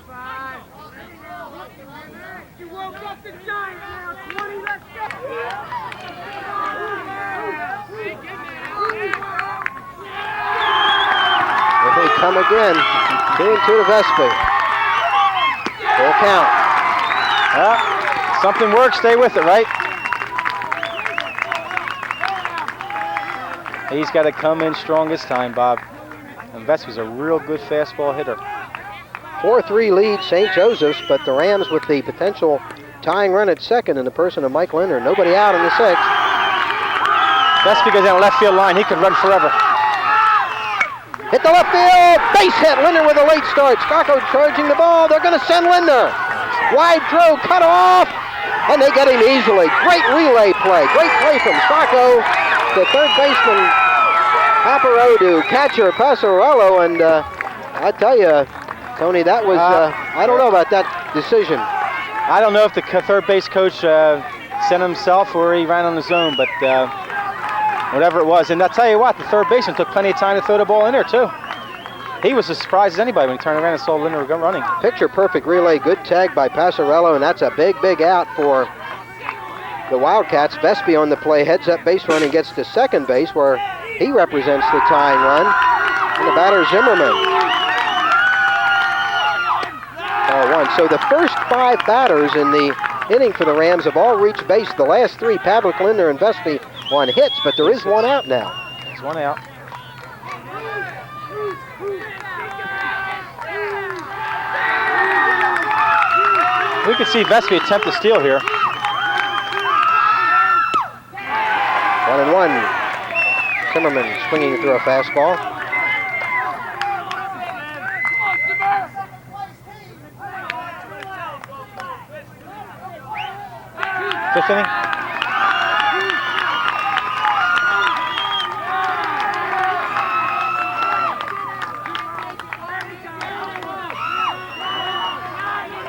they come again. 2-2 to Vespi. Full count. Something works, stay with it, right? He's got to come in strong this time, Bob. And Vesby's a real good fastball hitter. 4-3 lead St. Joseph's, but the Rams with the potential tying run at second in the person of Mike Linder. Nobody out in the sixth. Vesby goes down the left field line. He could run forever. Hit the left field. Base hit. Linder with a late start. Shryock charging the ball. They're going to send Linder. Wide throw, cut off, and they get him easily. Great relay play. Great play from Shryock to third baseman Paparo to catcher Passarello, and I tell you, Tony, that was, I don't know about that decision. I don't know if the third base coach sent himself or he ran on his own, but whatever it was. And I'll tell you what, the third baseman took plenty of time to throw the ball in there, too. He was as surprised as anybody when he turned around and saw Linder running. Picture-perfect relay, good tag by Passarello, and that's a big, big out for the Wildcats. Vesby on the play, heads up base running, gets to second base where he represents the tying run. And the batter, Zimmerman. Ball one. So the first 5 batters in the inning for the Rams have all reached base. The last 3, Pavlik, Linder, and Vesby on hits, but there is one out now. There's one out. We could see Vesby attempt to steal here. 1-1. Zimmerman swinging through a fastball. Fifth inning.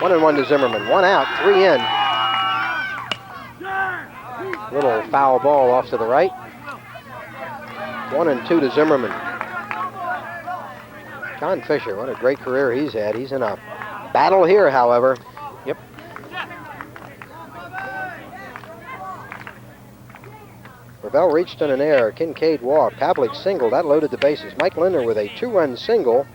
One and one to Zimmerman. 1 out, 3 in. Little foul ball off to the right. 1-2 to Zimmerman. John Fisher, what a great career he's had. He's in a battle here, however. Yep. Ravel reached on an error. Kincaid walked. Pavlik singled. That loaded the bases. Mike Linder with a 2-run single.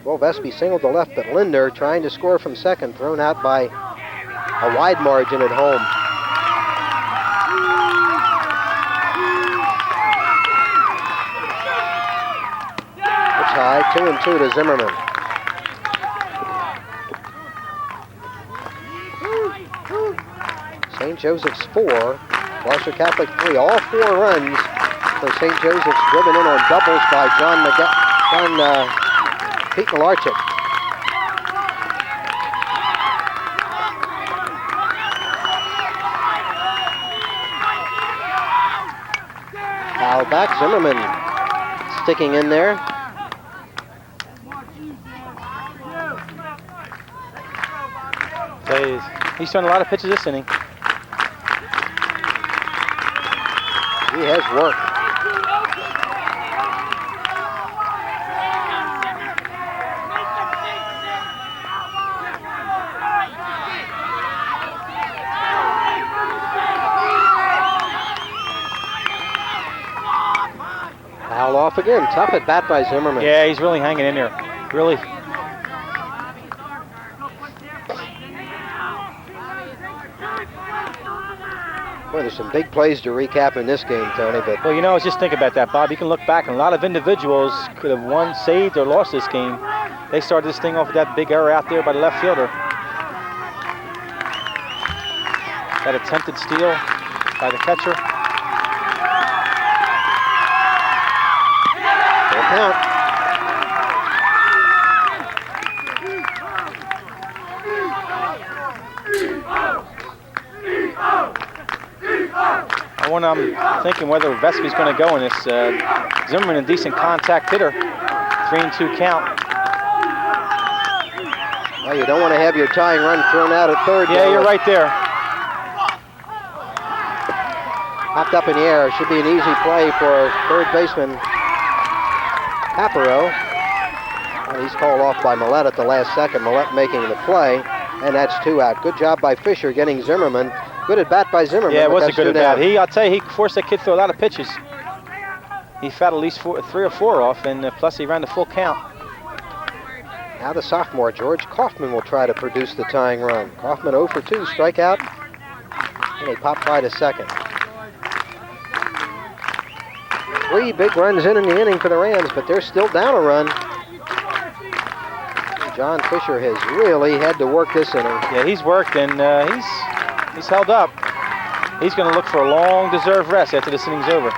Well, Vesby singled to left, but Linder trying to score from second, thrown out by a wide margin at home. It's high, 2-2 to Zimmerman. St. Joseph's 4, Gloucester Catholic 3. All 4 runs for St. Joseph's driven in on doubles by Pete Malarchik. Foul back, Zimmerman sticking in there. He's thrown a lot of pitches this inning. He has work. Foul off again. Tough at bat by Zimmerman. Yeah, he's really hanging in there. Really. Boy, there's some big plays to recap in this game, Tony. But well, you know, just think about that, Bob. You can look back, and a lot of individuals could have won, saved, or lost this game. They started this thing off with that big error out there by the left fielder. That attempted steal by the catcher. Full count. I'm thinking whether Vesby's going to go in this. Zimmerman, a decent contact hitter. 3-2 count. Well, you don't want to have your tying run thrown out at third. Yeah, you're right there. Popped up in the air. Should be an easy play for third baseman Paparo. And he's called off by Millette at the last second. Millette making the play, and that's 2 out. Good job by Fisher getting Zimmerman. Good at bat by Zimmerman. Yeah, it was a good at bat. I'll tell you, he forced that kid through a lot of pitches. He fouled at least 3 or 4 off, and plus he ran the full count. Now the sophomore, George Kaufman, will try to produce the tying run. Kaufman 0 for 2, strikeout, and a pop fly to second. 3 big runs in the inning for the Rams, but they're still down a run. John Fisher has really had to work this inning. Yeah, he's worked, and he's held up. He's going to look for a long deserved rest after this inning's over.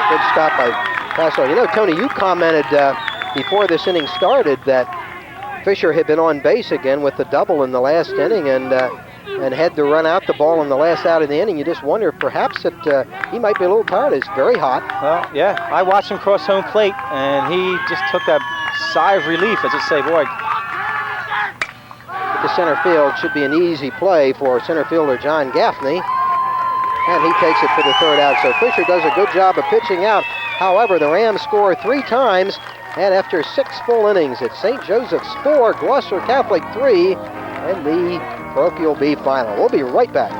Good stop by Parochial. You know, Tony, you commented before this inning started that Fisher had been on base again with the double in the last inning and had to run out the ball in the last out of the inning. You just wonder if perhaps that he might be a little tired. It's very hot. Well, yeah, I watched him cross home plate, and he just took that sigh of relief as I say, boy. The center field should be an easy play for center fielder John Gaffney. And he takes it for the 3rd out. So Fisher does a good job of pitching out. However, the Rams score 3 times. And after 6 full innings, it's St. Joseph's 4, Gloucester Catholic 3, and the Parochial B final. We'll be right back.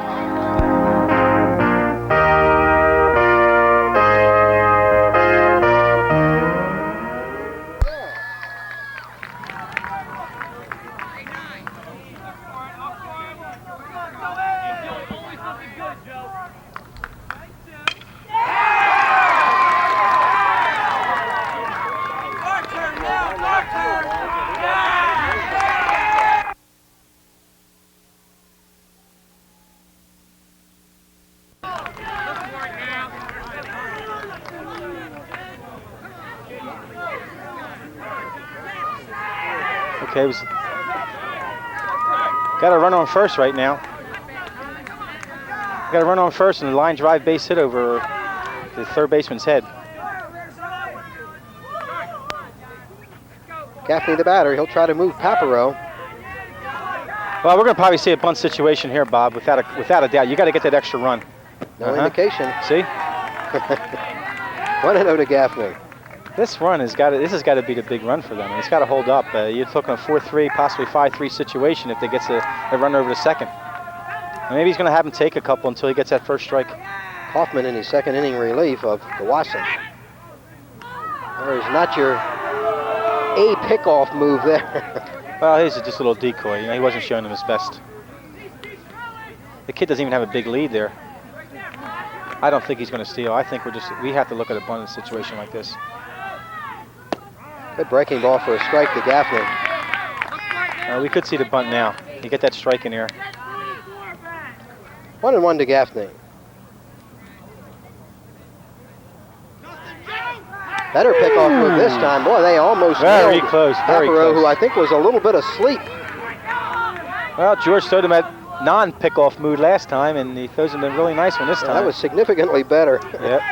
Okay, got a run on first right now. Got a run on first and a line drive base hit over the 3rd baseman's head. Gaffney the batter. He'll try to move Paparo. Well, we're going to probably see a bunt situation here, Bob, without a doubt. You got to get that extra run. No indication. See? 1-0 to Gaffney. This has got to be the big run for them. It's got to hold up. You're looking at a 4-3, possibly 5-3 situation if they get a run over to second. And maybe he's going to have him take a couple until he gets that first strike. Kaufman in his 2nd inning relief of Gloucester. There's not your A pickoff move there. Well, he's just a little decoy. You know, he wasn't showing him his best. The kid doesn't even have a big lead there. I don't think he's going to steal. I think we have to look at a bunt in a situation like this. Good breaking ball for a strike to Gaffney. We could see the bunt now. You get that strike in here. 1-1 to Gaffney. Better pickoff move this time. Boy, they almost very nailed close. Very Paparo, close. who I think was a little bit asleep. Well, George showed him that non-pickoff mood last time, and he throws him a really nice one this time. That was significantly better. Yep.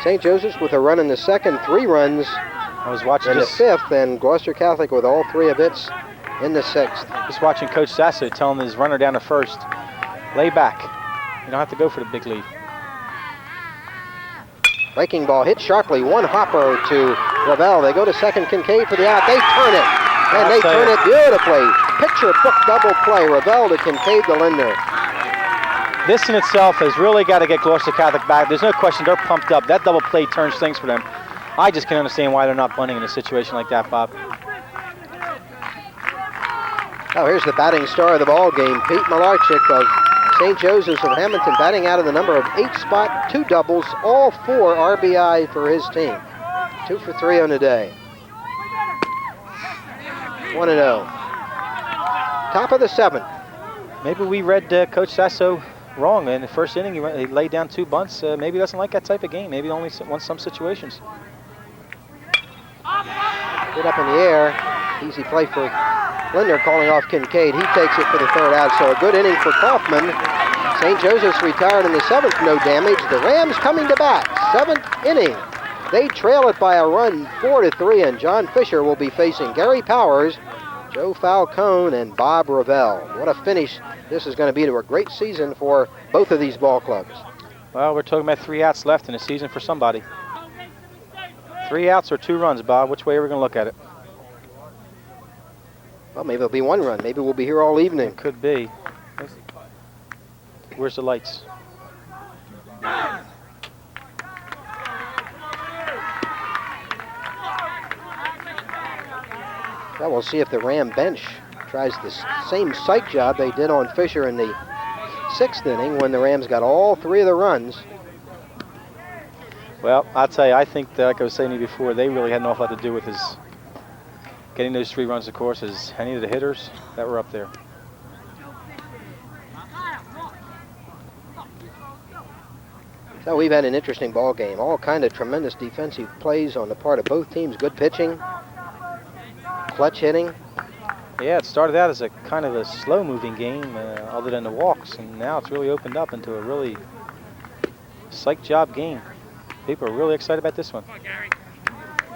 St. Joseph's with a run in the 2nd, 3 runs I was watching in the 5th, and Gloucester Catholic with all 3 of its in the 6th. Just watching Coach Sasso telling his runner down to first, lay back. You don't have to go for the big lead. Breaking ball hit sharply, 1 hopper to Ravel. They go to second, Kincaid for the out. They turn it, and they turn it beautifully. Picture book double play, Ravel to Kincaid to Lindner. This in itself has really got to get Gloucester Catholic back. There's no question they're pumped up. That double play turns things for them. I just can't understand why they're not bunting in a situation like that, Bob. Oh, here's the batting star of the ball game, Pete Malarchik of St. Joseph's of Hammonton, batting out of the number of 8 spot, 2 doubles, all 4 RBI for his team. 2 for 3 on the day. 1-0. Top of the 7th. Maybe we read Coach Sasso wrong. In the first inning, he laid down 2 bunts. Maybe he doesn't like that type of game. Maybe he only wants some situations. Get up in the air. Easy play for Lindner, calling off Kincaid. He takes it for the 3rd out. So a good inning for Kaufman. St. Joseph's retired in the 7th, no damage. The Rams coming to bat, 7th inning. They trail it by a run, 4-3, and John Fisher will be facing Gary Powers, Joe Falcone, and Bob Ravel. What a finish this is going to be to a great season for both of these ball clubs. Well, we're talking about 3 outs left in the season for somebody. 3 outs or 2 runs, Bob. Which way are we going to look at it? Well, maybe it'll be 1 run. Maybe we'll be here all evening. It could be. Where's the lights? Well, we'll see if the Ram bench tries the same psych job they did on Fisher in the 6th inning when the Rams got all 3 of the runs. Well, I'll tell you, I think that, like I was saying to you before, they really had an awful lot to do with his getting those 3 runs, of course, as any of the hitters that were up there. So we've had an interesting ball game. All kind of tremendous defensive plays on the part of both teams. Good pitching, clutch hitting. Yeah, it started out as a kind of a slow-moving game, other than the walks, and now it's really opened up into a really psych job game. People are really excited about this one.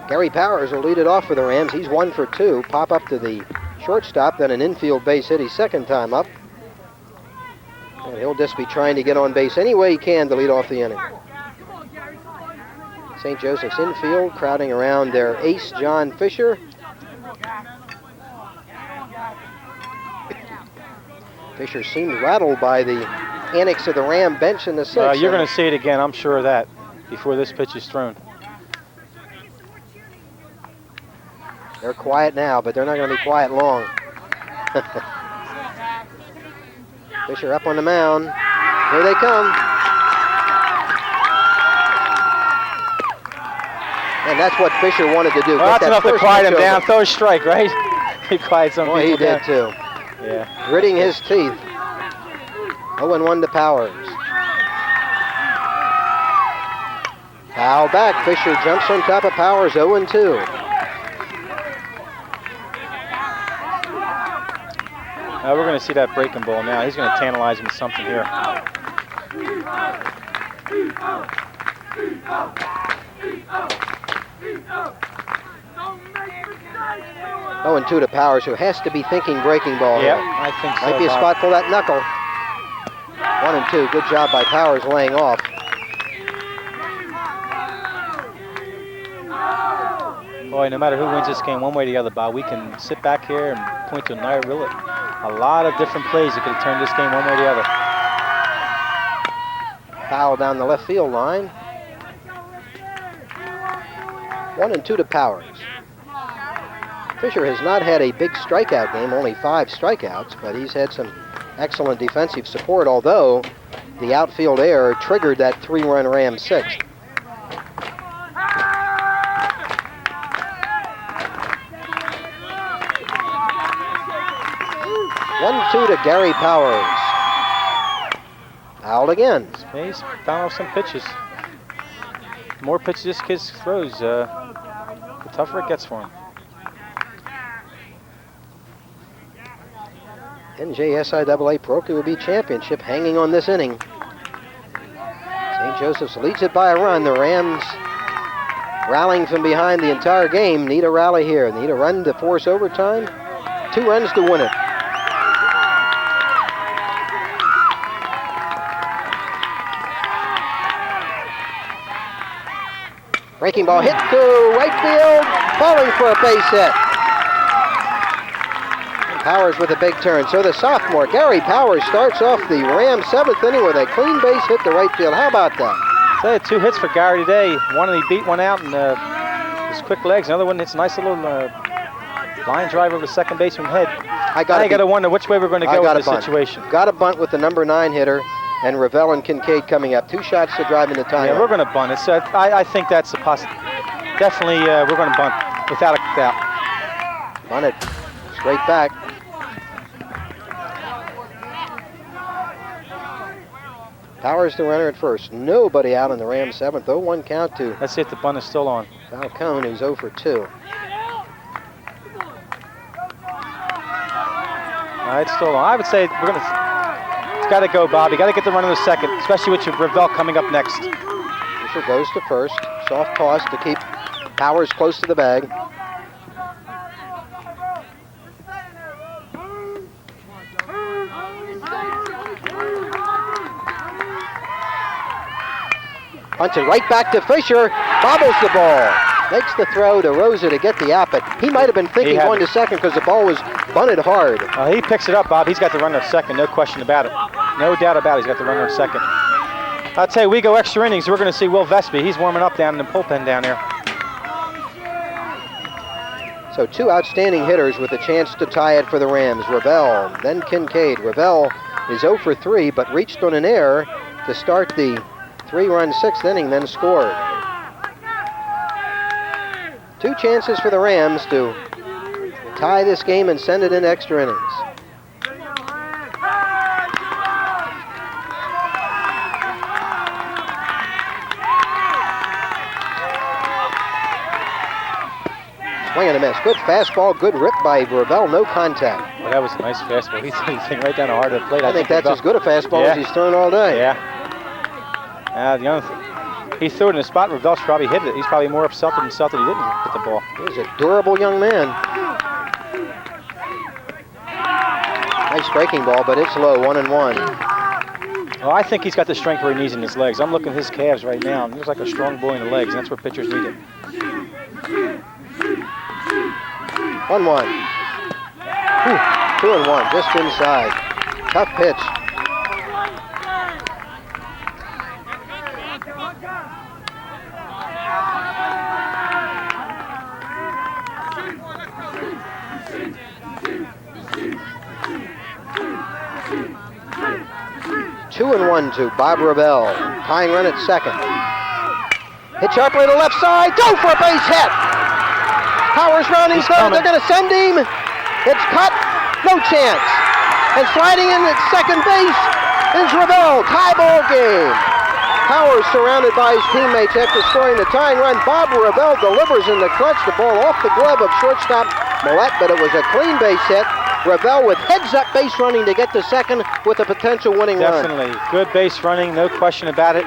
Gary Powers will lead it off for the Rams. He's 1 for 2. Pop up to the shortstop, then an infield base hit his 2nd time up. And he'll just be trying to get on base any way he can to lead off the inning. St. Joseph's infield crowding around their ace, John Fisher. Fisher seemed rattled by the antics of the Ram bench in the 6th. You're going to see it again, I'm sure of that, before this pitch is thrown. They're quiet now, but they're not going to be quiet long. Fisher up on the mound. Here they come. And that's what Fisher wanted to do. Well, that's enough to quiet him down. Throw a strike, right? He quiet some people he did down. too. Yeah. Gritting his teeth. 0-1 to Powers. Foul back. Fisher jumps on top of Powers. 0-2. We're going to see that breaking ball now. He's going to tantalize him with something here. 0-2 to Powers, who has to be thinking breaking ball. Yeah, here. I think so. Might be a spot for that knuckle. 1-2. Good job by Powers laying off. Boy, no matter who wins this game, one way or the other, Bob, we can sit back here and point to a lot of different plays that could have turned this game one way or the other. Foul down the left field line. 1-2 to Powers. Fisher has not had a big strikeout game, only 5 strikeouts, but he's had some excellent defensive support, although the outfield error triggered that 3-run Ram 6th. 1-2 to Gary Powers. Fouled again. He's found off some pitches. The more pitches this kid throws, the tougher it gets for him. NJSIAA Parochial B Championship hanging on this inning. St. Joseph's leads it by a run. The Rams rallying from behind the entire game. Need a rally here. Need a run to force overtime. 2 runs to win it. Breaking ball hit to right field, falling for a base hit. Powers with a big turn. So the sophomore, Gary Powers, starts off the Rams 7th inning with a clean base hit to right field. How about that? So 2 hits for Gary today. One, he beat one out and his quick legs. Another one, it's a nice little line drive over the second baseman head. I got to wonder which way we're going to go with this situation. Got a bunt with the number 9 hitter. And Ravel and Kincaid coming up. 2 shots to drive into time. Yeah, we're going to bunt. It's, I think that's a possibility. Definitely, we're going to bunt without a doubt. Bunt it straight back. Powers the runner at first. Nobody out in the Rams 7th. 0-1 count to. Let's see if the bunt is still on. Falcone, who's 0 for 2. It's still on. I would say we're going to. Got to go, Bob. You got to get the run in the second, especially with your Ravel coming up next. Fisher goes to first. Soft toss to keep Powers close to the bag. Punts it right back to Fisher. Bobbles the ball. Makes the throw to Rosa to get the out, but he might have been thinking going to second because the ball was bunted hard. He picks it up, Bob. He's got the runner at second, no question about it. No doubt about it, he's got the runner at second. I'll tell you, we go extra innings. We're going to see Will Vesby. He's warming up down in the bullpen down there. So two outstanding hitters with a chance to tie it for the Rams. Ravel, then Kincaid. Ravel is 0 for 3, but reached on an error to start the 3-run sixth inning, then scored. Two chances for the Rams to tie this game and send it in extra innings. Swing and a miss. Good fastball, good rip by Ravel, no contact. Well, that was a nice fastball. He threw the thing right down the heart of the plate. I think that's as good a fastball as he's thrown all day. Yeah. The other he threw it in a spot Ravel probably hit it. He's probably more upset than himself that he didn't hit the ball. He's a durable young man. Nice breaking ball, but it's low, 1-1. Well, I think he's got the strength where he needs in his legs. I'm looking at his calves right now, and he looks like a strong boy in the legs, and that's where pitchers need it. 1-1. 2-1, just inside. Tough pitch. Two and 1 to Bob Ravel. Tying run at second. Hit sharply to left side. Go for a base hit. Powers rounding third. They're going to send him. It's cut. No chance. And sliding in at second base is Ravel. Tie ball game. Powers surrounded by his teammates after scoring the tying run. Bob Ravel delivers in the clutch. The ball off the glove of shortstop Millette, but it was a clean base hit. Ravel with heads-up base running to get to second with a potential winning run. Definitely. Good base running, no question about it.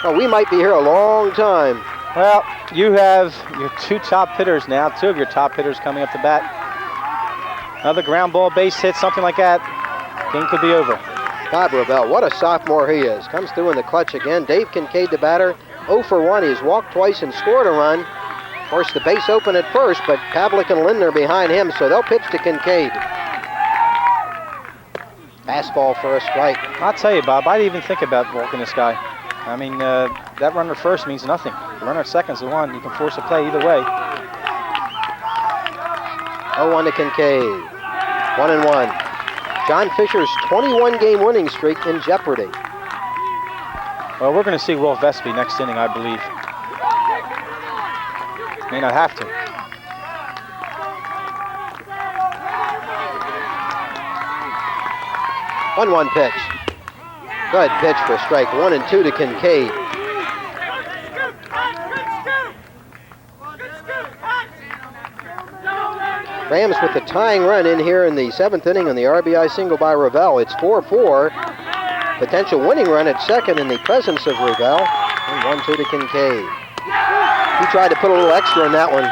Well, we might be here a long time. Well, you have your two top hitters now, two of your top hitters coming up to bat. Another ground ball, base hit, something like that. Game could be over. Bob Ravel, what a sophomore he is. Comes through in the clutch again. Dave Kincaid, the batter, 0 for 1. He's walked twice and scored a run. Of course, the base open at first, but Pavlik and Lindner behind him, so they'll pitch to Kincaid. Fastball for a strike. I'll tell you, Bob, I didn't even think about walking this guy. I mean, that runner first means nothing. The runner at second's the one. You can force a play either way. 0-1 to Kincaid. 1-1. John Fisher's 21-game winning streak in jeopardy. Well, we're going to see Will Vespi next inning, I believe. May not have to. One pitch. Good pitch for strike 1 and 2 to Kincaid. Rams with the tying run in here in the 7th inning on the RBI single by Ravel. It's 4-4. Potential winning run at second in the presence of Ravel. And 1-2 to Kincaid. He tried to put a little extra in that one.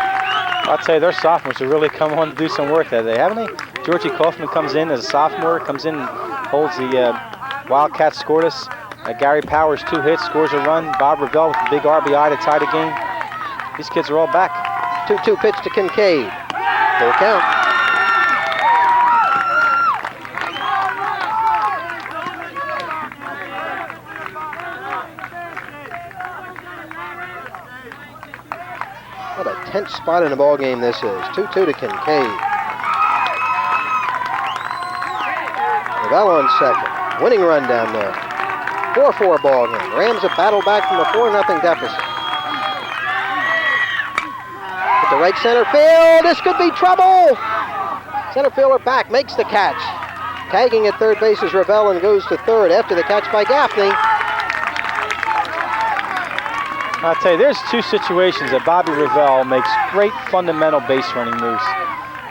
I'll tell you, their sophomores have really come on to do some work that day, haven't they? Georgie Kaufman comes in as a sophomore, comes in, holds the Wildcats scoreless. Gary Powers, 2 hits, scores a run. Bob Ravel with a big RBI to tie the game. These kids are all back. 2-2 pitch to Kincaid. Full count. What a tense spot in the ball game this is. 2-2 to Kincaid. Ravel on second. Winning run down there. 4-4 ball game. Rams have battled back from a 4-0 deficit. At the right center field, this could be trouble. Center fielder back, makes the catch. Tagging at third base is Ravel and goes to third after the catch by Gaffney. I'll tell you, there's 2 situations that Bobby Ravel makes great fundamental base running moves.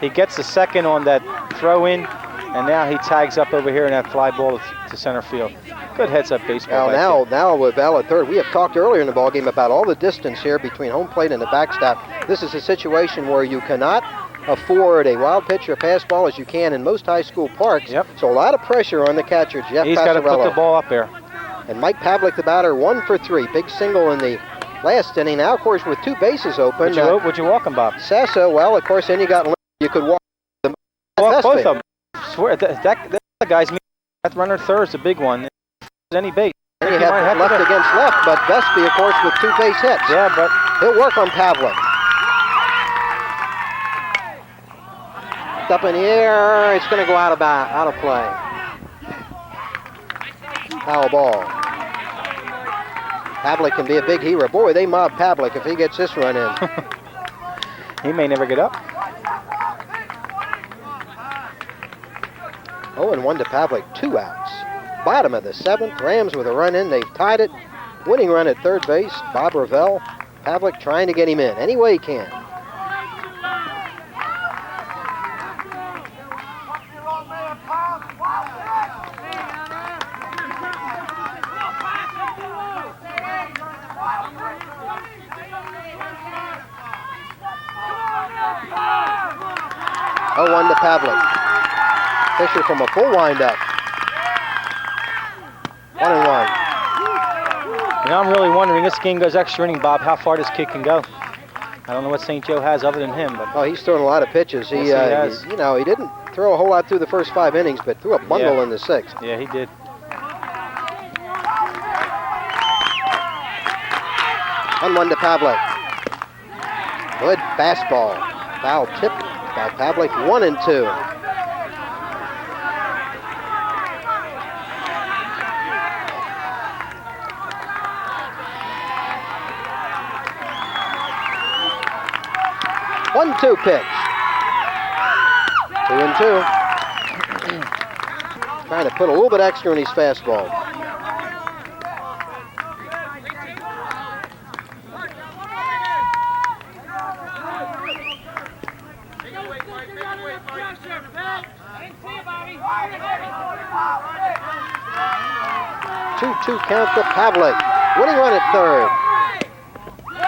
He gets the second on that throw in, and now he tags up over here in that fly ball to center field. Good heads-up baseball. Now with Ravel at third. We have talked earlier in the ballgame about all the distance here between home plate and the backstop. This is a situation where you cannot afford a wild pitch or pass ball as you can in most high school parks. Yep. So a lot of pressure on the catcher, Jeff He's got to put the ball up there. And Mike Pavlik, the batter, 1 for 3. Big single in the last inning. Now, of course, with 2 bases open. Would you walk him, Bob? Sasso, well, of course, then you got you could walk them. Walk both of them. I swear, that guy's that runner third is a big one. Any base. And you have left against left, but Vespi, of course, with 2 base hits. Yeah, but He'll work on Pavlik. Up in the air, it's going to go out of play. Foul ball. Pavlik can be a big hero. Boy, they mob Pavlik if he gets this run in. He may never get up. 0-1 to Pavlik, 2 outs. Bottom of the 7th, Rams with a run in. They've tied it. Winning run at third base, Bob Ravel. Pavlik trying to get him in any way he can. Oh, 1 to Pavlik. Fisher from a full windup. 1-1. And I'm really wondering, this game goes extra inning, Bob, how far this kid can go. I don't know what St. Joe has other than him, but Oh, he's throwing a lot of pitches. Yes, he has. You know, he didn't throw a whole lot through the first 5 innings, but threw a bundle Yeah. in the 6th. yeah, he did. On 1 to Pavlik. Good fastball. Foul tip by Pavlik. 1-2. One-two pitch. 2-2. Trying to put a little bit extra in his fastball. Two count to Pavlik. Winning run at third.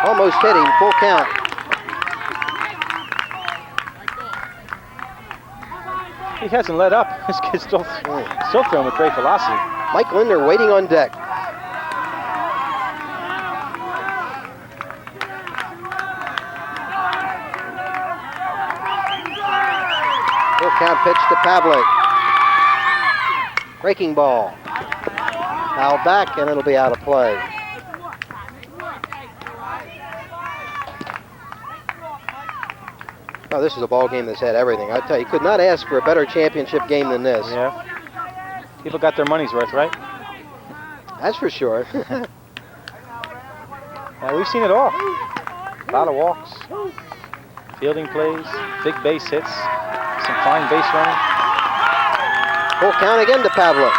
Almost hit him. Full count. He hasn't let up. This kid's still throwing with great velocity. Mike Linder waiting on deck. Full count pitch to Pavlik. Breaking ball. Foul back, and it'll be out of play. Oh, this is a ball game that's had everything. I tell you, you could not ask for a better championship game than this. Yeah. People got their money's worth, right? That's for sure. We've seen it all. A lot of walks, fielding plays, big base hits, some fine base running. Full count again to Pavlik.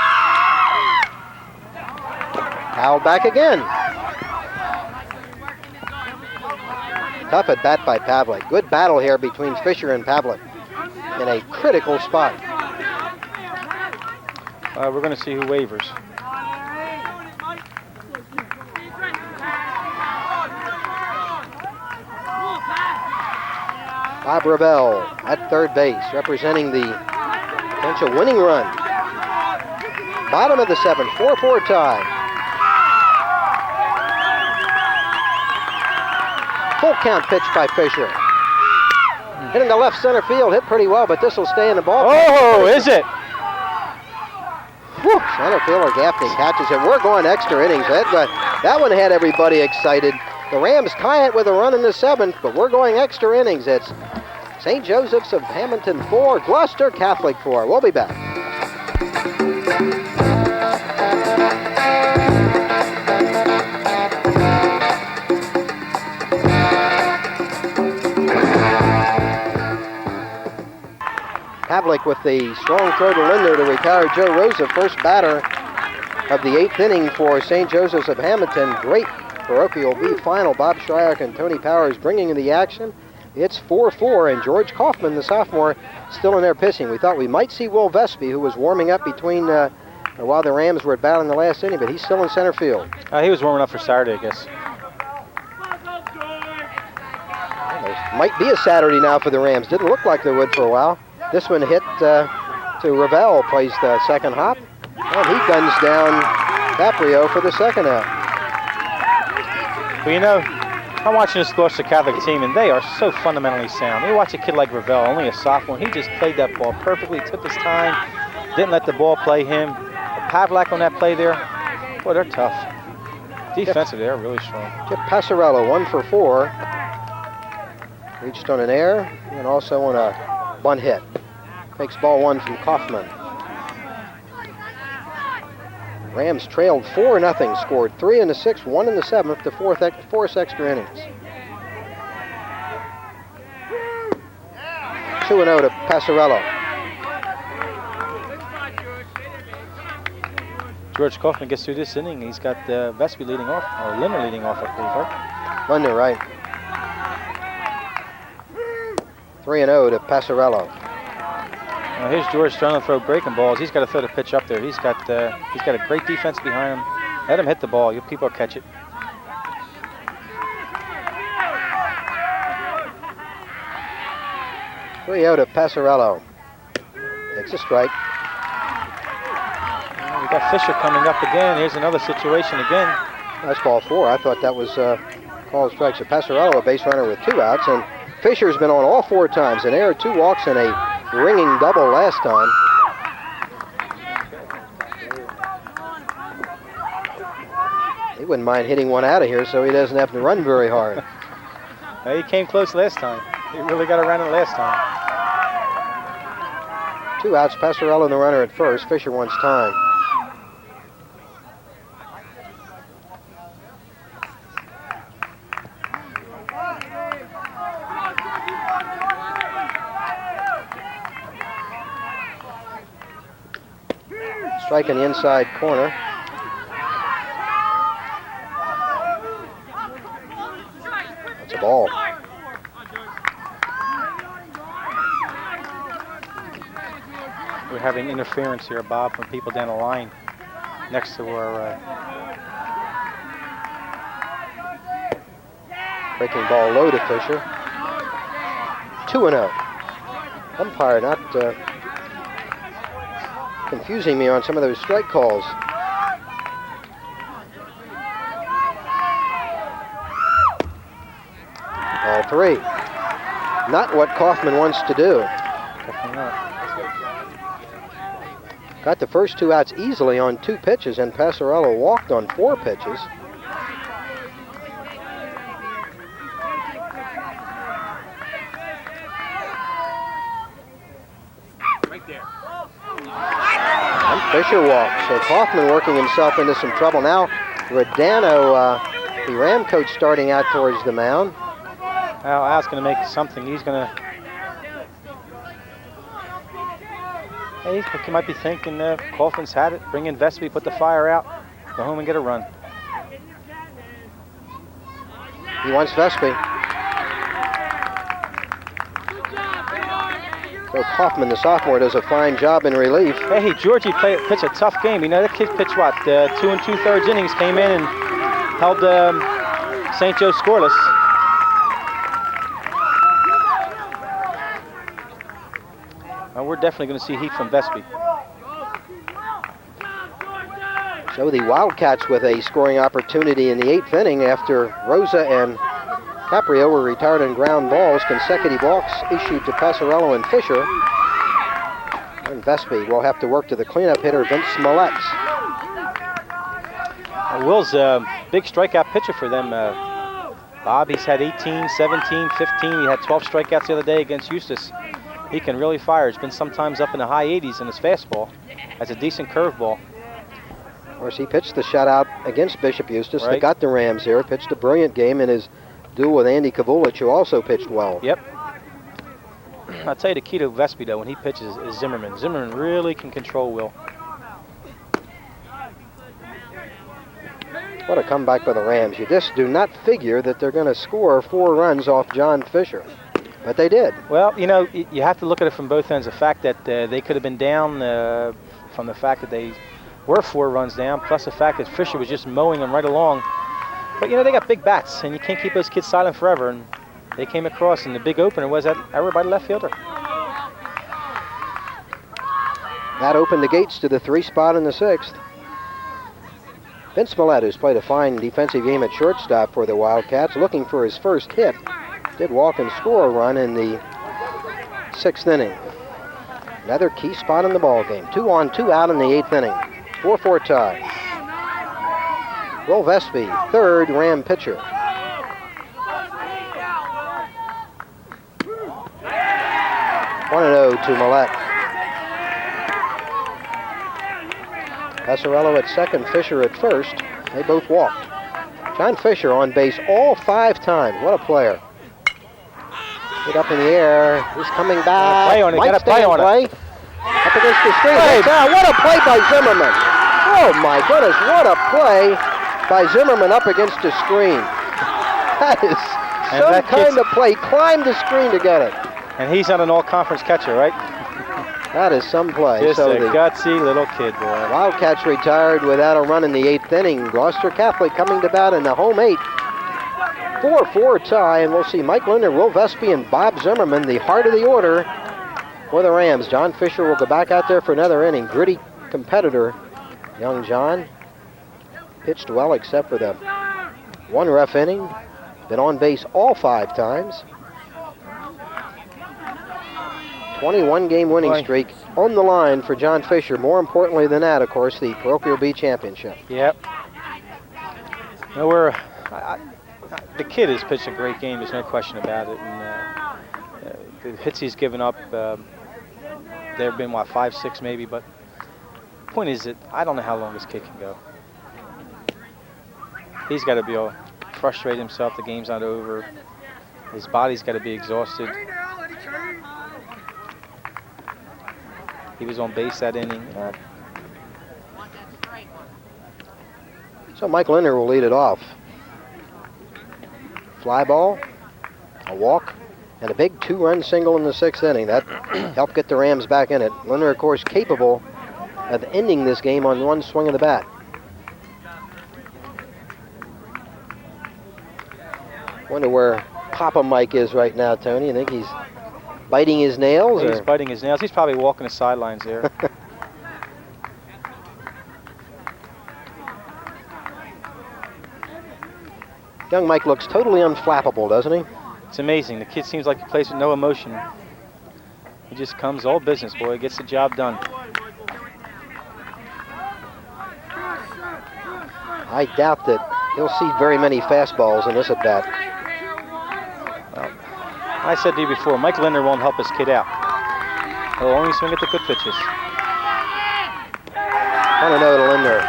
Foul back again. Tough at bat by Pavlik. Good battle here between Fisher and Pavlik in a critical spot. We're going to see who wavers. Bob Ravel at third base, representing the potential winning run. Bottom of the 7th, 4-4 tie. Full count pitch by Fisher. Hitting the left center field, hit pretty well, but this will stay in the ball. Oh, is it? Whew, center fielder Gaffney catches it. We're going extra innings. That one had everybody excited. The Rams tie it with a run in the 7th, but we're going extra innings. It's St. Joseph's of Hammonton 4, Gloucester Catholic 4. We'll be back. Pavlik with the strong throw to Linder to retire Joe Rosa, first batter of the 8th inning for St. Joseph's of Hammonton. Great Parochial B final. Bob Shryock and Tony Powers bringing in the action. It's 4-4, and George Kaufman, the sophomore, still in there pitching. We thought we might see Will Vespi, who was warming up between while the Rams were battling the last inning, but he's still in center field. He was warming up for Saturday, I guess. Well, might be a Saturday now for the Rams. Didn't look like they would for a while. This one hit to Ravel, plays the second hop, and he guns down Caprio for the second out. Well, you know, I'm watching this Gloucester Catholic team, and they are so fundamentally sound. You watch a kid like Ravel, only a sophomore. He just played that ball perfectly, took his time, didn't let the ball play him. Pavlik on that play there, boy, they're tough. Defensively, they're really strong. Chip Passarello, 1 for 4. Reached on an air and also on a bunt hit. Takes ball 1 from Kaufman. Rams trailed 4-0, scored 3 in the 6th, 1 in the 7th, the fourth extra innings. 2-0 to Passarello. George Kaufman gets through this inning. He's got Vespi leading off, or Linder leading off, I believe, right? Linder, right. 3-0 to Passarello. Now here's George trying to throw breaking balls. He's got to throw the pitch up there. He's got a great defense behind him. Let him hit the ball. People will catch it. Three-0 to Passarello. Takes a strike. We got Fisher coming up again. Here's another situation again. That's ball 4. I thought that was called strike. So Passarello, a base runner with 2 outs, and Fisher's been on all 4 times. An error, 2 walks, and a ringing double last time. He wouldn't mind hitting one out of here so he doesn't have to run very hard. He came close last time. He really got around it last time. 2 outs, Passarello the runner at first. Fisher wants time. Strike in the inside corner. That's a ball. We're having interference here, Bob, from people down the line next to our... Breaking ball low to Fisher. 2-0. Umpire not confusing me on some of those strike calls. Ball 3. Not what Kaufman wants to do. Definitely not. Got the first 2 outs easily on 2 pitches, and Passarello walked on 4 pitches. Right there. And Fisher walks. So Kaufman working himself into some trouble now. Rodano, the Ram coach, starting out towards the mound. Al's going to make something. He's going to... Hey, he might be thinking Kaufman's had it. Bring in Vespi, put the fire out, go home and get a run. He wants Vespi. So Kaufman, the sophomore, does a fine job in relief. Hey, Georgie pitched a tough game. You know, that kid pitched what? 2 2/3 innings, came in and held St. Joe scoreless. We're definitely going to see heat from Vespi. So the Wildcats with a scoring opportunity in the 8th inning after Rosa and Caprio were retired on ground balls. Consecutive walks issued to Passarello and Fisher. And Vespi will have to work to the cleanup hitter, Vince Smollett. Will's a big strikeout pitcher for them. Bob, he's had 18, 17, 15. He had 12 strikeouts the other day against Eustis. He can really fire. It's been sometimes up in the high 80s in his fastball. Has a decent curveball. Of course, he pitched the shutout against Bishop Eustis. Right. They got the Rams here. Pitched a brilliant game in his duel with Andy Kavulich, who also pitched well. Yep. I'll tell you the key to Vespi, though, when he pitches is Zimmerman. Zimmerman really can control Will. What a comeback by the Rams. You just do not figure that they're going to score 4 runs off John Fisher. But they did. Well, you know, you have to look at it from both ends. The fact that they could have been down from the fact that they were 4 runs down, plus the fact that Fisher was just mowing them right along. But, you know, they got big bats, and you can't keep those kids silent forever. And they came across, and the big opener was that error by the left fielder. That opened the gates to the 3 spot in the 6th. Vince Smollett, who's played a fine defensive game at shortstop for the Wildcats, looking for his first hit. Did walk and score a run in the 6th inning. Another key spot in the ball game. 2 on, 2 out in the 8th inning. 4-4 tie. Will Vespi, third Ram pitcher. 1-0 to Millette. Passarello at second, Fisher at first. They both walked. John Fisher on base all 5 times. What a player. Get up in the air. He's coming back. Play on it. Might Gotta stay play in on play. it. Up against the screen. What a play by Zimmerman. Oh my goodness, what a play by Zimmerman up against the screen. That is some kind of play. Climbed the screen to get it. And he's not an all-conference catcher, right? That is some play. Just so a gutsy little kid, boy. Wildcats retired without a run in the 8th inning. Gloucester Catholic coming to bat in the home 8. 4-4 tie, and we'll see Mike Linder, Will Vespi, and Bob Zimmerman, the heart of the order for the Rams. John Fisher will go back out there for another inning. Gritty competitor, young John. Pitched well except for the 1 rough inning. Been on base all 5 times. 21-game winning streak on the line for John Fisher. More importantly than that, of course, the Parochial B championship. Yep. No, the kid has pitched a great game. There's no question about it. And the hits he's given up, there have been, 5, 6 maybe. But the point is that I don't know how long this kid can go. He's got to be all frustrated himself. The game's not over. His body's got to be exhausted. He was on base that inning. So Mike Linder will lead it off. Fly ball, a walk, and a big 2-run single in the 6th inning. That helped get the Rams back in it. Linder, of course, capable of ending this game on 1 swing of the bat. Wonder where Papa Mike is right now, Tony. You think he's biting his nails? He's biting his nails. He's probably walking the sidelines there. Young Mike looks totally unflappable, doesn't he? It's amazing. The kid seems like he plays with no emotion. He just comes all business, boy. Gets the job done. I doubt that he'll see very many fastballs in this at-bat. Well, I said to you before, Mike Linder won't help his kid out. He'll only swing at the good pitches. 1-0 to Linder.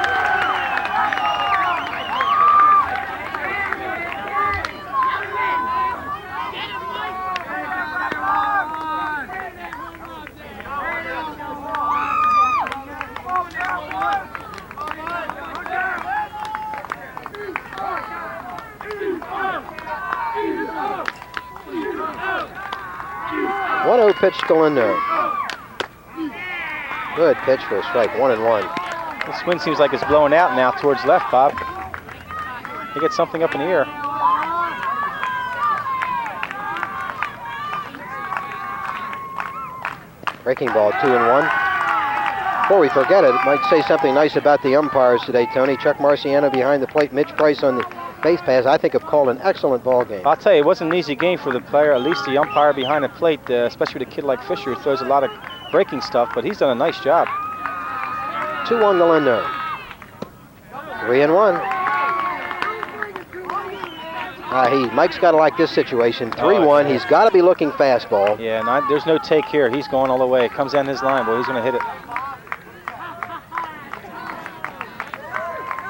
Pitch to Linder. Good pitch for a strike, 1-1. This wind seems like it's blowing out now towards left, Bob. They get something up in the air. Breaking ball, 2-1. Before we forget it, might say something nice about the umpires today, Tony. Chuck Marciano behind the plate, Mitch Price on the base pass, I think have called an excellent ball game. I'll tell you, it wasn't an easy game for the player, at least the umpire behind the plate, especially with a kid like Fisher who throws a lot of breaking stuff, but he's done a nice job. 2-1 to Linder. 3-1. Mike's got to like this situation. 3-1, he's got to be looking fastball. Yeah, there's no take here. He's going all the way. It comes down his line, boy. He's going to hit it.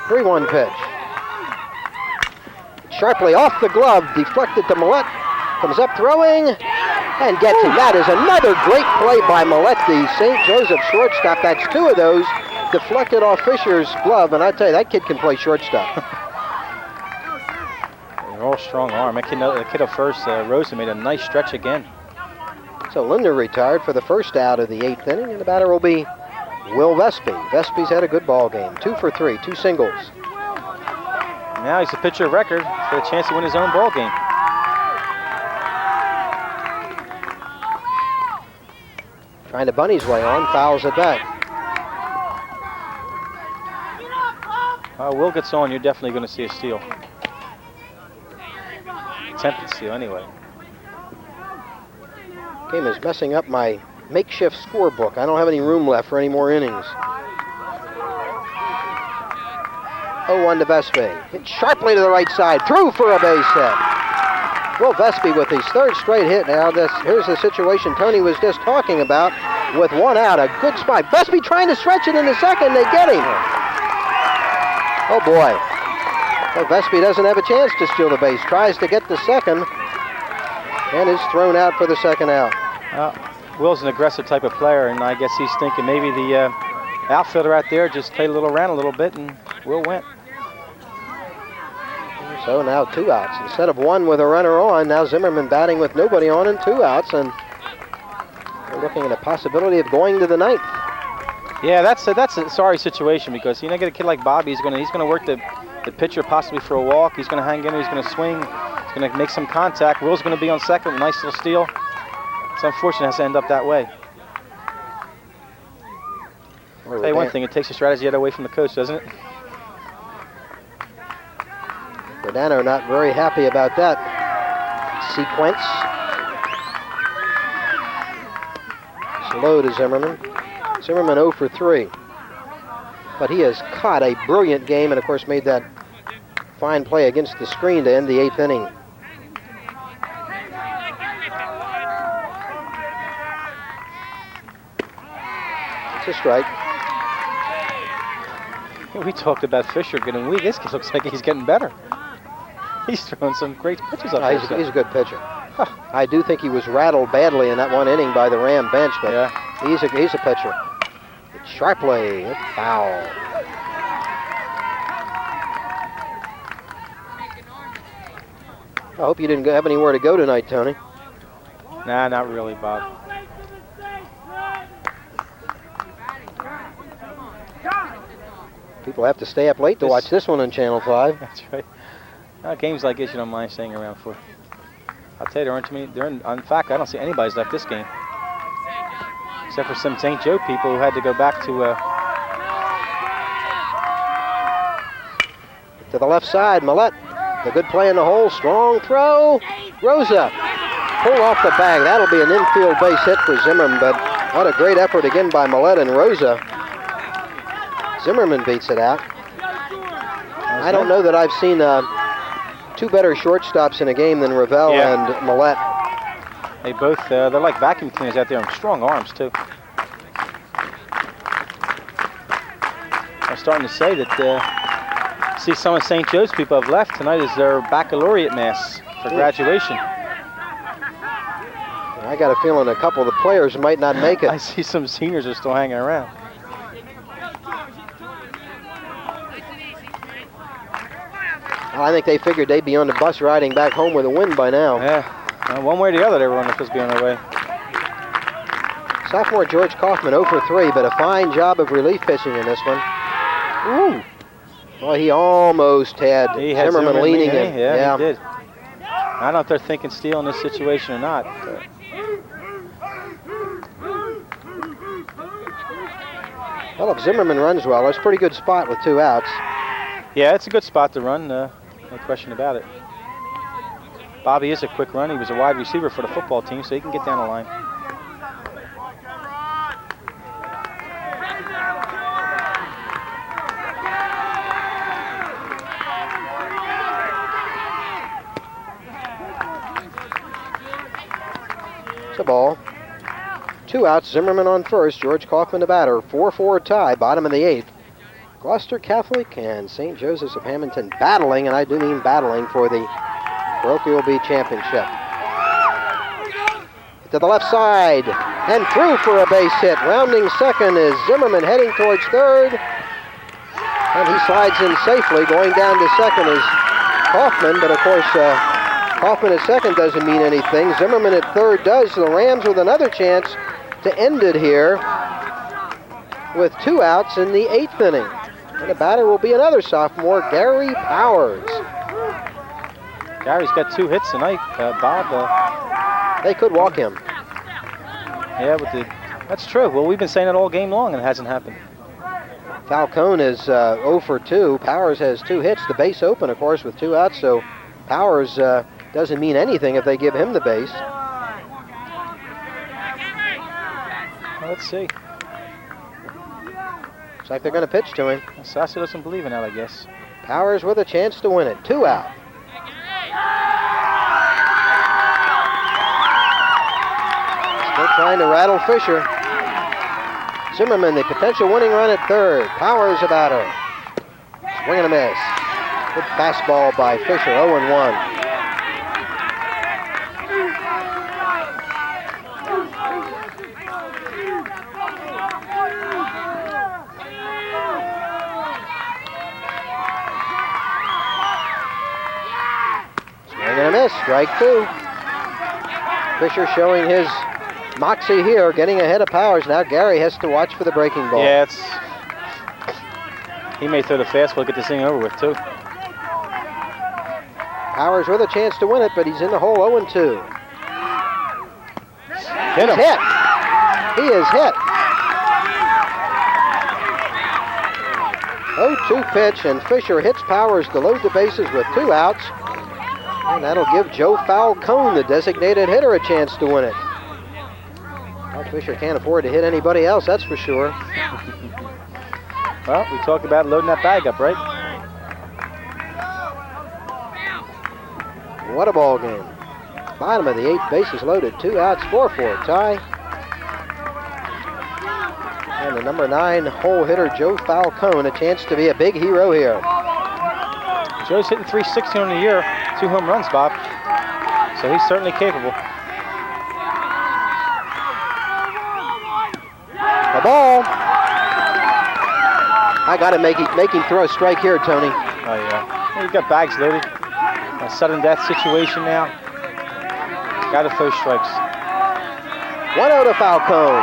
3-1 pitch. Sharply off the glove, deflected to Millette. Comes up throwing and gets it. That is another great play by Millette, the St. Joseph shortstop. That's 2 of those deflected off Fisher's glove, and I tell you, that kid can play shortstop. They're all strong arm. That kid at first, Rosen made a nice stretch again. So Linder retired for the first out of the 8th inning, and the batter will be Will Vespi. Vespi's had a good ball game. 2 for 3, 2 singles. Now he's a pitcher of record for a chance to win his own ball game. Trying to bunt his way on, fouls it back. Will gets on, you're definitely going to see a steal. Attempted steal anyway. Game is messing up my makeshift scorebook. I don't have any room left for any more innings. 0-1 to Vespi. Hit sharply to the right side. Through for a base hit. Will Vespi with his third straight hit now. Here's the situation Tony was just talking about with one out. A good spot. Vespi trying to stretch it into second. They get him. Oh, boy. Well, Vespi doesn't have a chance to steal the base. Tries to get the second and is thrown out for the second out. Will's an aggressive type of player, and I guess he's thinking maybe the outfielder out there just played around a little bit, and Will went. So now 2 outs. Instead of 1 with a runner on, now Zimmerman batting with nobody on and 2 outs, and we're looking at a possibility of going to the 9th. Yeah, that's a sorry situation because you know, get a kid like Bobby, he's gonna work the pitcher possibly for a walk. He's gonna hang in there. He's gonna swing. He's gonna make some contact. Will's gonna be on second. Nice little steal. It's unfortunate it has to end up that way. I'll tell you one thing, it takes a strategy away from the coach, doesn't it? Rodano not very happy about that sequence. Slow to Zimmerman. Zimmerman 0 for 3. But he has caught a brilliant game and, of course, made that fine play against the screen to end the 8th inning. It's a strike. We talked about Fisher getting weak. This kid looks like he's getting better. He's throwing some great pitches up there. He's a good pitcher. I do think he was rattled badly in that one inning by the Ram bench, but yeah. he's a pitcher. It's sharply, it's foul. I hope you didn't have anywhere to go tonight, Tony. Nah, not really, Bob. People have to stay up late to watch this one on Channel 5. That's right. Games like this, you don't mind staying around for. I'll tell you, there aren't too many. In fact, I don't see anybody's left this game. Except for some St. Joe people who had to go back to... To the left side, Millette. The good play in the hole, strong throw. Rosa pulled off the bag. That'll be an infield base hit for Zimmerman, but what a great effort again by Millette and Rosa. Zimmerman beats it out. I don't know that I've seen 2 better shortstops in a game than Ravel and Millette. They both, they're like vacuum cleaners out there and strong arms too. I'm starting to say that see some of St. Joe's people have left. Tonight is their baccalaureate mass for graduation. I got a feeling a couple of the players might not make it. I see some seniors are still hanging around. I think they figured they'd be on the bus riding back home with a win by now. Yeah, one way or the other, they were supposed to be on their way. Sophomore George Kaufman 0 for 3, but a fine job of relief pitching in this one. Ooh. Well, he almost had Zimmerman leaning in. Yeah, he did. I don't know if they're thinking steal in this situation or not. Well, if Zimmerman runs well, that's a pretty good spot with 2 outs. Yeah, it's a good spot to run, no question about it. Bobby is a quick run. He was a wide receiver for the football team, so he can get down the line. It's a ball. 2 outs, Zimmerman on first, George Kaufman the batter. 4-4 tie, bottom of the 8th. Gloucester Catholic and St. Joseph's of Hammonton battling, and I do mean battling, for the Parochial B championship. To the left side, and through for a base hit. Rounding second is Zimmerman, heading towards third. And he slides in safely. Going down to second is Kaufman, but of course, Kaufman at second doesn't mean anything. Zimmerman at third does. The Rams with another chance to end it here with 2 outs in the 8th inning. And the batter will be another sophomore, Gary Powers. Gary's got 2 hits tonight, Bob. They could walk him. Yeah, that's true. Well, we've been saying it all game long, and it hasn't happened. Falcone is 0 for 2. Powers has 2 hits. The base open, of course, with 2 outs, so Powers doesn't mean anything if they give him the base. Well, let's see. Looks like they're going to pitch to him. Sasser doesn't believe in that, I guess. Powers with a chance to win it. 2 out. Still trying to rattle Fisher. Zimmerman, the potential winning run at third. Powers a batter. Swing and a miss. Good fastball by Fisher, 0-1. Swing and a miss, strike 2. Fisher showing his moxie here, getting ahead of Powers. Now Gary has to watch for the breaking ball. Yeah, he may throw the fastball, get this thing over with, too. Powers with a chance to win it, but he's in the hole, 0-2. Hit him. Hit. He is hit. 0-2 pitch, and Fisher hits Powers to load the bases with 2 outs. And that'll give Joe Falcone, the designated hitter, a chance to win it. Well, Fisher can't afford to hit anybody else, that's for sure. Well, we talked about loading that bag up, right? What a ball game. Bottom of the 8th, bases loaded, 2 outs, 4-4 tie. And the number 9 hole hitter, Joe Falcone, a chance to be a big hero here. Joe's hitting .360 on the year, 2 home runs, Bob. So he's certainly capable. The ball. I got to make him throw a strike here, Tony. Oh, yeah. Well, you've got bags loaded. A sudden death situation now. Got to throw strikes. 1-0 to Falcone.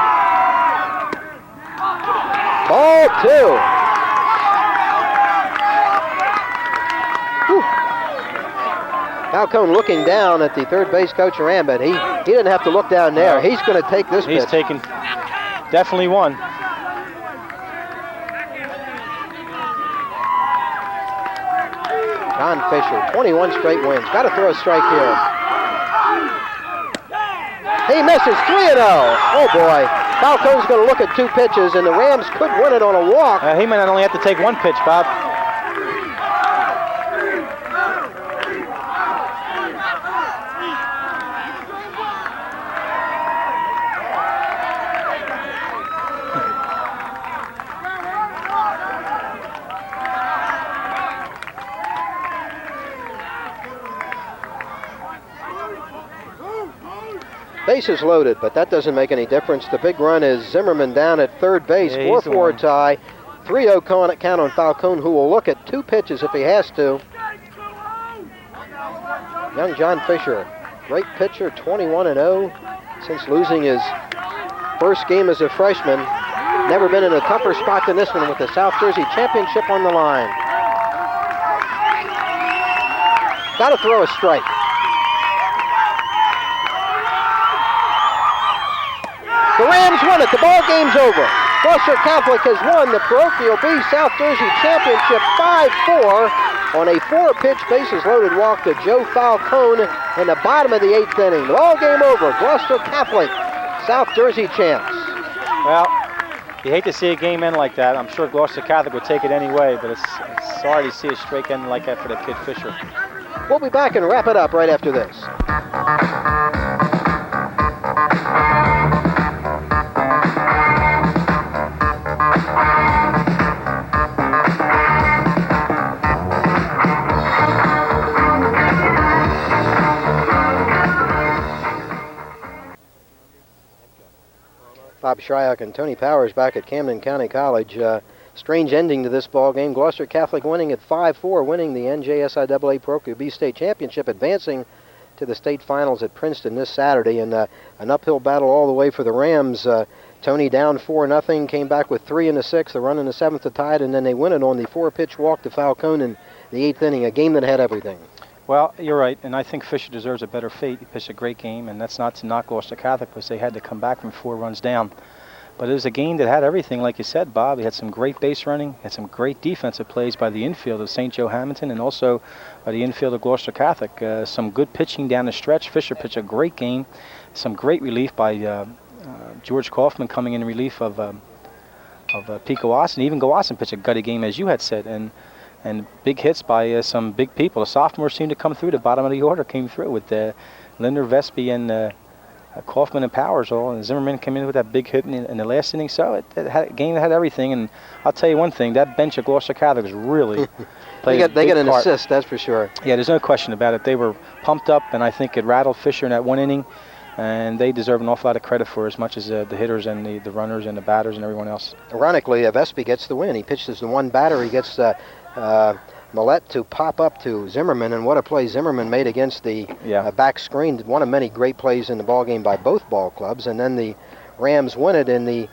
Ball 2. Whew. Falcone looking down at the third base coach around, but he didn't have to look down there. He's going to take this pitch. He's taking definitely one. John Fisher, 21 straight wins. Got to throw a strike here. He misses, 3-0. Oh boy. Falcone's going to look at 2 pitches, and the Rams could win it on a walk. He might not only have to take 1 pitch, Bob. Bases loaded, but that doesn't make any difference. The big run is Zimmerman down at third base, 4-4 tie. 3-0 count on Falcone, who will look at 2 pitches if he has to. Young John Fisher, great pitcher, 21-0 since losing his first game as a freshman. Never been in a tougher spot than this one with the South Jersey Championship on the line. Got to throw a strike. The Rams won it. The ball game's over. Gloucester Catholic has won the Parochial B South Jersey Championship 5-4 on a 4-pitch bases loaded walk to Joe Falcone in the bottom of the 8th inning. The ball game over. Gloucester Catholic, South Jersey champs. Well, you hate to see a game end like that. I'm sure Gloucester Catholic would take it anyway, but it's sorry to see a straight end like that for the kid Fisher. We'll be back and wrap it up right after this. Bob Shryock and Tony Powers back at Camden County College. Strange ending to this ball game. Gloucester Catholic winning at 5-4, winning the NJSIAA Parochial B State Championship, advancing to the state finals at Princeton this Saturday, and an uphill battle all the way for the Rams. Tony down 4-0, came back with 3 in the 6th, a run in the 7th to tie it, and then they win it on the 4-pitch walk to Falcone in the 8th inning, a game that had everything. Well, you're right, and I think Fisher deserves a better fate. He pitched a great game, and that's not to knock Gloucester Catholic because they had to come back from 4 runs down. But it was a game that had everything, like you said, Bob. He had some great base running, had some great defensive plays by the infield of St. Joe Hammonton and also by the infield of Gloucester Catholic. Some good pitching down the stretch. Fisher pitched a great game. Some great relief by George Kaufman coming in relief of Pete Gowassen. Even Gowassen pitched a gutty game, as you had said. And And big hits by some big people. The sophomores seemed to come through. The bottom of the order came through with Linder, Vespi, and Kaufman and Powers all. And Zimmerman came in with that big hit in the last inning. So it had a game that had everything. And I'll tell you one thing, that bench at Gloucester Catholic was really they get an assist, that's for sure. Yeah, there's no question about it. They were pumped up, and I think it rattled Fisher in that one inning. And they deserve an awful lot of credit for as much as the hitters and the runners and the batters and everyone else. Ironically, Vespi gets the win. He pitches the one batter. He gets Millette to pop up to Zimmerman, and what a play Zimmerman made against the back screen. One of many great plays in the ballgame by both ball clubs. And then the Rams win it in the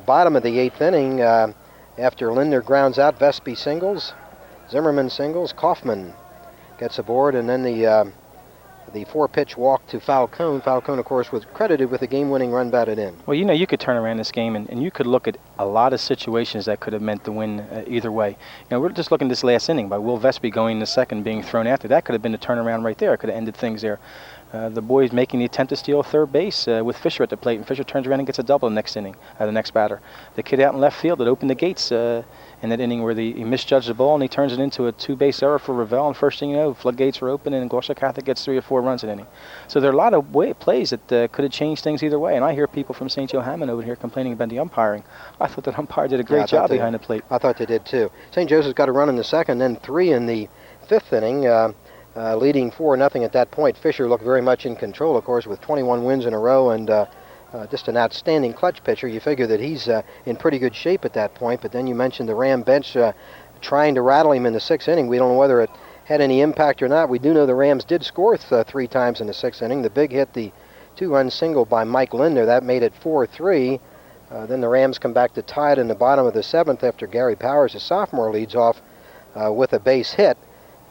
bottom of the 8th inning after Linder grounds out. Vespi singles, Zimmerman singles, Kaufman gets aboard, and then the 4-pitch walk to Falcone. Falcone, of course, was credited with a game-winning run batted in. Well, you know, you could turn around this game, and you could look at a lot of situations that could have meant the win either way. You know, we're just looking at this last inning by Will Vespi going to second, being thrown after. That could have been the turnaround right there. It could have ended things there. The boys making the attempt to steal third base with Fisher at the plate, and Fisher turns around and gets a double the next inning, the next batter. The kid out in left field that opened the gates in that inning where he misjudged the ball, and he turns it into a 2-base error for Ravel, and first thing you know, floodgates are open, and Gloucester Catholic gets 3 or 4 runs an inning. So there are a lot of plays that could have changed things either way, and I hear people from St. Joe Hammond over here complaining about the umpiring. I thought that umpire did a great job behind the plate. I thought they did too. St. Joseph's got a run in the second, then 3 in the 5th inning. Leading 4-0 at that point. Fisher looked very much in control, of course, with 21 wins in a row and just an outstanding clutch pitcher. You figure that he's in pretty good shape at that point, but then you mentioned the Ram bench trying to rattle him in the 6th inning. We don't know whether it had any impact or not. We do know the Rams did score 3 times in the 6th inning. The big hit, the 2-run single by Mike Linder, that made it 4-3. Then the Rams come back to tie it in the bottom of the 7th after Gary Powers, a sophomore, leads off with a base hit.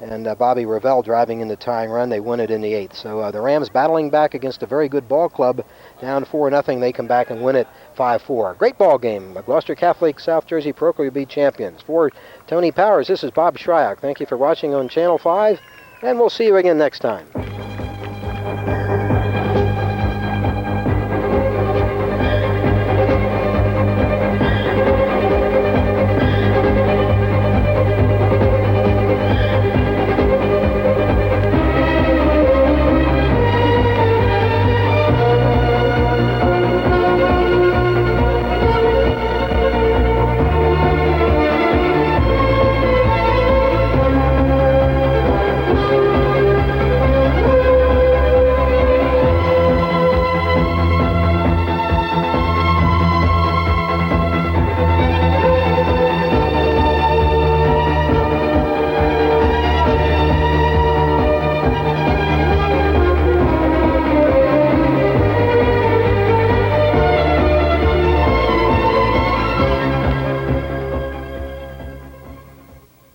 And Bobby Ravel driving in the tying run. They win it in the 8th. So the Rams battling back against a very good ball club. Down 4-0. They come back and win it 5-4. Great ball game. Gloucester Catholic, South Jersey Parochial B champions. For Tony Powers, this is Bob Shryock. Thank you for watching on Channel 5. And we'll see you again next time.